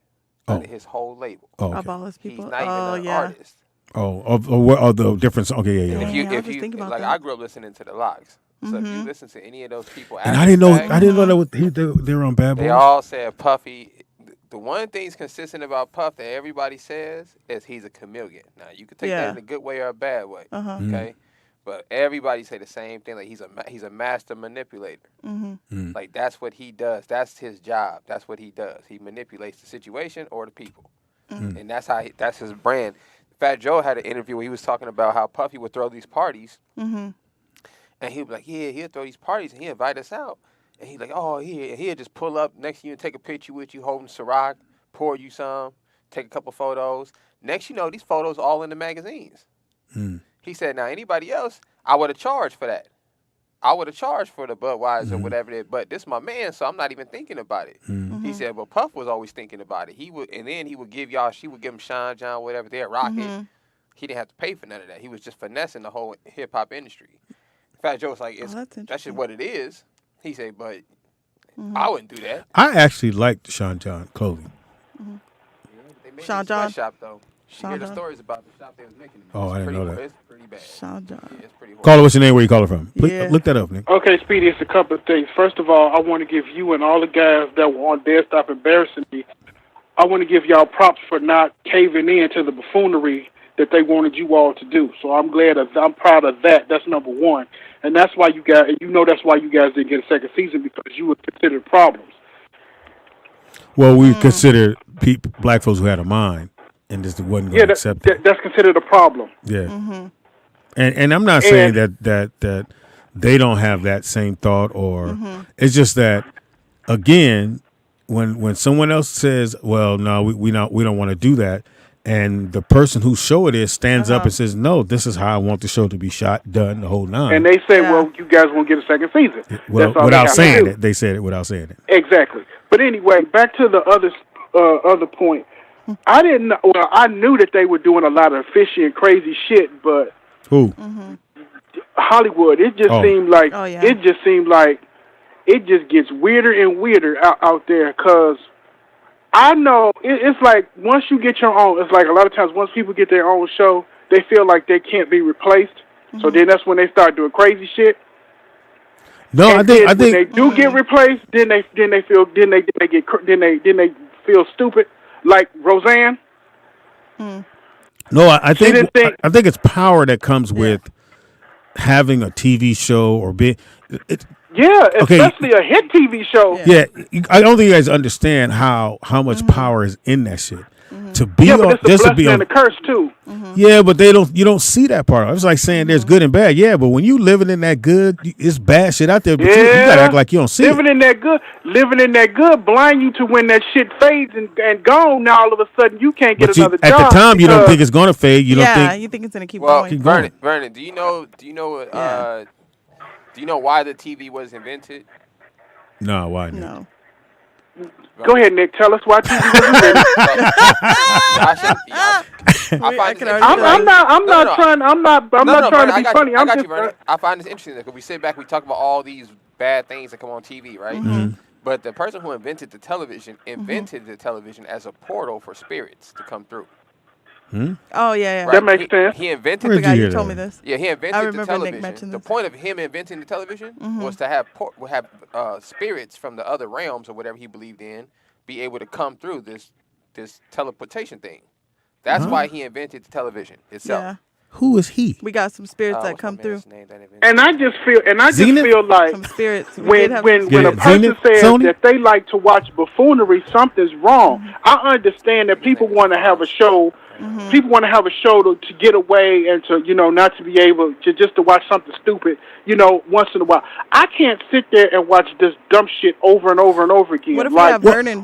of his whole label. Oh, okay. Of all his people. He's not even an artist. Oh, of the difference. Okay, yeah. If you like, I grew up listening to the Locks. So if you listen to any of those people, and I didn't know that they were on Bad Boys. They all said Puffy. The one thing's consistent about Puff that everybody says is he's a chameleon. Now you can take that in a good way or a bad way. Okay. But everybody say the same thing. Like he's a master manipulator. Like that's what he does. That's his job. That's what he does. He manipulates the situation or the people, and that's his brand. Fat Joe had an interview where he was talking about how Puffy would throw these parties, and he'd be like, "Yeah, he'll throw these parties, and he'll invite us out." And he's like, "Oh, he'll just pull up next to you and take a picture with you, holding Ciroc, pour you some, take a couple photos. Next, you know, these photos all in the magazines." He said, now, anybody else, I would have charged for that. I would have charged for the Budweiser or whatever it is, but this is my man, so I'm not even thinking about it. He said, but Puff was always thinking about it. He would give him Sean John, whatever, they're rocking. He didn't have to pay for none of that. He was just finessing the whole hip-hop industry. Fat Joe was like, that's just what it is. He said, but I wouldn't do that. I actually liked Sean John clothing. They made Sean a John shop, though. You hear the stories about the shop they was making. Oh, I didn't know that. It's pretty bad. Sean John. Yeah, it's pretty horrible. Caller, what's your name? Where you calling from? Please, look that up, Nick. Okay, Speedy, it's a couple of things. First of all, I want to give you and all the guys that were on Dead Stop embarrassing me, I want to give y'all props for not caving in to the buffoonery that they wanted you all to do. So I'm proud of that. That's number one. And that's why you guys didn't get a second season, because you were considered problems. Well, we considered black folks who had a mind. And just wasn't going to accept it. That's considered a problem. Yeah. And I'm not saying that they don't have that same thought, or it's just that, again, when someone else says, well, no, we don't want to do that, and the person whose show it is stands up and says, "No, this is how I want the show to be shot, done, the whole nine." And they say, "Well, you guys won't get a second season." Without saying it, they said it without saying it. Exactly. But anyway, back to the other point. I didn't know. Well, I knew that they were doing a lot of fishy and crazy shit, but who? Hollywood. It just seemed like it just gets weirder and weirder out there. Cause I know it's like once you get your own, it's like a lot of times once people get their own show, they feel like they can't be replaced. So then that's when they start doing crazy shit. No, and I think when they do get replaced, then they feel stupid, like Roseanne. No, I think it's power that comes with having a TV show or being. Especially a hit TV show. Yeah, I don't think you guys understand how much power is in that shit. To be but it's a blessing and a curse too. Yeah, but you don't see that part. It's like saying there's good and bad. Yeah, but when you living in that good, it's bad shit out there. But you gotta act like you don't see living in that good, blind you to when that shit fades and gone. Now all of a sudden you can't get another job. At the time, you don't think it's gonna fade. You don't think. You think it's gonna keep going. Vernon, do you know why the TV was invented? No, why not? No. Go ahead, Nick. Tell us why TV was invented. I'm not trying to be funny. I got you, Vernon. I find this interesting because we sit back, we talk about all these bad things that come on TV, right? But the person who invented the television the television as a portal for spirits to come through. Oh yeah. Right. That makes sense. He invented the guy. You told me this. Yeah, he invented the television. Nick mentioned the this. point of him inventing the television was to have spirits from the other realms or whatever he believed in be able to come through this teleportation thing. That's why he invented the television itself. Yeah. Who is he? We got some spirits that come through. And I just feel like some spirits. When a person says that they like to watch buffoonery, something's wrong. I understand that people want to have a show. People want to have a show to get away and to not to be able to just to watch something stupid once in a while. I can't sit there and watch this dumb shit over and over and over again. What if we have Vernon?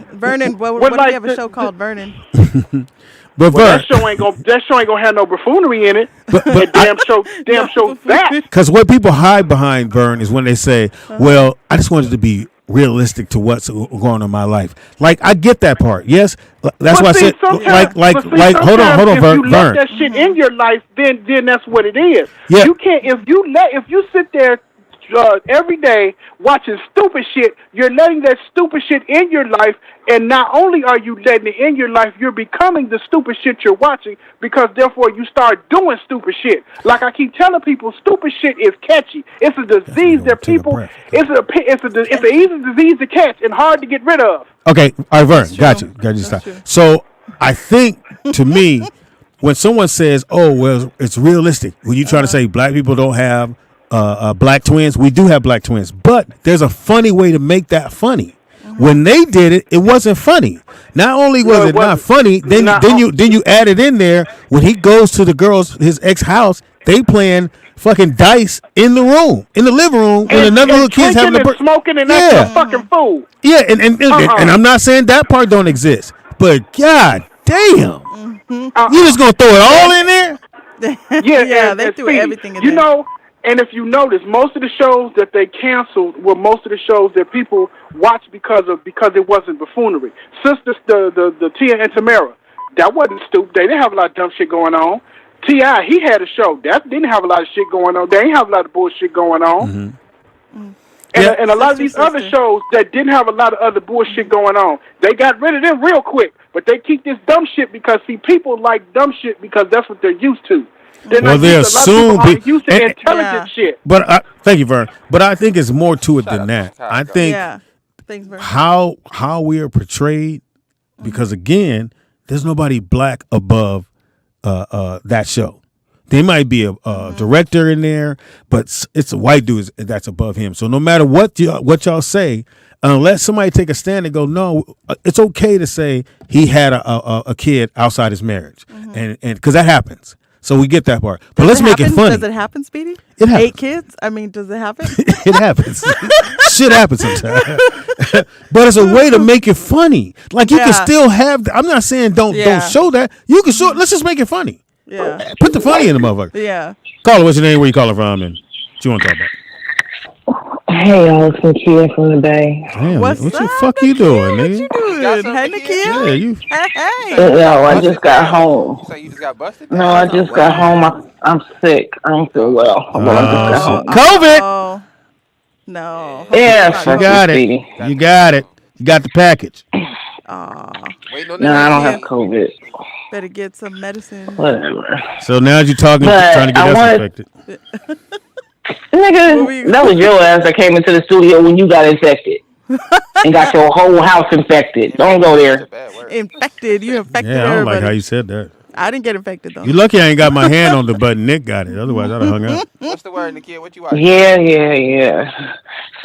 What if we have a show called Vernon? But that show ain't gonna have no buffoonery in it. But damn show that. Because what people hide behind, Vern, is when they say, "Well, I just wanted to be realistic to what's going on in my life." Like I get that part. Yes, that's why I said like. Hold on, Vern. If you let that shit in your life, then that's what it is. Yeah. You can't if you sit there every day watching stupid shit, you're letting that stupid shit in your life, and not only are you letting it in your life, you're becoming the stupid shit you're watching, because therefore you start doing stupid shit. Like I keep telling people, stupid shit is catchy. It's a disease that people it's an easy disease to catch and hard to get rid of. Okay, all right, Vern, got you. Stop. So I think to me, when someone says, "Oh, well, it's realistic," when you try to say black people don't have black twins, we do have black twins, but there's a funny way to make that funny. When they did it, it wasn't funny. Not only was it not funny, then you add it in there when he goes to his ex house, they playing fucking dice in the living room, and another little kid's having smoking and acting a fucking fool. Yeah, and I'm not saying that part don't exist, but god damn, you just gonna throw it all in there? Yeah, they threw everything in there. And if you notice, most of the shows that they canceled were most of the shows that people watched because it wasn't buffoonery. Sisters, the Tia and Tamara, that wasn't stupid. They didn't have a lot of dumb shit going on. T.I., he had a show that didn't have a lot of shit going on. They didn't have a lot of bullshit going on. And a lot of these other shows that didn't have a lot of other bullshit going on, they got rid of them real quick. But they keep this dumb shit because people like dumb shit because that's what they're used to. They'll soon be used to intelligent shit. But thank you, Vern. But I think it's more to it than that. I think how we are portrayed, because again, there's nobody black above that show. There might be a director in there, but it's a white dude that's above him. So no matter what y'all say, unless somebody take a stand and go, no, it's okay to say he had a kid outside his marriage, and because that happens. So we get that part. But let's make it funny. Does it happen, Speedy? It happens. 8 kids? I mean, does it happen? It happens. Shit happens sometimes. But it's a way to make it funny. Like you can still have. I'm not saying don't show that. You can show. Let's just make it funny. Yeah. Put the funny in the motherfucker. Yeah. Caller, what's your name? Where you calling from? And what you want to talk about? Hey, y'all, it's Nakia from the Bay. Damn, What's what up, the fuck you doing, What nigga? you doing? Hey, Nakia. Yeah, you. Hey. Yo, I just got home. You say you just got busted? No, I just got home. I'm sick. I don't feel well. But I just got home. COVID. Oh. No. Yeah, You got it. You got it. You got the package. Aw. No, I don't have COVID. Better get some medicine. Whatever. So now you're trying to get us infected. Nigga, that was your ass that came into the studio when you got infected. And got your whole house infected. Don't go there. Infected. You infected Yeah, I don't everybody. like how you said that. I didn't get infected, though. You lucky I ain't got my hand on the button. Nick got it. Otherwise, I'd have hung up. What's the word, Nakia? What you watching? Yeah.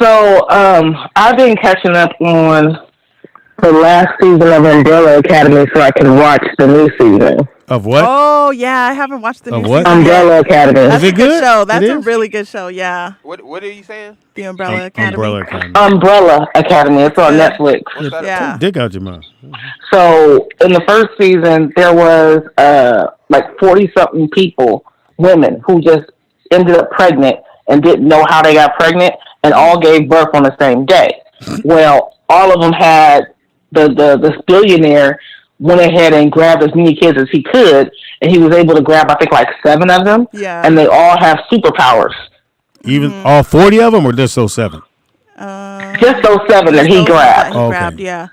So, I've been catching up on the last season of Umbrella Academy so I can watch the new season. Of what? Oh, yeah. I haven't watched the new season. Umbrella Academy. That's Is it a good good? show. That's It a is? really good show, yeah. What are you saying? The Umbrella Academy. Umbrella Academy. Umbrella Academy. It's on Netflix. Yeah. Dick out your mouth. So in the first season, there was like 40-something people, women, who just ended up pregnant and didn't know how they got pregnant, and all gave birth on the same day. Well, all of them had this billionaire went ahead and grabbed as many kids as he could, and he was able to grab, I think, like 7 of them. Yeah. And they all have superpowers. Even all 40 of them, or just those 7? Just those 7 that he grabbed. Grabbed, yeah.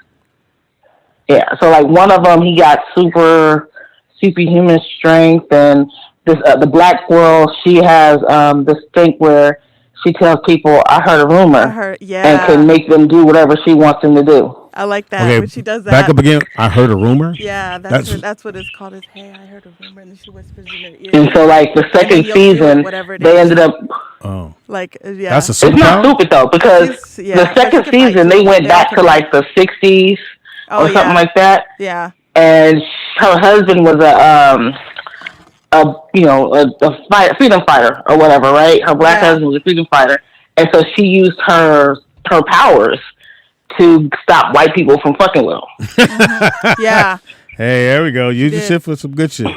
Yeah, so like one of them, he got superhuman strength, and this the black girl, she has this thing where she tells people, "I heard a rumor," and can make them do whatever she wants them to do. I like that Okay, when she does that. back up again. I heard a rumor. Yeah, that's what it's called. Is hey, I heard a rumor, and then she whispers in her ear. And so, like the second season, they ended up. Oh, like yeah, that's a It's not stupid though, because the second season they went back to like the 60s or something like that. Yeah. And her husband was a freedom fighter or whatever, right? Her black husband was a freedom fighter, and so she used her powers to stop white people from fucking with them. Yeah. Hey, there we go. Use your shit for some good shit.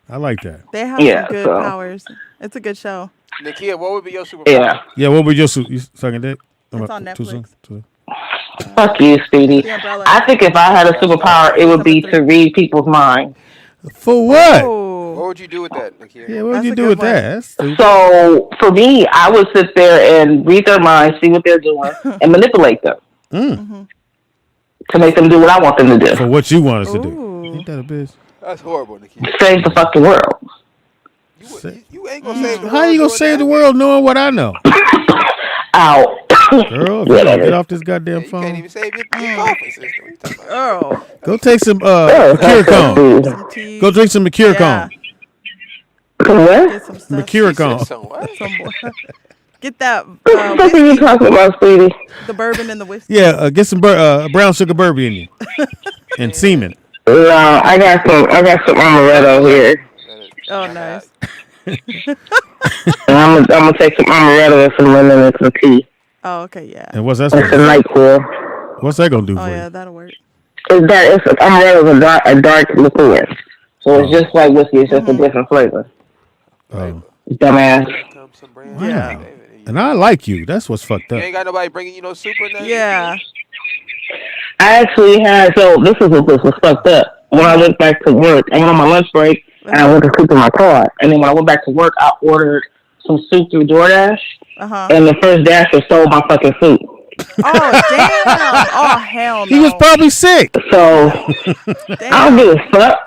I like that. They have some good powers. It's a good show. Nakia, what would be your superpower? Yeah, what would your sucking dick? It's on Netflix. Fuck you, Speedy. I think if I had a superpower, it would be to read people's minds. For what? What would you do with that, Nakia? Yeah, what would you do with that? So for me, I would sit there and read their minds, see what they're doing, and manipulate them to make them do what I want them to do. For what you want us to do. Ain't that a bitch? That's horrible, Nakia. Save the fucking world. You ain't gonna save the world. How you gonna save the world knowing what I know? Ow. Girl, if you don't get off this goddamn phone. You can't even save your coffee system. What you talking about? Go take some Mercuricone. Go drink some Mercuricone. What? Mercuricone. Get that. What the fuck are you talking about, Speedy? The bourbon and the whiskey. Yeah, get some brown sugar bourbon in you. And semen. No, I got some amaretto here. Oh, nice. And I'm gonna take some amaretto and some lemon and some tea. Oh, okay, yeah. And what's that? It's a NyQuil. What's that gonna do for Oh, you? yeah, that'll work. It's amaretto is a dark liqueur, so it's just like whiskey. It's just a different flavor. Oh. Dumbass. Yeah. And I like you. That's what's fucked up. You ain't got nobody bringing you no soup or nothing? Yeah. I actually had, so this was fucked up. When I went back to work, I went on my lunch break, and I went to sleep in my car. And then when I went back to work, I ordered some soup through DoorDash, and the first dasher stole my fucking soup. Oh, damn. Oh, hell no. He was probably sick. So, I don't give a fuck.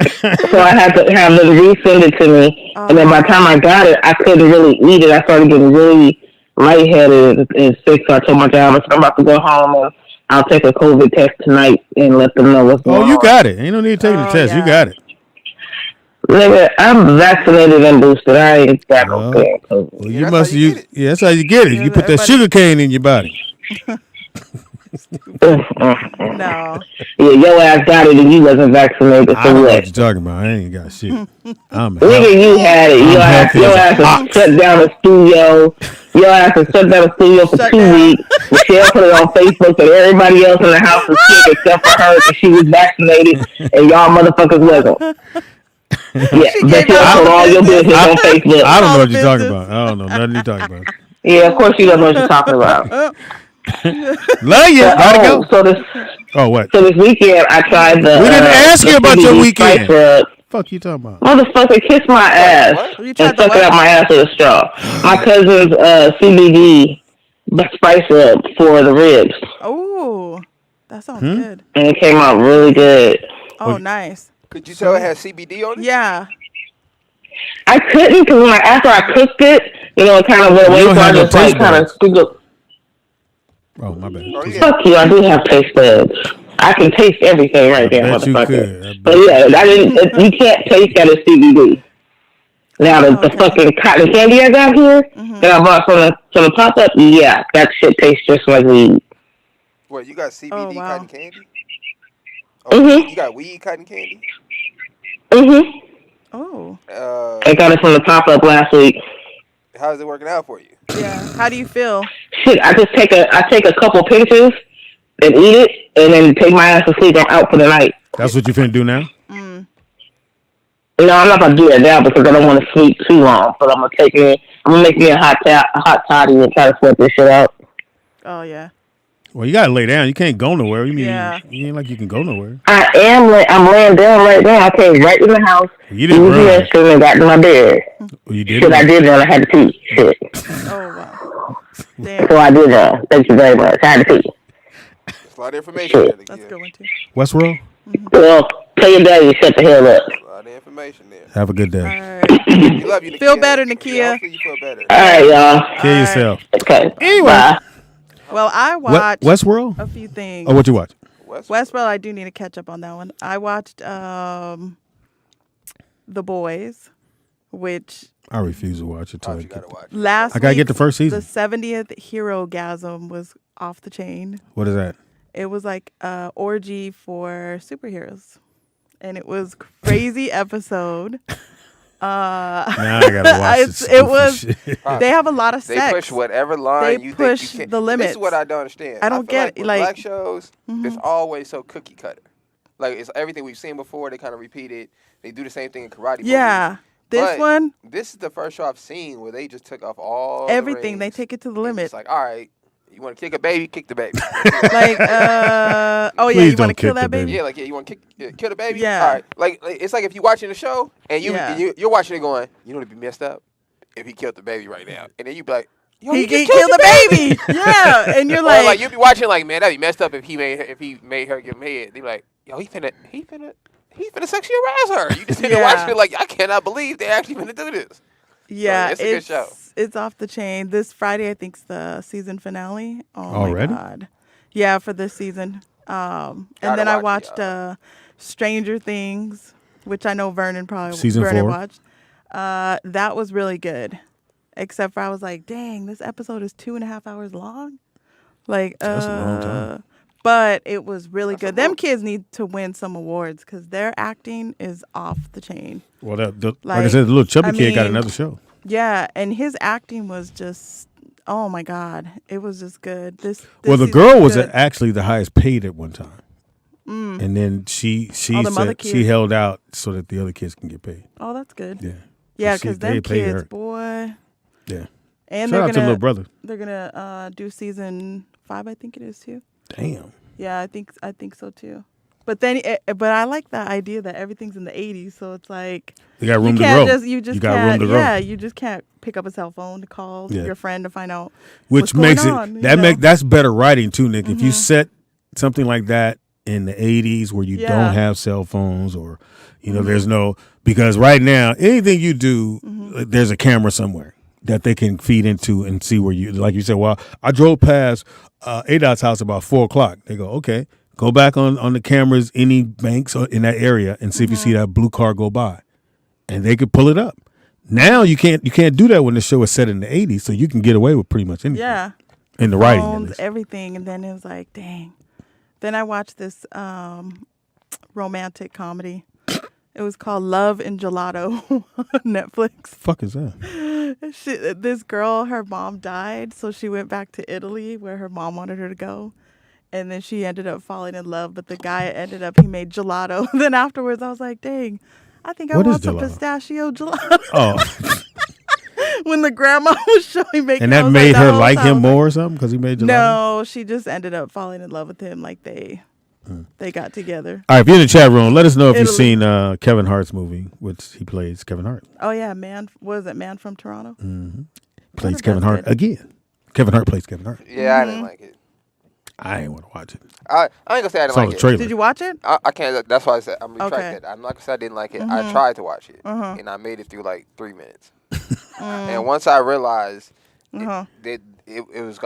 So I had to have them resend it to me. And then by the time I got it, I couldn't really eat it. I started getting really lightheaded and sick. So I told my job, I said, I'm about to go home and I'll take a COVID test tonight and let them know what's going on. Oh, you got it. Ain't no need to take the test. You got it. Nigga, I'm vaccinated and boosted. I ain't got no COVID. Well, you must use. Yeah, that's how you get it. You put that sugar cane in your body. No. Yeah, your ass got it and you wasn't vaccinated. I don't know what you're talking about. I ain't got shit. Nigga, you had it. Your ass was shut down the studio. Your ass was shut down the studio for 2 weeks. Michelle put it on Facebook that everybody else in the house was sick except for her because she was vaccinated and y'all motherfuckers wasn't. Yeah, but you put all your business on Facebook. I don't know what you're talking about. I don't know nothing you're talking about. Yeah, of course you don't know what you're talking about. Love you. Gotta go. What? So this weekend I tried the. We didn't ask you about your weekend. Fuck you talking about? Motherfucker, kiss my ass and suck it out my ass with a straw. My cousin's CBD spice rub for the ribs. Oh, that sounds good. And it came out really good. Oh, nice. Could you tell it had CBD on it? Yeah. I couldn't because after I cooked it, it kind of went away. So I just kind of scooped up. Oh, my bad. Fuck you! I do have taste buds. I can taste everything right there, motherfucker. But yeah, I didn't. You can't taste that as CBD. Now the fucking cotton candy I got here that I bought from the pop up, yeah, that shit tastes just like weed. What, you got CBD cotton candy? You got weed cotton candy? Oh. I got it from the pop up last week. How's it working out for you? Yeah. How do you feel? Shit, I just take a couple pinches and eat it, and then take my ass to sleep. I'm out for the night. That's what you finna do now? No, I'm not gonna do that now because I don't want to sleep too long. But I'm gonna make me a hot toddy and try to sweat this shit out. Oh yeah. Well, you gotta lay down. You can't go nowhere. You mean you ain't like you can go nowhere. I'm laying down right now. I came right in the house. You didn't run. The restroom and got in my bed. Well, you did. Shit, I did run. I had to pee. Shit. Oh wow. Damn. So I did run. Thank you very much. I had to pee. There's a lot of information there. That's a good one too. Westworld? Well, tell your daddy to shut the hell up. A lot of information there. Have a good day. All right. We love you, Nakia. Feel better, Nakia. Hopefully you feel better. All right, y'all. Kill yourself. Okay. Anyway. Bye. Well, I watched Westworld? a few things. Oh, what you watch? Westworld, I do need to catch up on that one. I watched The Boys, which I refuse to watch it. You gotta watch. last I gotta get week's- the first season. The 70th Hero-gasm was off the chain. What is that? It was like an orgy for superheroes. And it was crazy episode. Now I gotta watch this. It was. They have a lot of sex. They push whatever line They you push think you can. the limits. This is what I don't understand. I don't feel get with like black shows. It's always so cookie cutter. Like it's everything we've seen before. They kind of repeat it. They do the same thing in karate. Yeah, movies. But this is the first show I've seen where they just took off all everything. The they take it to the limit. It's like, all right, you want to kick a baby, kick the baby. Like, oh yeah, you want to kill that baby? Yeah, like you want to kill the baby. Yeah. All right, like it's like if you're watching the show and you're watching it going, you know, it'd be messed up if he killed the baby right now, and then you be like. Yo, he killed the baby. Yeah, and you're like, you'd be watching like, man, that'd be messed up if he made her give him head. They be like, yo, he finna sexually harass her. You just watch it like, I cannot believe they actually finna do this. Yeah, so, it's a good show. It's off the chain. This Friday, I think's the season finale. Oh already? my god. Yeah, for this season. And then I watched Stranger Things, which I know Vernon Season 4. watched. That was really good. Except for I was like, dang, this episode is 2.5 hours long. Like, that's a long time. But it was really good. Them kids need to win some awards because their acting is off the chain. Well, like I said, the little chubby kid got another show. Yeah, and his acting was just, oh my God, it was just good. This well, the girl was actually the highest paid at one time, and then she said she held out so that the other kids can get paid. Oh, that's good. Yeah, yeah, because them kids, boy. Yeah, and shout out to little brother. They're gonna do season 5, I think it is too. Damn. Yeah, I think so too. But then, but I like that idea that everything's in the 80s, so it's like you got room to grow. You just got can't, room to grow. Yeah, you just can't pick up a cell phone to call your friend to find out which what's makes going it on, that's better writing too, Nick. If you set something like that in the 80s where you don't have cell phones or there's no, because right now anything you do there's a camera somewhere that they can feed into and see where you, like you said, well, I drove past ADOT's house about 4:00. They go, okay, go back on the cameras, any banks in that area, and see if you see that blue car go by, and they could pull it up. Now you can't do that when the show is set in the 80s, so you can get away with pretty much anything. Yeah, In the writing, at phones, least. everything, and then it was like, dang. Then I watched this romantic comedy. It was called Love and Gelato on Netflix. Fuck is that? This girl, her mom died, so she went back to Italy where her mom wanted her to go. And then she ended up falling in love, but the guy he made gelato. Then afterwards, I was like, dang, I think I want some pistachio gelato. Oh. When the grandma was showing making, and that made her like him more or something because he made gelato? No, she just ended up falling in love with him. Like they got together. All right, if you're in the chat room, let us know if you've seen Kevin Hart's movie, which he plays Kevin Hart. Oh yeah, Man from Toronto? Mm-hmm. Plays Kevin Hart again. Kevin Hart plays Kevin Hart. Yeah, I didn't like it. I ain't want to watch it. I ain't gonna say I didn't like it. Trailer. Did you watch it? I can't. That's why I said I'm retracted. I'm not gonna say I didn't like it. I tried to watch it, Uh-huh. and I made it through like 3 minutes. And once I realized it was,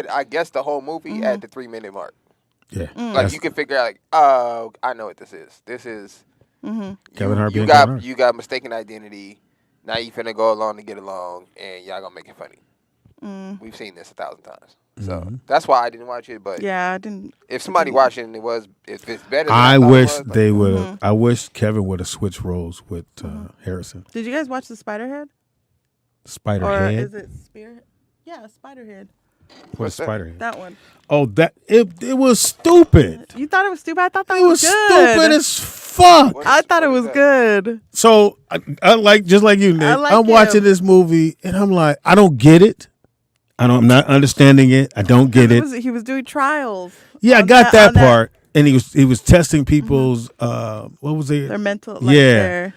I guessed the whole movie at the 3 minute mark. Yeah, like you can figure out, like, oh, I know what this is. This is Kevin Hart. You got mistaken identity. Now you finna go along to get along, and y'all gonna make it funny. We've seen this 1,000 times. So that's why I didn't watch it. But yeah, I didn't. If somebody watched it and if it's better, than I wish they would. Mm-hmm. I wish Kevin would have switched roles with Harrison. Did you guys watch the Spiderhead? Spiderhead. Or is it Spearhead? Yeah, Spiderhead. What's Spiderhead? That one. Oh, that it was stupid. You thought it was stupid? I thought that It was good. stupid as fuck. I thought it was good. So I like, just like you, Nick. I'm watching this movie and I'm like, I don't get it. I'm not understanding it. I don't get it. He was doing trials. Yeah, I got that part. And he was testing people's what was it? Their mental. Yeah.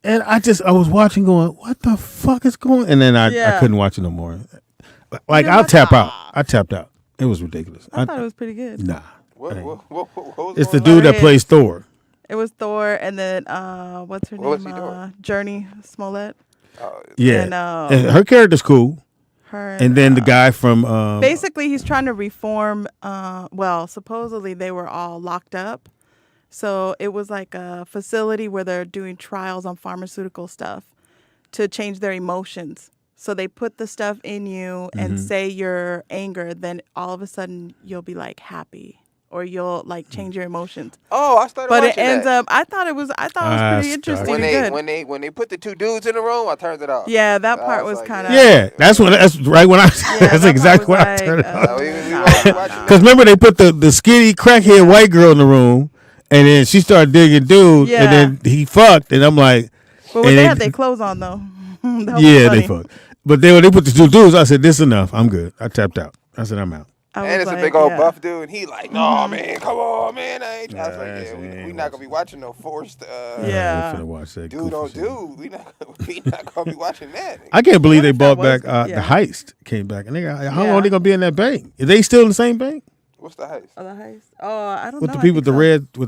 And I was watching going, what the fuck is going? And then I couldn't watch it no more. Like I'll tap out. I tapped out. It was ridiculous. I thought it was pretty good. Nah. What was it's the dude that plays Thor. It was Thor, and then what's her name? Journey Smollett. Yeah. And her character's cool. And then the guy from basically he's trying to reform. Well, supposedly they were all locked up, so it was like a facility where they're doing trials on pharmaceutical stuff to change their emotions. So they put the stuff in you and say you're anger, then all of a sudden you'll be like happy. Or you'll like change your emotions. Oh, I started watching that. But it ends up. I thought it was pretty interesting. When they put the two dudes in the room, I turned it off. Yeah, that part was kind of. Yeah, that's right when I. That's exactly when I turned it off. Because remember they put the skinny crackhead white girl in the room, and then she started digging dude, and then he fucked, and I'm like. But when they had their clothes on though. Yeah, they fucked. But they put the two dudes. I said, "This is enough. I'm good." I tapped out. I said, "I'm out." And it's a big old buff dude, and he like, no, man, come on, man. I was like, we not gonna be watching no forced. Finna watch that dude on dude. We not gonna be watching that. I can't believe they brought back the heist. Came back, and how long are they gonna be in that bank? Are they still in the same bank? What's the heist? Oh, the heist. Oh, I don't know. With the people with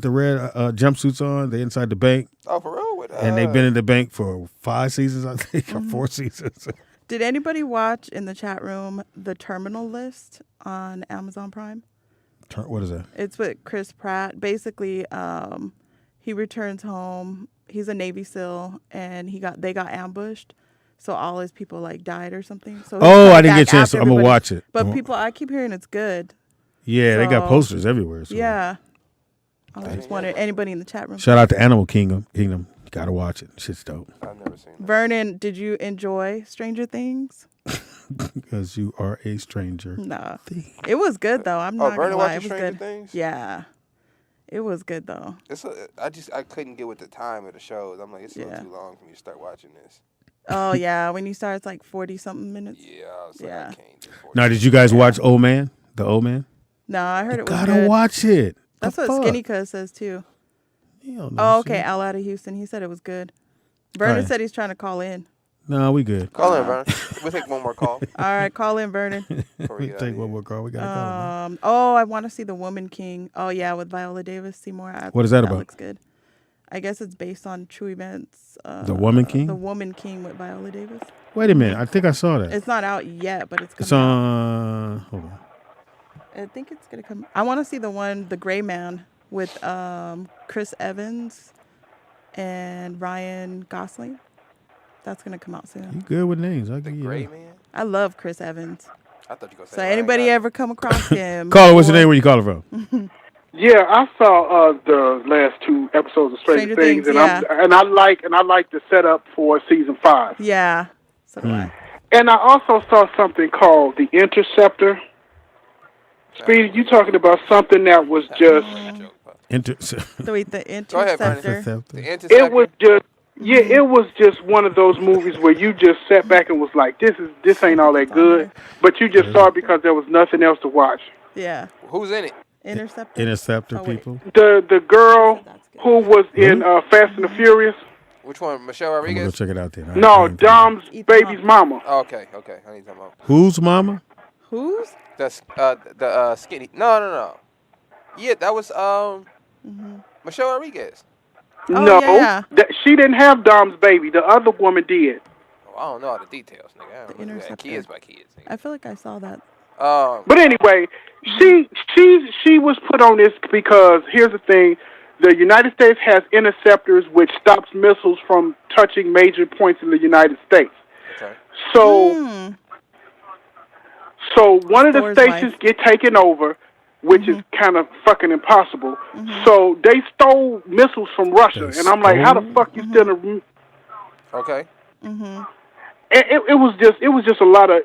the red jumpsuits on, they inside the bank. Oh, for real? And they've been in the bank for 5 seasons, I think, or 4 seasons. Did anybody watch in the chat room The Terminal List on Amazon Prime? What is that? It's with Chris Pratt. Basically, he returns home. He's a Navy SEAL, and they got ambushed. So all his people like died or something. So I didn't get a chance. I'm gonna watch it. But I keep hearing it's good. Yeah, they got posters everywhere. So. Yeah. I was just wondering, anybody in the chat room? Shout out to Animal Kingdom. You gotta watch it. Shit's dope. I've never seen that. Vernon, did you enjoy Stranger Things? Because you are a stranger. No. It was good though. I'm not Vernon gonna lie. It watches was Stranger good. Things? Yeah. It was good though. I couldn't get with the time of the shows. I'm like, it's a little too long for me to start watching this. Oh yeah, when you start it's like 40-something minutes. Yeah, I was like, I can't do 40. Now, did you guys watch Old Man? The Old Man? No, I heard it was gotta good. watch it. That's what Skinny Cuz says too. Oh, okay. Al out of Houston. He said it was good. Vernon said he's trying to call in. No, we good. Call in, Vernon. We'll take one more call. All right, call in, Vernon. We take one more call. We gotta call. Oh, I want to see The Woman King. Oh yeah, with Viola Davis. Seymour. What is that about? That looks good. I guess it's based on true events. The Woman King? The Woman King with Viola Davis. Wait a minute. I think I saw that. It's not out yet, but it's coming. It's on. Hold on. I think it's gonna come. I want to see the one, The Gray Man, with Chris Evans and Ryan Gosling. That's gonna come out soon. You good with names? I'll give you Gray that. Man? I love Chris Evans. I thought you were going to say So anybody ever come across him? Caller, what's your name? Where you calling from? Yeah, I saw the last 2 episodes of Stranger Things, and I like the setup for season 5. Yeah, so do I. And I also saw something called The Interceptor. Speedy, you talking about something that was just The Interceptor. Go ahead, Bernie. The Interceptor. It was just it was just one of those movies where you just sat back and was like, this ain't all that good, but you just saw it because there was nothing else to watch. Yeah. Who's in it? Interceptor. People. The girl who was in Fast and the Furious. Which one? Michelle Rodriguez? I'm gonna go check it out then. No, Dom's baby's mama. Oh, okay. I need to know. Whose mama? Whose? The skinny. No. Yeah, that was Michelle Rodriguez. No, she didn't have Dom's baby. The other woman did. Oh, I don't know all the details, nigga. I don't know kids by kids. Nigga. I feel like I saw that. But anyway, she was put on this because here's the thing: the United States has interceptors which stops missiles from touching major points in the United States. Okay. So one of the stations get taken over, which is kind of fucking impossible. So they stole missiles from Russia, and I'm like, how the fuck you steal a? Okay. It was just a lot of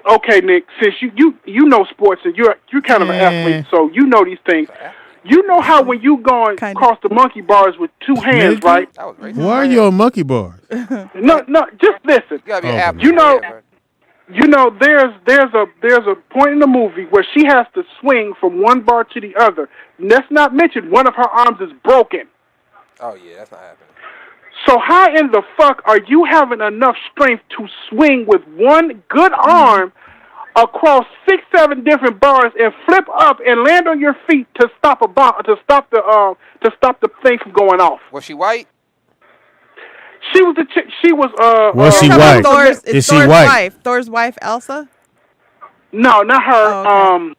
okay, Nick. Since you know sports and you're kind of an athlete, so you know these things. You know how when you going across the monkey bars with 2 hands, right? Why are you on monkey bars? No, just listen. You gotta be an athlete. You know, there's a point in the movie where she has to swing from one bar to the other. And let's not mention one of her arms is broken. Oh yeah, that's not happening. So how in the fuck are you having enough strength to swing with one good arm across 6, 7 different bars and flip up and land on your feet to stop a bomb, to stop the thing from going off? Was she white? She was the chick. She was Was she white? Is she Thor's white? Wife. Thor's wife, Elsa. No, not her. Oh, okay.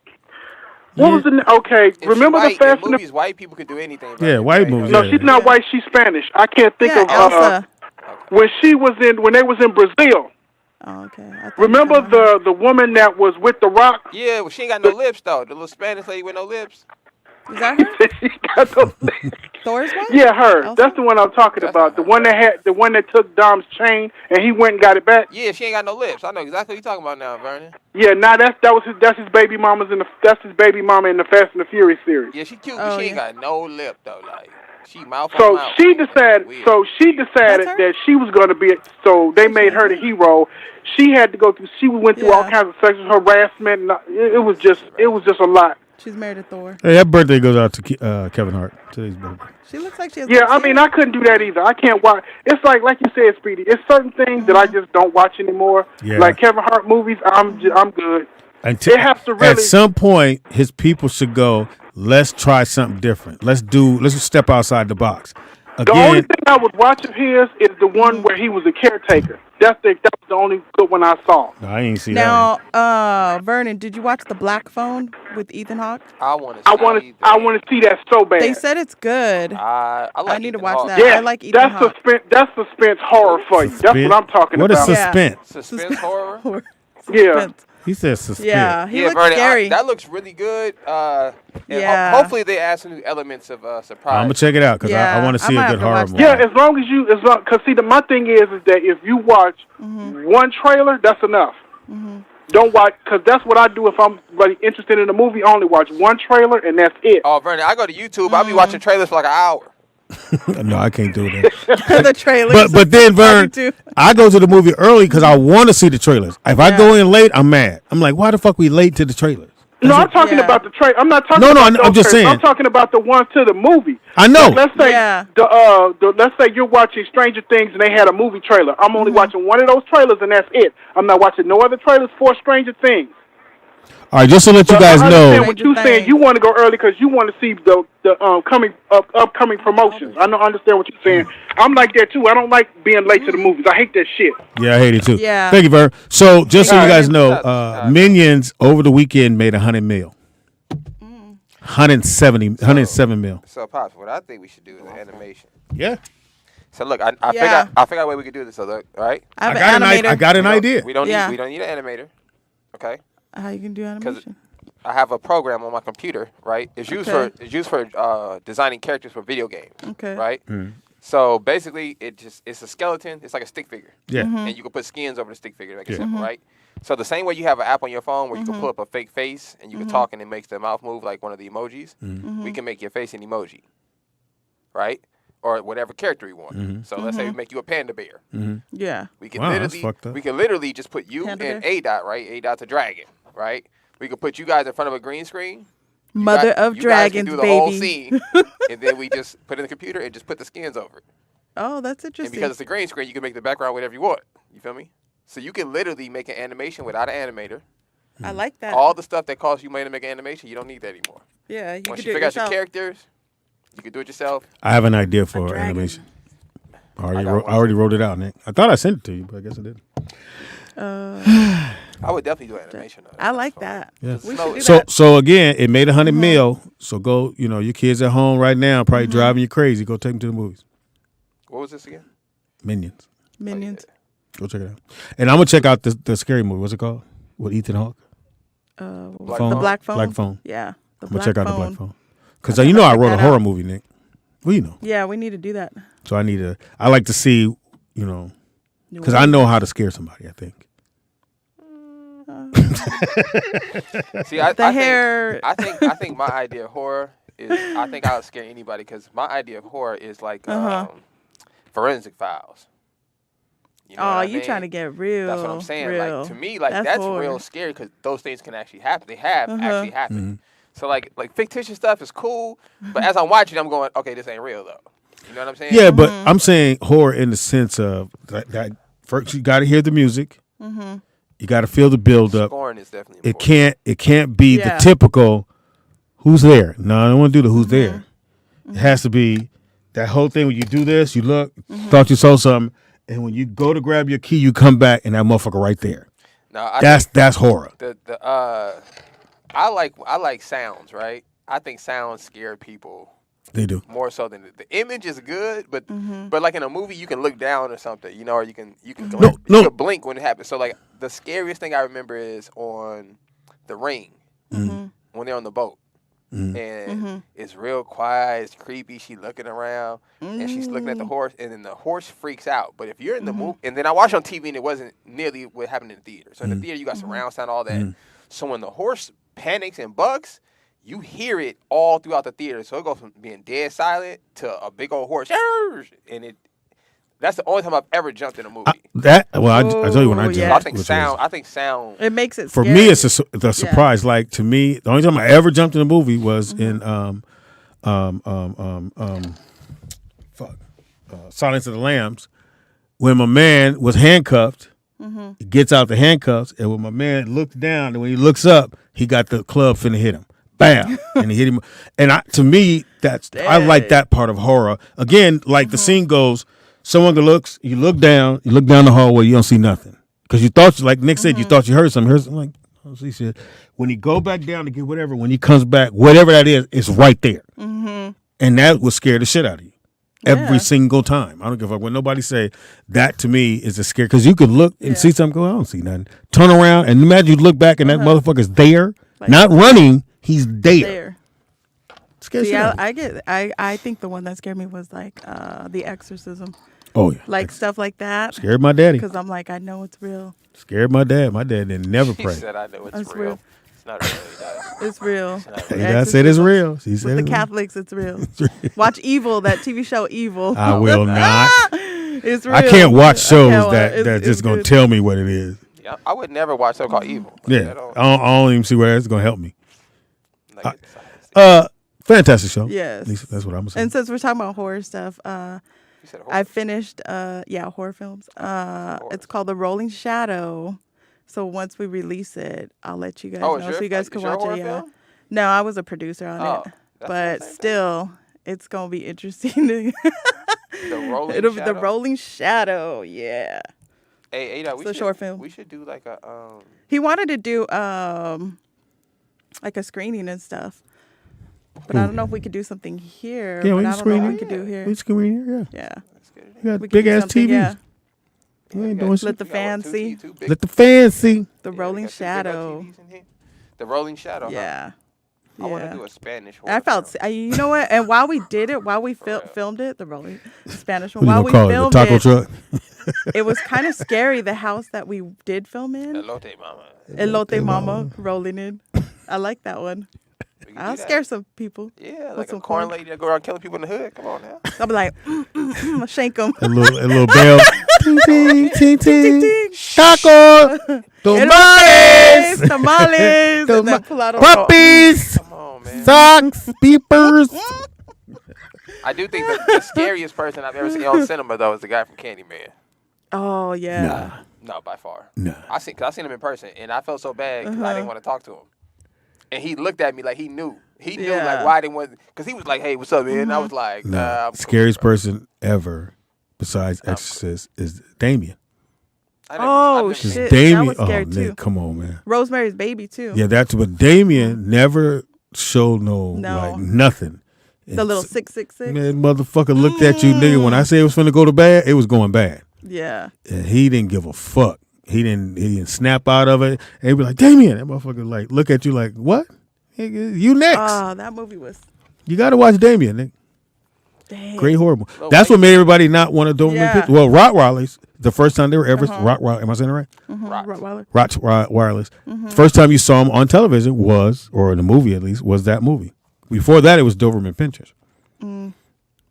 What was the? Okay, If remember she the Fast in and movies, white people could do anything. Yeah, white movies. No, she's not white. She's Spanish. I can't think of Elsa. when they was in Brazil. Oh, okay. Remember the woman that was with The Rock? Yeah, well, she ain't got no lips though. The little Spanish lady with no lips. Is that her? She got no lips. Thor's wife? Yeah, her. Elsa? That's the one I'm talking about. The one that took Dom's chain and he went and got it back. Yeah, she ain't got no lips. I know exactly what you're talking about now, Vernon. Yeah, that's his baby mama's that's his baby mama in the Fast and the Furious series. Yeah, she cute, but she ain't got no lip though. Like she mouth on So mouth. she decided that she was going to be. So they made her the hero. She had to go through. She went through all kinds of sexual harassment. And it was just a lot. She's married to Thor. Hey, that birthday goes out to Kevin Hart. Today's birthday. She looks like she has. Yeah, I mean, I couldn't do that either. I can't watch. It's like you said, Speedy. It's certain things that I just don't watch anymore. Yeah. Like Kevin Hart movies, I'm good. It has to really. At some point, his people should go. Let's try something different. Let's step outside the box. Again, The only thing I would watch of his is the one where he was a caretaker. That was the only good one I saw. No, I ain't see that. Now, Vernon, did you watch The Black Phone with Ethan Hawke? I want to see that so bad. They said it's good. I need to watch that. Yeah, I like Ethan Hawke. That's suspense horror for you. That's what I'm talking What about. is suspense? Suspense horror? Yeah. He says suspense. Yeah, he looks Vernon, scary. that looks really good. And hopefully they add some new elements of surprise. I'm gonna check it out because I want to see a good horror movie. Yeah, as long because see, my thing is that if you watch one trailer, that's enough. Don't watch, because that's what I do if I'm really interested in a movie. I only watch one trailer and that's it. Oh, Vernon, I go to YouTube. I'll be watching trailers for like an hour. No, I can't do that. The trailers. But then, Vern, I go to the movie early because I want to see the trailers. If I go in late, I'm mad. I'm like, why the fuck we late to the trailers? No, I'm talking about the trailer. I'm not talking about those I'm just trailers. saying. I'm talking about the ones to the movie. I know. Let's say let's say you're watching Stranger Things and they had a movie trailer. I'm only watching one of those trailers and that's it. I'm not watching no other trailers for Stranger Things. All right, just to let you guys I know. understand what you're saying. You want to go early because you want to see the upcoming promotions. I understand what you're saying. I'm like that too. I don't like being late to the movies. I hate that shit. Yeah, I hate it too. Yeah. Thank you, Vern. So just so you guys know, Minions over the weekend made $100 million. 107 mil. So, Pops, what I think we should do is an animation. Yeah. So look, I figured a way we could do this. So look, all right. I got an idea. We don't need an animator. Okay. How you can do animation? I have a program on my computer, right? It's used for designing characters for video games. Okay. Right? So basically it's a skeleton, it's like a stick figure. Yeah. And you can put skins over the stick figure to make it simple, right? So the same way you have an app on your phone where you can pull up a fake face and you can talk and it makes the mouth move like one of the emojis, we can make your face an emoji. Right? Or whatever character you want. So let's say we make you a panda bear. Yeah. We can literally just put you Panda and bear? A Dot, right? A Dot's a dragon, right? We could put you guys in front of a green screen. Mother of you dragons, guys can do the baby. whole scene, and then we just put it in the computer and just put the skins over it. Oh, that's And interesting. because it's a green screen, you can make the background whatever you want. You feel me? So you can literally make an animation without an animator. I like that. All the stuff that costs you money to make an animation, you don't need that anymore. Yeah, you Once can you do it figure out your yourself. characters, you can do it yourself. I have an idea for animation. I already wrote it out, Nick. I thought I sent it to you, but I guess I didn't. I would definitely do animation. I like that. Yeah. We should do So that. so again, it made $100 million. So go, your kids at home right now probably driving you crazy. Go take them to the movies. What was this again? Minions. Minions. Go check it out. And I'm gonna check out the scary movie. What's it called? With Ethan Hawke. The Phone? Black Phone. Black Phone. Yeah. I'm gonna check out the Black Phone. Because you know I wrote a horror movie, Nick. Well, you know. Yeah, we need to do that. So I like to see, because I know how to scare somebody, I think. See, I think my idea of horror is I think I'll scare anybody because my idea of horror is like forensic files. You know what I mean? Trying to get real. That's what I'm saying. Real. Like to me, that's real scary because those things can actually happen. They have actually happened. So like fictitious stuff is cool, but as I'm watching, I'm going, okay, this ain't real though. You know what I'm saying? Yeah, but I'm saying horror in the sense of that first you got to hear the music. You got to feel the build up. Scoring is definitely important. It can't be the typical who's there. No, I don't want to do the who's there. It has to be that whole thing when you do this, you look, thought you saw something, and when you go to grab your key, you come back and that motherfucker right there. No, that's horror. I like sounds, right? I think sounds scare people. They do more so than the image is good, but like in a movie, you can look down or something, or you can blink when it happens. So like the scariest thing I remember is on The Ring when they're on the boat and it's real quiet, it's creepy. She's looking around and she's looking at the horse, and then the horse freaks out. But if you're in the movie, and then I watched on TV and it wasn't nearly what happened in the theater. So in the theater, you got surround sound, all that. So when the horse panics and bucks, you hear it all throughout the theater. So it goes from being dead silent to a big old horse. And that's the only time I've ever jumped in a movie. I tell you when I jumped. I think sound. It makes it for scary. me, it's the surprise. Yeah. Like to me, the only time I ever jumped in a movie was in Silence of the Lambs, when my man was handcuffed. He gets out the handcuffs, and when my man looks down, and when he looks up, he got the club finna hit him. Bam! And he hit him. And to me, I like that part of horror. Again, like the scene goes, someone looks, you look down the hallway, you don't see nothing. Because you thought, like Nick said, you thought you heard something. I'm like, oh, see shit. When he go back down to get whatever, when he comes back, whatever that is, it's right there. And that would scare the shit out of you. Every single time. I don't give a fuck what nobody say. That to me is a scare. Because you could look and see something, go, I don't see nothing. Turn around and imagine you look back and that motherfucker's there. Like, not running, he's there. See, I think the one that scared me was like The Exorcism. Oh yeah. Like stuff like that. Scared my daddy. Because I'm like, I know it's real. Scared my dad. My dad didn't never pray. She said, I know it's real. It's not really. It's real. I said it's real. She said with the Catholics, it's real. Watch Evil, that TV show Evil. I will not. It's real. I can't watch shows that just going to tell me what it is. Yeah, I would never watch something called Evil. Yeah. I don't even see where it's going to help me. Fantastic show. Yes. At least that's what I'm saying. And since we're talking about horror stuff, I finished horror films. It's called The Rolling Shadow. So once we release it, I'll let you guys know so you guys can watch it. Yeah. No, I was a producer on it. But still, it's gonna be interesting. The Rolling Shadow, yeah. Hey, Ada, it's a short film. We should do like a He wanted to do like a screening and stuff. But I don't know if we could do something here. Yeah, but we can I don't screen know here. We could do here. We can screen here, yeah. You got big ass TVs. Yeah. We ain't doing Let the fans see. Let the fans see. The rolling shadow. The rolling shadow. Yeah. Huh? I want to do a Spanish one. I felt, you know what? And while we did it, while we filmed it, the rolling Spanish one, What while you we gonna call it? filmed The taco it, truck? it was kind of scary. The house that we did film in. Elote Mama rolling in. I like that one. I'll scare some people. Yeah, like a corn lady that go around killing people in the hood. Come on now. I'll be like, I'll shake them. A little bell. Ting, ting, ting, ting. Taco. Tamales. Tamales. And then pull out a puppies. Come on, man. Socks. Beepers. I do think the scariest person I've ever seen on cinema, though, is the guy from Candyman. Oh, yeah. No, by far. No. I seen him in person, and I felt so bad because I didn't want to talk to him. And he looked at me like he knew. He knew like why I didn't want. Because he was like, "Hey, what's up, man?" And I was like, No. Scariest person ever besides Exorcist is Damien. Oh, shit. Damien, I was scared, too. Nick, come on, man. Rosemary's Baby, too. Yeah, that's what Damien never showed like nothing. The little 666. Man, motherfucker looked at you, nigga. When I said it was finna go to bad, it was going bad. Yeah. And he didn't give a fuck. He didn't snap out of it. And he'd be like, Damien, that motherfucker like look at you like, what? Nigga, you next. Oh, that movie was. You gotta watch Damien, nigga. Dang. Great horror movie. That's what made everybody not want to do it. Well, Rottweilers, the first time they were ever Rottweiler, am I saying it right? Rottweiler. Rottweilers. First time you saw them on television was, or in the movie at least, was that movie. Before that, it was Doberman Pinschers.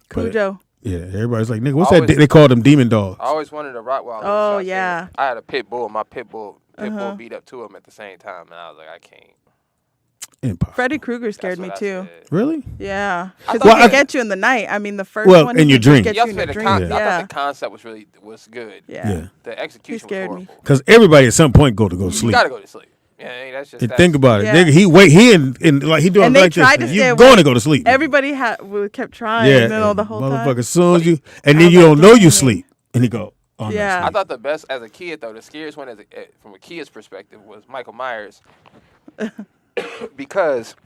Cujo. Yeah, everybody's like, nigga, what's that? They called them demon dogs. I always wanted a Rottweiler. Oh, so yeah. I had a pit bull. My pit bull beat up two of them at the same time, and I was like, I can't. Impossible. Freddy Krueger scared me too. Really? Yeah, because he could get you in the night. I mean, the first one. in your dream. Get you in your dream. I thought the concept was good. Yeah. The execution scared was me. horrible. Because everybody at some point go to sleep. You gotta go to sleep. Yeah, that's just. And think about it, nigga. He and like he doing and they like tried this. to You stay going awake. to go to sleep? Everybody kept trying. Yeah, You know, the whole time. motherfucker. As soon as you, and then you don't know you sleep, and he go. Oh, yeah. I thought the best as a kid though, the scariest one from a kid's perspective was Michael Myers, because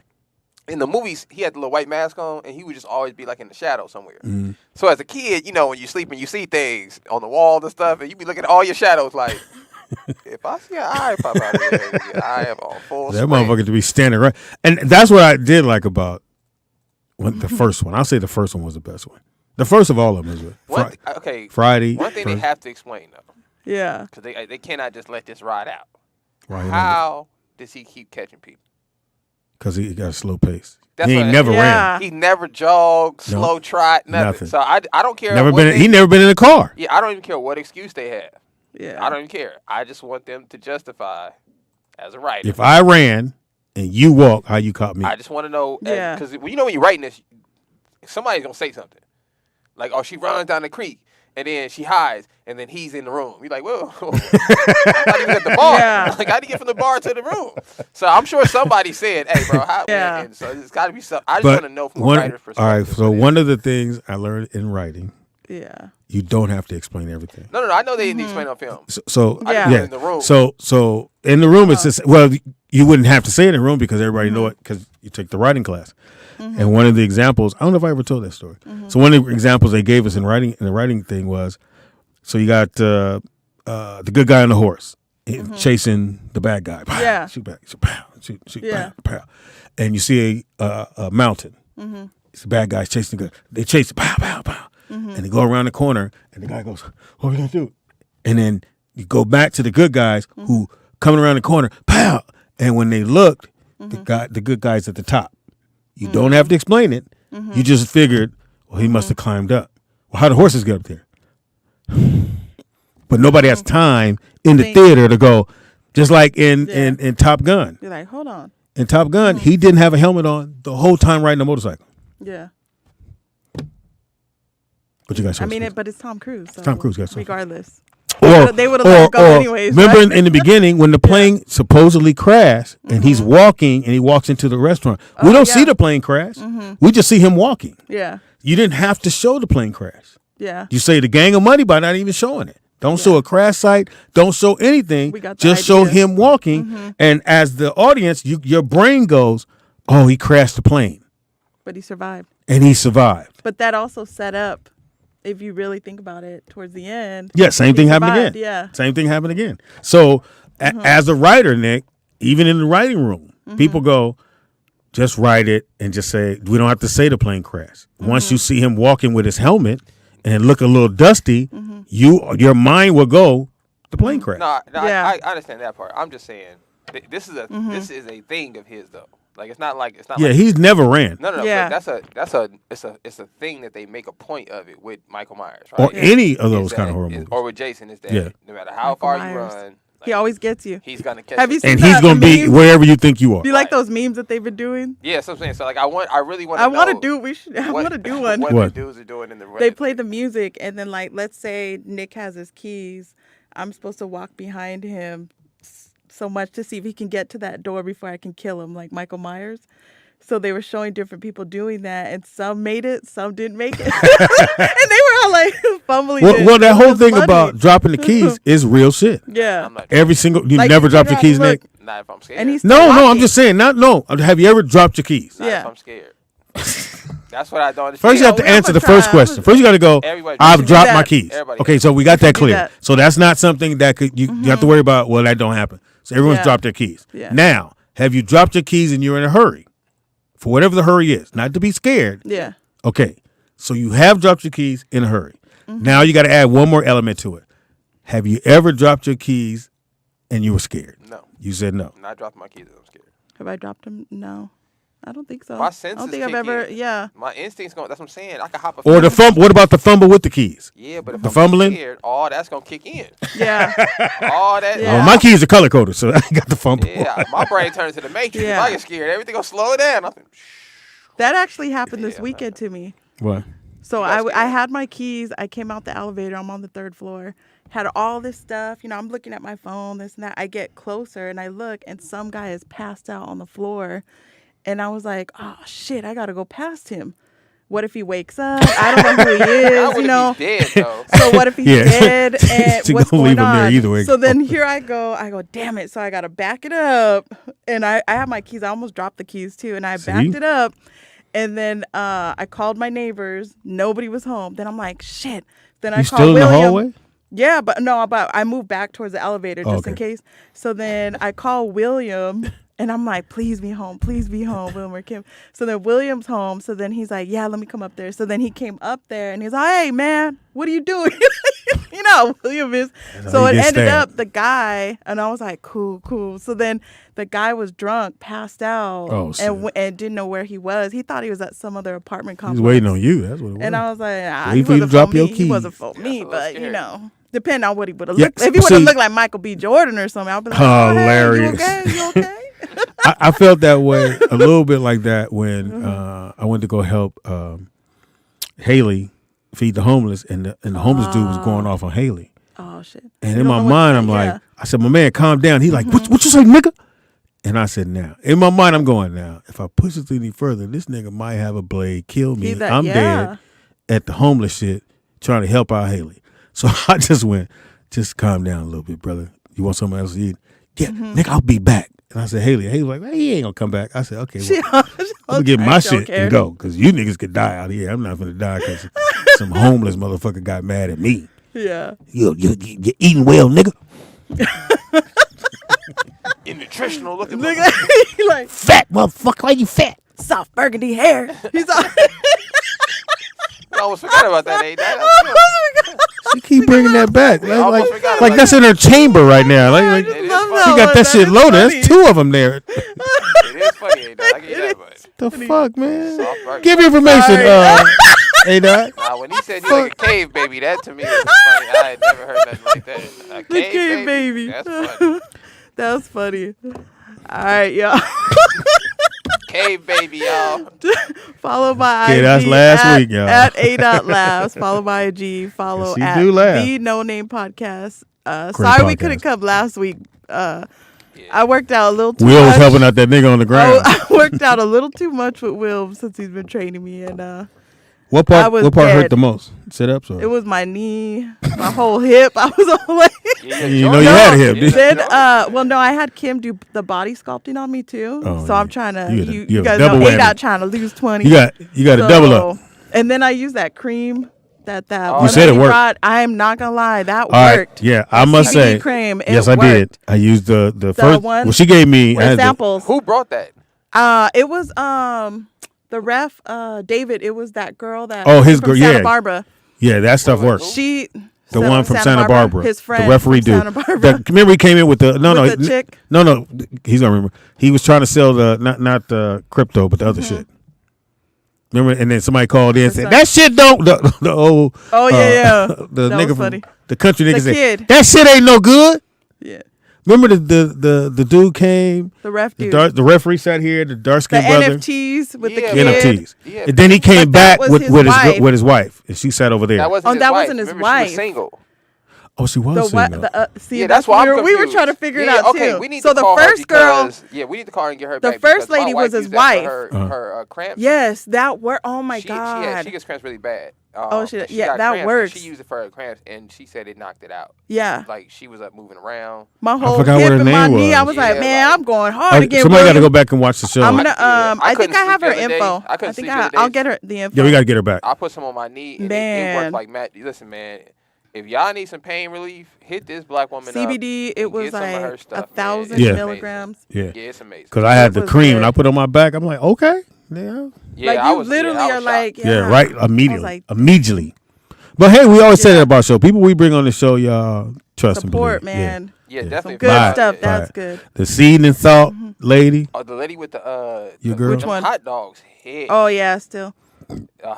in the movies he had the little white mask on and he would just always be like in the shadow somewhere. Mm-hmm. So as a kid, you know, when you sleep and you see things on the wall and stuff, and you be looking at all your shadows like. If I see an eye pop out of there, I am on full That screen. motherfucker to be standing right, and that's what I did like about the first one. I'll say the first one was the best one. The first of all of them is Friday. One thing they have to explain though. Yeah. Because they cannot just let this ride out. Why How does he keep catching people? Because he got a slow pace. That's he ain't never ran. He never jogged, slow trot, nothing. So I don't care. He never been in a car. Yeah, I don't even care what excuse they have. Yeah. I don't even care. I just want them to justify as a writer. If I ran and you walk, how you caught me? I just want to know. Yeah. Because you know when you're writing this, somebody's going to say something. Like, oh, she runs down the creek. And then she hides, and then he's in the room. You're like, whoa. How do you get at the bar? Yeah. Like, how do you get from the bar to the room? So I'm sure somebody said, hey, bro, how? Yeah. And so it's got to be something. I just want to know from a writer's perspective. All right, so one of the things I learned in writing, you don't have to explain everything. No. I know they didn't explain on film. So in the room. So in the room, it's just, well, you wouldn't have to say it in the room because everybody know it because you take the writing class. And one of the examples, I don't know if I ever told that story. So one of the examples they gave us in the writing thing was, so you got the good guy on the horse chasing the bad guy. Pow, Yeah. shoot back, shoot, pow, shoot, pow, pow. And you see a mountain. It's the bad guys chasing the good. They chase it, pow, pow, pow. And they go around the corner, and the guy goes, what are we going to do? And then you go back to the good guys who coming around the corner, pow. And when they looked, the good guy's at the top. You don't have to explain it. You just figured, well, he must have climbed up. Well, how the horses get up there? But nobody has time in the theater to go, just like in Top Gun. You're like, hold on. In Top Gun, he didn't have a helmet on the whole time riding a motorcycle. Yeah. But you guys, but it's Tom Cruise. So Tom Cruise, guys. Regardless. Or they would have let go anyways. Remember right? in the beginning when the plane supposedly crashed and he's walking and he walks into the restaurant. We don't see the plane crash. We just see him walking. Yeah. You didn't have to show the plane crash. Yeah. You save the gang of money by not even showing it. Don't show a crash site. Don't show anything. Just show him walking. And as the audience, your brain goes, oh, he crashed the plane. But he survived. And he survived. But that also set up if you really think about it, towards the end. Yeah, same thing happened again. Yeah. Same thing happened again. So as a writer, Nick, even in the writing room, people go, just write it and just say, we don't have to say the plane crash. Once you see him walking with his helmet and look a little dusty, your mind will go, the plane crash. No, I understand that part. I'm just saying, this is a thing of his though. Like it's not like he's never ran. No. Yeah. But it's a thing that they make a point of it with Michael Myers, right? Or any of those kind of horror movies. Or with Jason is that no matter how Michael far Myers. you run, He always gets you. he's gonna catch Have you. you seen And he's going to be wherever you think you are. Do you like those memes that they've been doing? Yeah, that's what I'm saying. So like I want to I want to do. I want to do one. What the dudes are doing in the They play the music, and then like let's say Nick has his keys. I'm supposed to walk behind him so much to see if he can get to that door before I can kill him, like Michael Myers. So they were showing different people doing that, and some made it, some didn't make it, and they were all like fumbling. Well, that whole thing about dropping the keys is real shit. Yeah. Every single you Like, never you dropped your gotta keys, look. Nick. Not if I'm scared. And he's No, I'm just saying. Have you ever dropped your keys? Not if I'm scared. That's what I don't understand. First, you have to answer the first question. First, you got to go, I've dropped my keys. Okay, so we got that clear. So that's not something that you have to worry about. Well, that don't happen. So everyone's dropped their keys. Yeah. Now, have you dropped your keys and you're in a hurry? For whatever the hurry is. Not to be scared. Yeah. Okay, so you have dropped your keys in a hurry. Now you got to add one more element to it. Have you ever dropped your keys and you were scared? No. You said no. Not dropped my keys. I'm scared. Have I dropped them? No. I don't think so. My I senses don't think I've kick ever. in. Yeah. My instincts going. That's what I'm saying. I can hop a. Or the fumble. What about the fumble with the keys? Yeah, but if the I'm fumbling. scared, all that's gonna kick in. Yeah. All that. Yeah. Well, my keys are color coded, so I got the fumble. Yeah, my brain turns to the Matrix. Yeah. If I get scared, everything gonna slow down. I think, That actually happened this weekend to me. What? So I had my keys. I came out the elevator. I'm on the 3rd floor. Had all this stuff. You know, I'm looking at my phone, this and that. I get closer and I look, and some guy is passed out on the floor. And I was like, oh, shit, I got to go past him. What if he wakes up? I don't know who he is, you know. Dead, though. So what if he's dead? And You're what's gonna going leave him there on? either way. So then here I go, damn it. So I got to back it up. And I have my keys. I almost dropped the keys, too. And I backed it up. And then I called my neighbors. Nobody was home. Then I'm like, shit. Then I called still in William. the hallway? Yeah, but I moved back towards the elevator just in case. So then I call William, and I'm like, please be home, William or Kim. So then William's home. So then he's like, yeah, let me come up there. So then he came up there, and he's like, hey, man, what are you doing? You know how William is. So it ended up the guy, and I was like, cool. So then the guy was drunk, passed out, and didn't know where he was. He thought he was at some other apartment complex. He's waiting on you. That's what it was. And I was like, waiting for you to drop your keys. He wasn't for me, but you know. Depending on what he would have Yeah, looked. If he would have looked like Michael B. Jordan or something, I'd be like, hilarious. Hey, you okay? I felt that way a little bit like that when I went to go help Haley feed the homeless, and the homeless dude was going off on Haley. Oh shit! And in my mind, I'm like, I said, my man, calm down. He's like, what you say, nigga? And I said, now, in my mind, I'm going, now, if I push it any further, this nigga might have a blade, kill me. I'm dead at the homeless shit, trying to help out Haley. So I just went, just calm down a little bit, brother. You want something else to eat? Yeah, nigga, I'll be back. And I said, Haley was like, hey, he ain't gonna come back. I said, okay, well, I'm gonna get my shit and go, because you niggas could die out here. I'm not gonna die because some homeless motherfucker got mad at me. Yeah. You eating well, nigga. Nutritional looking. Nigga, he like, fat motherfucker, why you fat? Soft burgundy hair. He's all. I almost forgot about that, She keep bringing that back. Like that's in her chamber right now. Like she got that shit loaded. There's 2 of them there. It is funny, I get that, but the fuck, man? Give me information, A-Dot. When he said he like a cave baby, that to me was funny. I had never heard nothing like that. A cave baby. That's funny. That was funny. All right, y'all. Cave baby, y'all. Follow my IG that's last week, y'all. At A.Laughs. Follow my IG. Follow yes, at the No Name Podcast. Sorry podcast. We couldn't come last week. I worked out a little too Will much. was helping out that nigga on the ground. I worked out a little too much with Will since he's been training me, and What part hurt the most? Sit-ups? Or? It was my knee, my whole hip. I was all like... You know you had a hip, didn't you? Then, well, no, I had Kim do the body sculpting on me, too. Oh, so I'm trying to... You guys double know whammy. A.Dot trying to lose 20. You got to double up. And then I use that cream That You said it worked. I'm not gonna lie, that All worked. Right. Yeah, I must CBD say. cream. Yes, I did. I used the first one. Well, she gave me samples. Who brought that? It was the ref David. It was that girl that his from girl. Santa Barbara. Yeah, that stuff works. She. The one from Santa Barbara, his friend, the referee dude. Remember he came in with the the chick? No, he's gonna remember. He was trying to sell the not the crypto, but the other shit. Remember, and then somebody called in and said that shit don't the old the that nigga from the country nigga said kid. that shit ain't no good. Yeah. Remember the dude came. The ref dude. The referee sat here. The dark skinned brother. NFTs with the kid. NFTs. Yeah. And then he came back with his wife, and she sat over there. That wasn't his wife. She was single. Oh, she was single. See, that's why we were trying to figure it out okay, too. We need so to the call first girl, we need to call her and get her the back. The first lady was his wife. Her cramps. Yes, that worked. Oh my god. Yeah, she gets cramps really bad. That works. She used it for her cramps, and she said it knocked it out. Yeah, like she was up moving around. My whole hip and my knee. I was like, man, I'm going hard again. Somebody got to go back and watch the show. I'm gonna. I think I have her info. I think I'll get her the info. Yeah, we got to get her back. I put some on my knee. And it worked like Matt. Listen, man. If y'all need some pain relief, hit this black woman CBD, up. It was like 1,000 milligrams. Yeah, it's amazing. Because I had the cream and I put it on my back. I'm like, okay, yeah. Like you literally are like, yeah, right, immediately. But hey, we always say that about show. People we bring on the show, y'all trust and believe. Support, man. Yeah, definitely. Some good stuff. That's good. The seasoning salt lady. Oh, the lady with the your girl. Which one? Hot dogs. Hit. Oh yeah, still.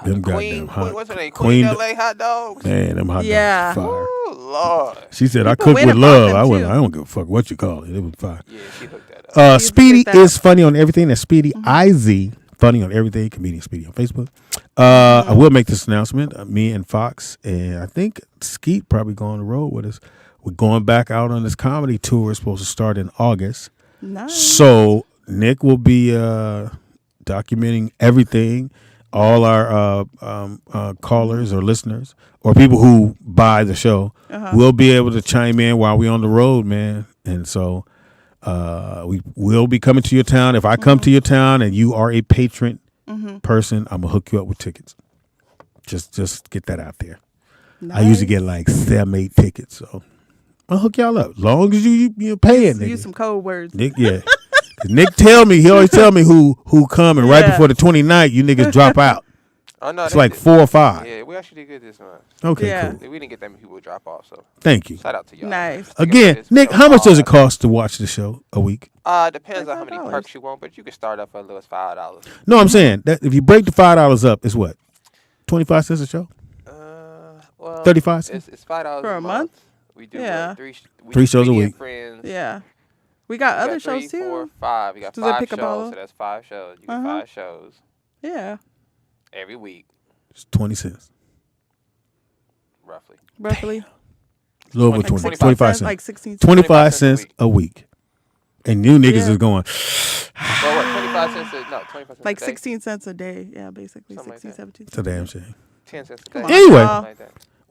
Them Queen, what's her name? Queen LA hot dogs. Man, them hot dogs. Yeah. Fire. Oh Lord. She said I cook with love. I don't give a fuck what you call it. It was fire. Yeah, she hooked that up. Speedy is funny on everything. That's Speedy IZ. Funny on everything. Comedian Speedy on Facebook. I will make this announcement. Me and Fox and I think Skeet probably go on the road with us. We're going back out on this comedy tour. It's supposed to start in August. Nice. So Nick will be documenting everything. All our callers or listeners or people who buy the show will be able to chime in while we're on the road, man. And so we will be coming to your town. If I come to your town and you are a patron person, I'm going to hook you up with tickets. Just get that out there. Nice. I usually get like 7-8 tickets, so I'll hook y'all up. As long as you're paying. Use some code words. Nick, yeah. Nick he always tell me who come, and right before the 29th, you niggas drop out. Oh, no, it's like 4 or 5. Yeah, we actually did good this month. Okay, cool. We didn't get that many people to drop off, so thank you. Shout out to y'all. Nice. Again, Nick, how much does it cost to watch the show a week? Depends on how many perks you want, but you can start off as low as $5. No, I'm saying that if you break the $5 up, it's what? 25 cents a show? Well, 35 cents? It's $5 for a month. We do three shows a week. Friends. Yeah. We got other shows too. 4, 5. We got 5 shows, so that's 5 shows. You get 5 shows. Yeah. Every week. It's 20 cents. Roughly. A little over 25 cents. Like 16 cents. 25 cents a week. And you niggas is going. Well, what, 25 cents? 25 cents. Like a day? 16 cents a day. Yeah, basically. Something 16, like 17 It's a damn shame. 10 cents a day. Anyway. Like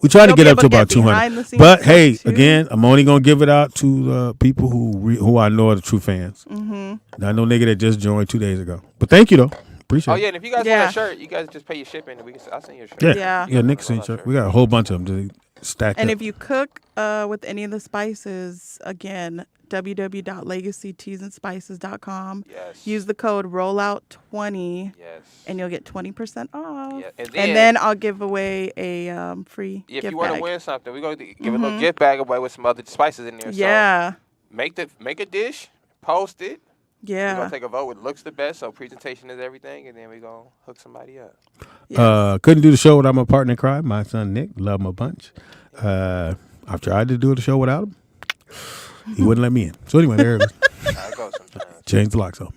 We try to You'll get be up to able to about get behind the 200. scenes But hey, too. again, I'm only gonna give it out to people who I know are the true fans. Not no nigga that just joined 2 days ago. But thank you though, appreciate it. Oh yeah, and if you guys want a shirt, you guys just pay your shipping, and I'll send you a shirt. Yeah, Nick sent shirt. We got a whole bunch of them to stack And up. if you cook with any of the spices, again, www.legacyteasandspices.com. Yes. Use the code ROLLOUT20. Yes. And you'll get 20% off. Yeah. And then I'll give away a free gift If you want bag. to win something, we're going to give a little gift bag away with some other spices in there. Yeah. So make a dish, post it. Yeah. We're going to take a vote. What looks the best, so presentation is everything, and then we're going to hook somebody up. Couldn't do the show without my partner in crime, my son Nick. Love him a bunch. I've tried to do the show without him. He wouldn't let me in. So anyway, there it is. I go sometimes. Change the locks off.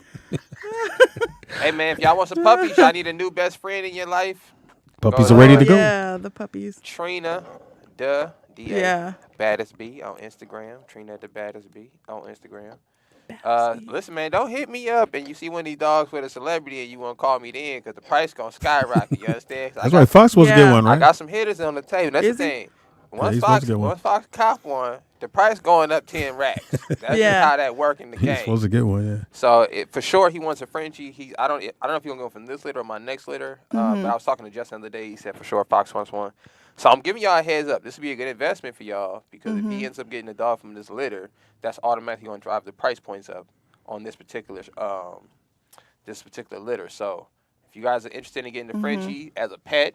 Hey man, if y'all want some puppies, y'all need a new best friend in your life. Puppies are ready to go. Yeah, the puppies. Trina, D-A, Yeah. Baddest B on Instagram. Trina the Baddest B on Instagram. Listen, man, don't hit me up and you see one of these dogs with a celebrity and you want to call me then because the price going to skyrocket. You understand? That's right. Fox supposed to get one, right? I got some hitters on the table. That's the thing. Once Fox cop one, the price going up 10 racks. That's just how that work in the game. He's supposed to get one, yeah. So for sure he wants a Frenchie. I don't know if he's gonna go from this litter or my next litter. But I was talking to Justin the other day. He said for sure Fox wants one. So I'm giving y'all a heads up. This would be a good investment for y'all because if he ends up getting a dog from this litter, that's automatically going to drive the price points up on this particular litter. So if you guys are interested in getting the Frenchie as a pet,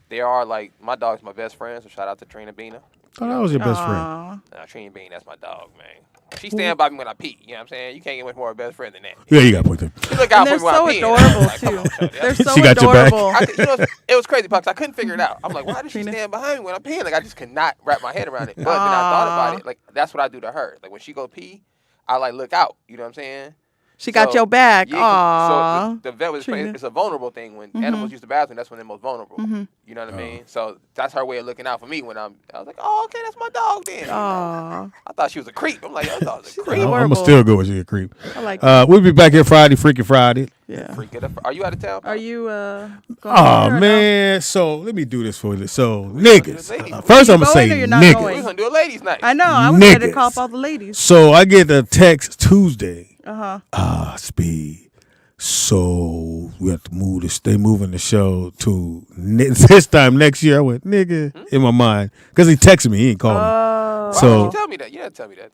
they are like my dog's my best friend. So shout out to Trina Bina. Oh, that was your best friend. Trina Bean, that's my dog, man. She stand by me when I pee. You know what I'm saying? You can't get much more of a best friend than that. Yeah, you got to put them. She look out for me when I pee. They're so adorable, too. They're so She got adorable. your back. It was crazy, Pucks. I couldn't figure it out. I'm like, why does she stand behind me when I pee? Like, I just could not wrap my head around it. But then I thought about it. Like, that's what I do to her. Like, when she go pee, I, like, look out. You know what I'm saying? She got your back. Yeah, Aww. so the vet was saying it's a vulnerable thing. When animals use the bathroom, that's when they're most vulnerable. You know what I mean? So that's her way of looking out for me when I was like, oh, okay, that's my dog then. Aww. I thought she was a creep. I'm like, I thought she was a creep. I'm going to still go with you, a creep. I like we'll be back here Friday, Freaky Friday. Yeah. Are you out of town? Are you Oh, man. So let me do this for you. So, niggas. First, I'm going to say niggas. We're going to do a ladies' night. I know. I was ready to call up all the ladies. So I get a text Tuesday. Speed. So we have to move this. They moving the show to this time next year. I went, nigga, in my mind. Because he texted me. He ain't called me. So, why did you tell me that? You didn't tell me that.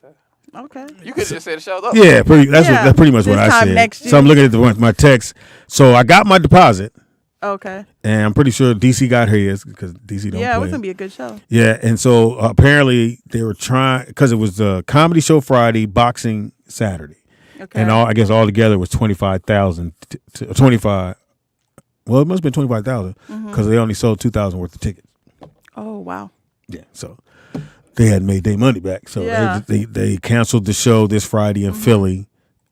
Okay. You could have just said the show's up. Yeah, that's pretty much what I said. Next year. So I'm looking at my text. So I got my deposit. Okay. And I'm pretty sure DC got hers because DC don't play. Yeah, it was going to be a good show. Yeah, and so apparently they were trying, because it was a comedy show Friday, boxing Saturday. Okay. And I guess all together was 25,000 to 25. Well, it must have been 25,000 because they only sold 2,000 worth of tickets. Oh, wow. Yeah, so they hadn't made their money back. So they canceled the show this Friday in Philly.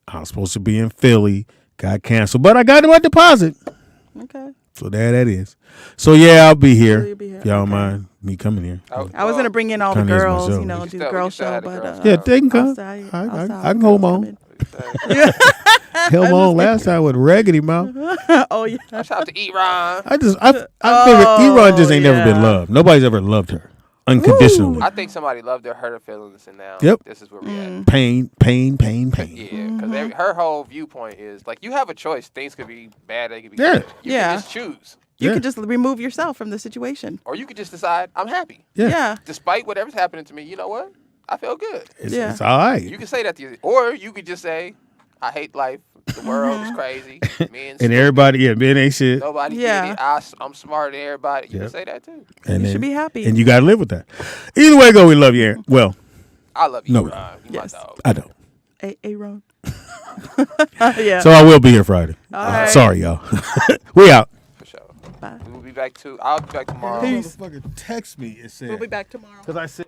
I was supposed to be in Philly, got canceled, but I got my deposit. Okay. So there that is. So yeah, I'll be here. If y'all don't mind me coming here. I was going to bring in all the girls, do the girl show, but yeah, they can come. I can hold on. Held on last time with Raggedy Mouth. Oh yeah. Shout out to E-Ron. I figure E-Ron just ain't never been loved. Nobody's ever loved her unconditionally. I think somebody loved her, hurt her feelings, and now this is where we at. Pain. Yeah, because her whole viewpoint is like you have a choice. Things could be bad, they could be good. You can just choose. You could just remove yourself from the situation. Or you could just decide, I'm happy. Yeah. Despite whatever's happening to me, you know what? I feel good. It's all right. You can say that to you. Or you could just say, I hate life. The world is crazy. And everybody, men ain't shit. Nobody get it. I'm smarter than everybody. You can say that too. And you should be happy. And you got to live with that. Either way go, we love you, Aaron. Well, I love you, no, Ron. You my dog. I don't. Aaron. Yeah. So I will be here Friday. Right. Sorry, y'all. We out. For sure. Bye. I'll be back tomorrow. Peace. Motherfucker text me and said. We'll be back tomorrow. Because I said.